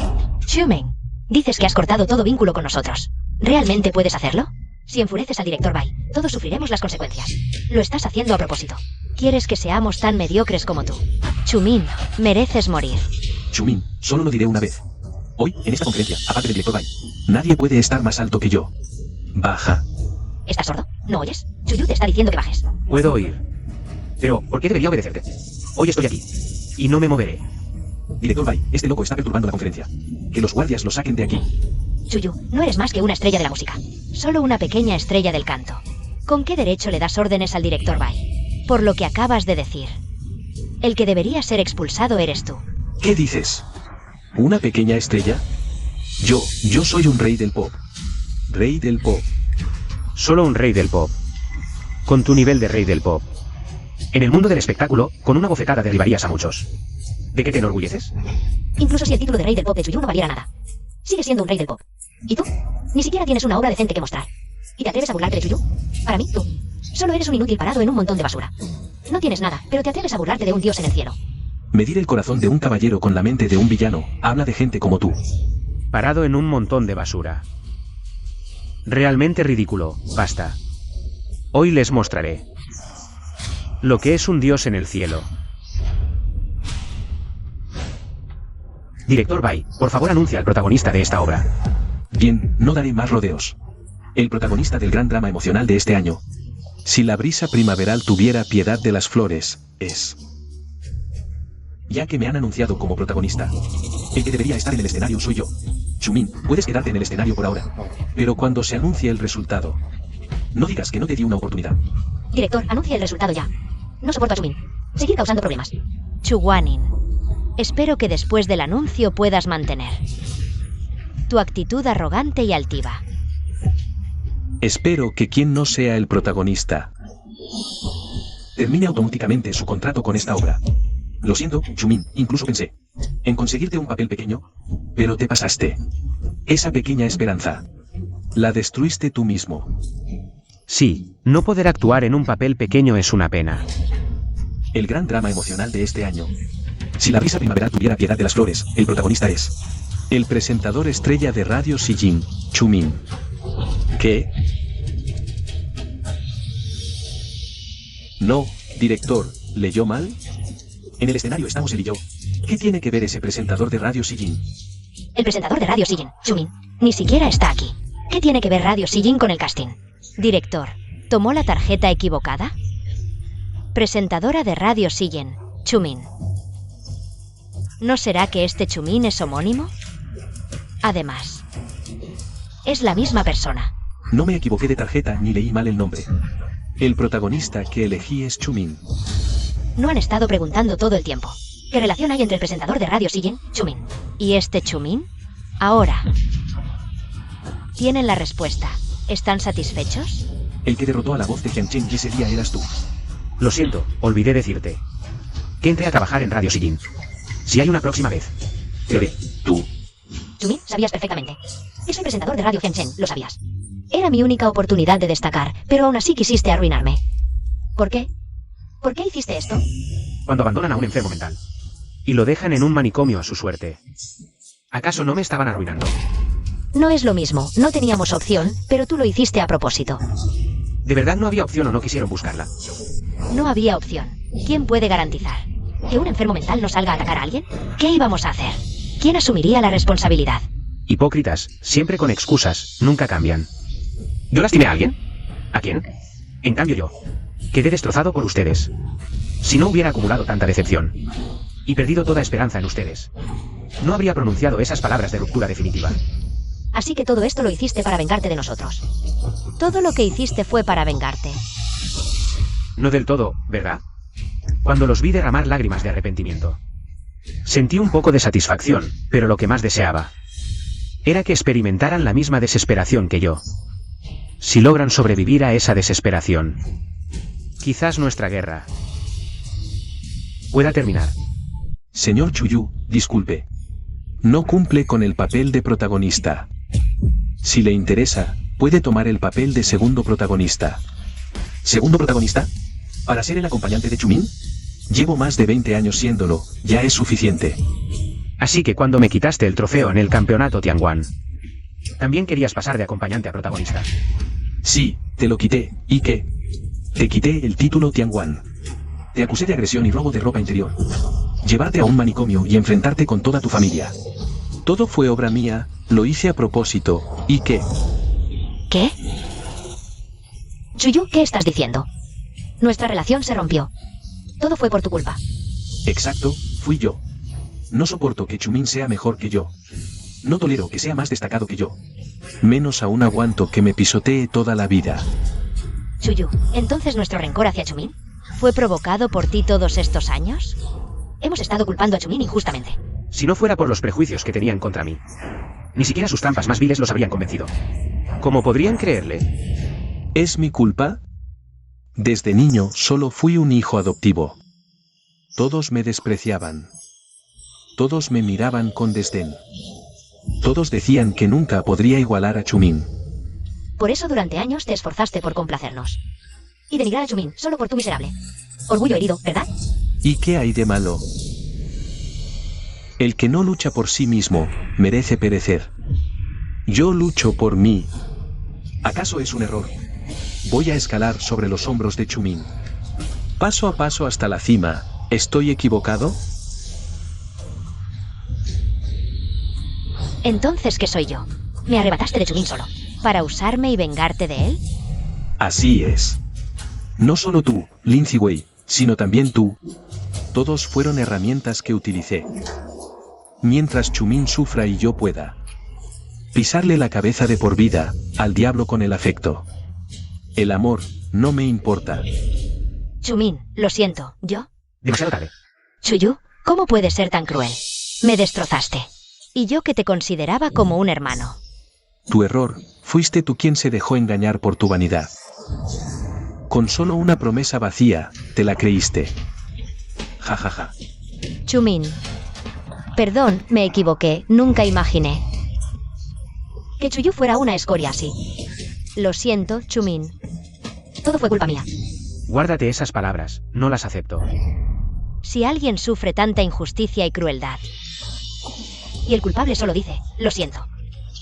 Chumin, dices que has cortado todo vínculo con nosotros. ¿Realmente puedes hacerlo? Si enfureces al director Bai, todos sufriremos las consecuencias. Lo estás haciendo a propósito. ¿Quieres que seamos tan mediocres como tú? Chumin, mereces morir. Chumin, solo lo diré una vez. Hoy, en esta conferencia, aparte del director Bai, nadie puede estar más alto que yo. Baja. ¿Estás sordo? ¿No oyes? Chuyu te está diciendo que bajes. Puedo oír. Pero, ¿por qué debería obedecerte? Hoy estoy aquí. Y no me moveré. Director Bai, este loco está perturbando la conferencia. Que los guardias lo saquen de aquí. Chuyu, no eres más que una estrella de la música. Solo una pequeña estrella del canto. ¿Con qué derecho le das órdenes al director Bai? Por lo que acabas de decir. El que debería ser expulsado eres tú. ¿Qué dices? ¿Una pequeña estrella? Yo soy un rey del pop. Rey del pop. Solo un rey del pop. Con tu nivel de rey del pop. En el mundo del espectáculo, con una bofetada derribarías a muchos. ¿De qué te enorgulleces? Incluso si el título de rey del pop de Chuyu no valiera nada. Sigues siendo un rey del pop. ¿Y tú? Ni siquiera tienes una obra decente que mostrar. ¿Y te atreves a burlarte de Chuyu? Para mí, tú solo eres un inútil parado en un montón de basura. No tienes nada, pero te atreves a burlarte de un dios en el cielo. Medir el corazón de un caballero con la mente de un villano habla de gente como tú. Parado en un montón de basura. Realmente ridículo, basta. Hoy les mostraré lo que es un dios en el cielo. Director Bai, por favor anuncia al protagonista de esta obra. Bien, no daré más rodeos. El protagonista del gran drama emocional de este año. Si la brisa primaveral tuviera piedad de las flores, es... Ya que me han anunciado como protagonista, el que debería estar en el escenario soy yo. Chumin, puedes quedarte en el escenario por ahora. Pero cuando se anuncie el resultado, no digas que no te di una oportunidad. Director, anuncia el resultado ya. No soporto a Chumin. Seguir causando problemas. Chuwanin, espero que después del anuncio puedas mantener tu actitud arrogante y altiva. Espero que quien no sea el protagonista termine automáticamente su contrato con esta obra. Lo siento, Chumin, incluso pensé en conseguirte un papel pequeño, pero te pasaste. Esa pequeña esperanza la destruiste tú mismo. Sí, no poder actuar en un papel pequeño es una pena. El gran drama emocional de este año. Si la brisa primaveral tuviera piedad de las flores, el protagonista es el presentador estrella de Radio Sijin, Chumin. ¿Qué? No, director, ¿leyó mal? En el escenario estamos él y yo. ¿Qué tiene que ver ese presentador de Radio Sijin? El presentador de Radio Sijin, Chumin, ni siquiera está aquí. ¿Qué tiene que ver Radio Sijin con el casting? Director, ¿tomó la tarjeta equivocada? Presentadora de Radio Sijin, Chumin. ¿No será que este Chumin es homónimo? Además, es la misma persona. No me equivoqué de tarjeta ni leí mal el nombre. El protagonista que elegí es Chumin. No han estado preguntando todo el tiempo. ¿Qué relación hay entre el presentador de Radio Sigin, Chumin, y este Chumin? Ahora. Tienen la respuesta. ¿Están satisfechos? El que derrotó a la voz de Jiang Chen y ese día eras tú. Lo siento, olvidé decirte. Que entré a trabajar en Radio Sigin. Si hay una próxima vez. Te diré. Tú. Chumin, sabías perfectamente. Que soy presentador de Radio Jiangchen, lo sabías. Era mi única oportunidad de destacar, pero aún así quisiste arruinarme. ¿Por qué? ¿Por qué hiciste esto? Cuando abandonan a un enfermo mental. Y lo dejan en un manicomio a su suerte. ¿Acaso no me estaban arruinando? No es lo mismo, no teníamos opción, pero tú lo hiciste a propósito. ¿De verdad no había opción o no quisieron buscarla? No había opción. ¿Quién puede garantizar? ¿Que un enfermo mental no salga a atacar a alguien? ¿Qué íbamos a hacer? ¿Quién asumiría la responsabilidad? Hipócritas, siempre con excusas, nunca cambian. ¿Yo lastimé a alguien? ¿A quién? En cambio yo. Quedé destrozado por ustedes. Si no hubiera acumulado tanta decepción y perdido toda esperanza en ustedes, no habría pronunciado esas palabras de ruptura definitiva. Así que todo esto lo hiciste para vengarte de nosotros. Todo lo que hiciste fue para vengarte. No del todo, ¿verdad? Cuando los vi derramar lágrimas de arrepentimiento, sentí un poco de satisfacción, pero lo que más deseaba era que experimentaran la misma desesperación que yo. Si logran sobrevivir a esa desesperación, quizás nuestra guerra pueda terminar. Señor Chuyu, disculpe. No cumple con el papel de protagonista. Si le interesa, puede tomar el papel de segundo protagonista. ¿Segundo protagonista? ¿Para ser el acompañante de Chumin? Llevo más de 20 años siéndolo, ya es suficiente. Así que cuando me quitaste el trofeo en el campeonato Tianguan, también querías pasar de acompañante a protagonista. Sí, te lo quité, ¿y qué? Te quité el título Tianguan. Te acusé de agresión y robo de ropa interior. Llevarte a un manicomio y enfrentarte con toda tu familia. Todo fue obra mía, lo hice a propósito, ¿y qué? ¿Qué? Chuyu, ¿qué estás diciendo? Nuestra relación se rompió. Todo fue por tu culpa. Exacto, fui yo. No soporto que Chumin sea mejor que yo. No tolero que sea más destacado que yo. Menos aún aguanto que me pisotee toda la vida. Chuyu, ¿entonces nuestro rencor hacia Chumin fue provocado por ti todos estos años? Hemos estado culpando a Chumin injustamente. Si no fuera por los prejuicios que tenían contra mí, ni siquiera sus trampas más viles los habrían convencido. ¿Cómo podrían creerle? ¿Es mi culpa? Desde niño solo fui un hijo adoptivo. Todos me despreciaban. Todos me miraban con desdén. Todos decían que nunca podría igualar a Chumin. Por eso durante años te esforzaste por complacernos. Y denigrar a Chumin solo por tu miserable orgullo herido, ¿verdad? ¿Y qué hay de malo? El que no lucha por sí mismo, merece perecer. Yo lucho por mí. ¿Acaso es un error? Voy a escalar sobre los hombros de Chumin. Paso a paso hasta la cima. ¿Estoy equivocado? Entonces, ¿qué soy yo? Me arrebataste de Chumin solo, ¿para usarme y vengarte de él? Así es. No solo tú, Lin Ziwei, sino también tú. Todos fueron herramientas que utilicé. Mientras Chumin sufra y yo pueda pisarle la cabeza de por vida, al diablo con el afecto. El amor, no me importa. Chumin, lo siento, ¿yo? Demasiado tarde. Chuyu, ¿cómo puedes ser tan cruel? Me destrozaste. Y yo que te consideraba como un hermano. Tu error, fuiste tú quien se dejó engañar por tu vanidad. Con solo una promesa vacía, te la creíste. Ja ja ja. Chumin. Perdón, me equivoqué, nunca imaginé que Chuyu fuera una escoria así. Lo siento, Chumin. Todo fue culpa mía. Guárdate esas palabras, no las acepto. Si alguien sufre tanta injusticia y crueldad, y el culpable solo dice, lo siento.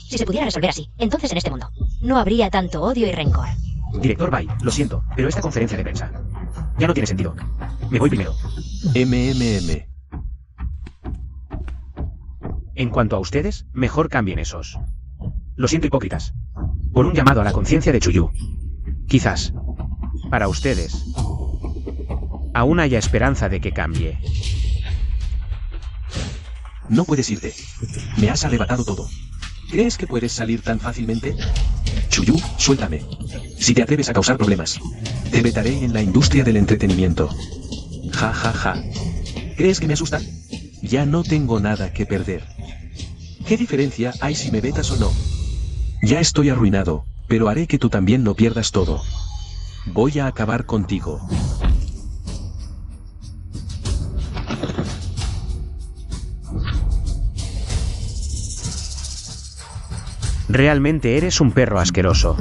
Si se pudiera resolver así, entonces en este mundo no habría tanto odio y rencor. Director Bai, lo siento, pero esta conferencia de prensa ya no tiene sentido. Me voy primero. MMM. En cuanto a ustedes, mejor cambien esos. Lo siento, hipócritas. Por un llamado a la conciencia de Chuyu. Quizás, para ustedes, aún haya esperanza de que cambie. No puedes irte. Me has arrebatado todo. ¿Crees que puedes salir tan fácilmente? Chuyu, suéltame. Si te atreves a causar problemas, te vetaré en la industria del entretenimiento. Ja, ja, ja. ¿Crees que me asusta? Ya no tengo nada que perder. ¿Qué diferencia hay si me vetas o no? Ya estoy arruinado, pero haré que tú también lo pierdas todo. Voy a acabar contigo. Realmente eres un perro asqueroso.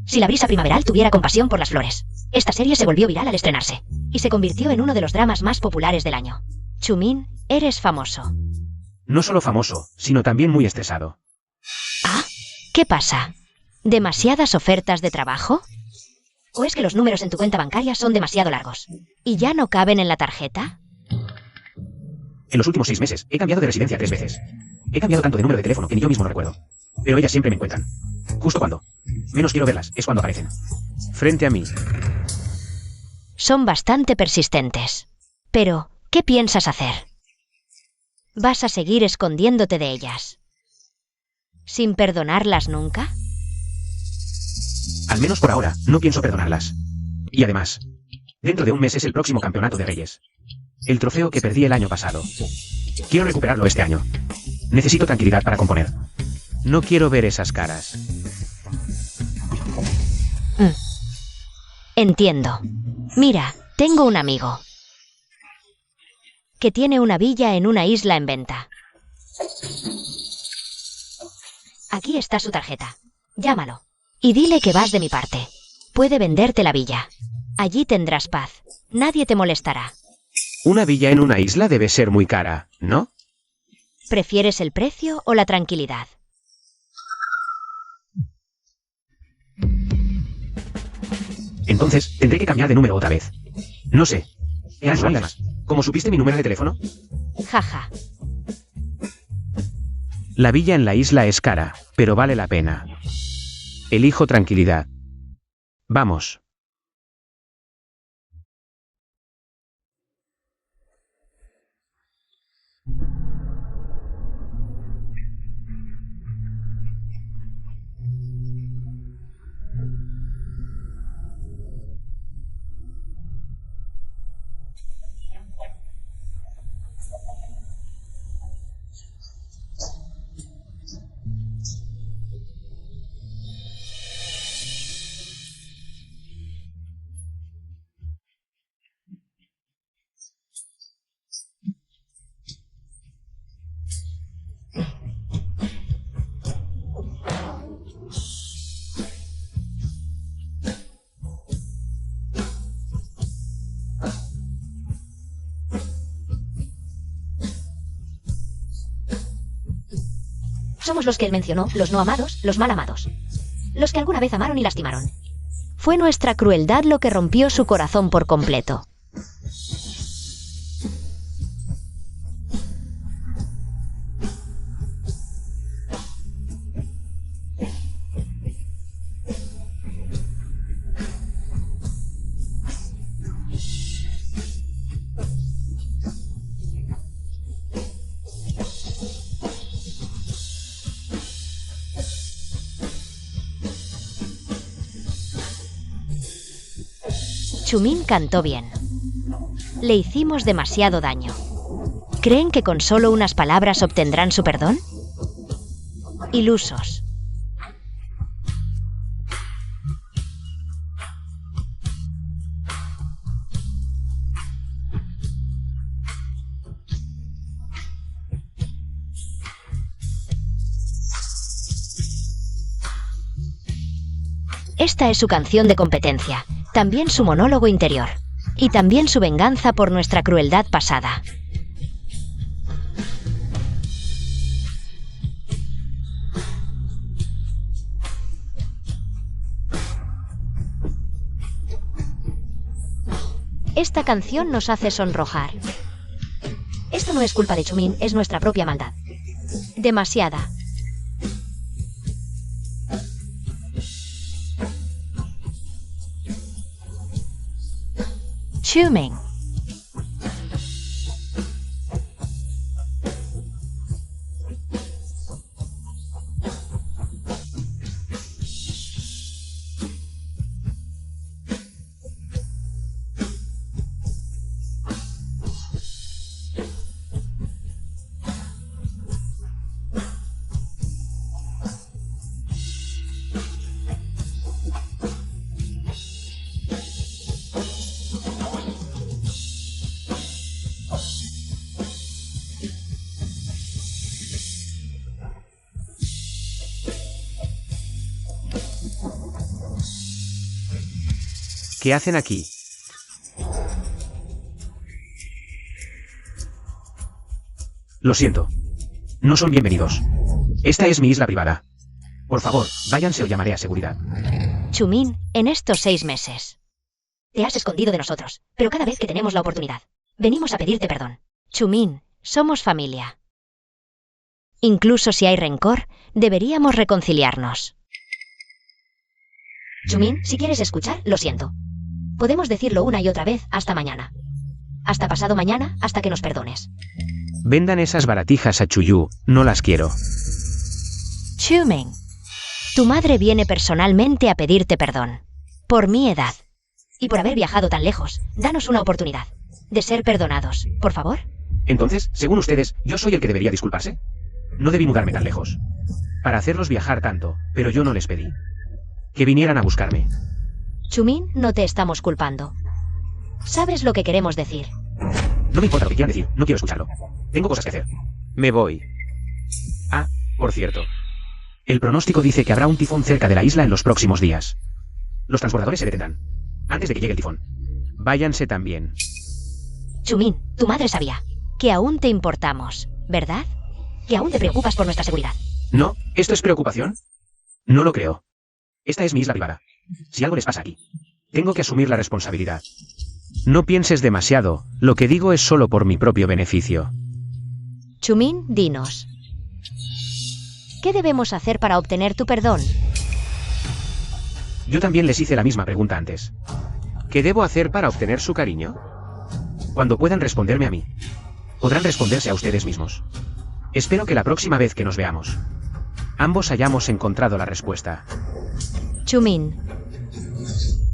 Si la brisa primaveral tuviera compasión por las flores. Esta serie se volvió viral al estrenarse, y se convirtió en uno de los dramas más populares del año. Chumin, eres famoso. No solo famoso, sino también muy estresado. ¿Ah? ¿Qué pasa? ¿Demasiadas ofertas de trabajo? ¿O es que los números en tu cuenta bancaria son demasiado largos? ¿Y ya no caben en la tarjeta? En los últimos 6 meses, he cambiado de residencia 3 veces. He cambiado tanto de número de teléfono que ni yo mismo no recuerdo. Pero ellas siempre me encuentran. Justo cuando menos quiero verlas, es cuando aparecen. Frente a mí. Son bastante persistentes. Pero, ¿qué piensas hacer? ¿Vas a seguir escondiéndote de ellas? ¿Sin perdonarlas nunca? Al menos por ahora, no pienso perdonarlas. Y además, dentro de un mes es el próximo campeonato de Reyes. El trofeo que perdí el año pasado. Quiero recuperarlo este año. Necesito tranquilidad para componer. No quiero ver esas caras. Entiendo. Mira, tengo un amigo que tiene una villa en una isla en venta. Aquí está su tarjeta. Llámalo y dile que vas de mi parte. Puede venderte la villa. Allí tendrás paz. Nadie te molestará. Una villa en una isla debe ser muy cara, ¿no? ¿Prefieres el precio o la tranquilidad? Entonces, tendré que cambiar de número otra vez. No sé. Además, ¿cómo supiste mi número de teléfono? Jaja. La villa en la isla es cara, pero vale la pena. Elijo tranquilidad. Vamos. Somos los que él mencionó, los no amados, los mal amados. Los que alguna vez amaron y lastimaron. Fue nuestra crueldad lo que rompió su corazón por completo. Chumin cantó bien. Le hicimos demasiado daño. ¿Creen que con solo unas palabras obtendrán su perdón? Ilusos. Esta es su canción de competencia, también su monólogo interior, y también su venganza por nuestra crueldad pasada. Esta canción nos hace sonrojar. Esto no es culpa de Chumin, es nuestra propia maldad. Demasiada. Chumin. ¿Qué hacen aquí? Lo siento. No son bienvenidos. Esta es mi isla privada. Por favor, váyanse o llamaré a seguridad. Chumin, en estos 6 meses. Te has escondido de nosotros, pero cada vez que tenemos la oportunidad, venimos a pedirte perdón. Chumin, somos familia. Incluso si hay rencor, deberíamos reconciliarnos. Chumin, si quieres escuchar, lo siento. Podemos decirlo una y otra vez hasta mañana. Hasta pasado mañana, hasta que nos perdones. Vendan esas baratijas a Chuyu, no las quiero. Chumin, tu madre viene personalmente a pedirte perdón. Por mi edad. Y por haber viajado tan lejos, danos una oportunidad. De ser perdonados, por favor. Entonces, según ustedes, ¿yo soy el que debería disculparse? No debí mudarme tan lejos. Para hacerlos viajar tanto, pero yo no les pedí. Que vinieran a buscarme. Chumin, no te estamos culpando. Sabes lo que queremos decir. No me importa lo que quieran decir, no quiero escucharlo. Tengo cosas que hacer. Me voy. Ah, por cierto. El pronóstico dice que habrá un tifón cerca de la isla en los próximos días. Los transbordadores se detendrán. Antes de que llegue el tifón. Váyanse también. Chumin, tu madre sabía que aún te importamos, ¿verdad? Que aún te preocupas por nuestra seguridad. No, ¿esto es preocupación? No lo creo. Esta es mi isla privada. Si algo les pasa aquí, tengo que asumir la responsabilidad. No pienses demasiado, lo que digo es solo por mi propio beneficio. Chumin, dinos. ¿Qué debemos hacer para obtener tu perdón? Yo también les hice la misma pregunta antes. ¿Qué debo hacer para obtener su cariño? Cuando puedan responderme a mí, podrán responderse a ustedes mismos. Espero que la próxima vez que nos veamos, ambos hayamos encontrado la respuesta. Chumin,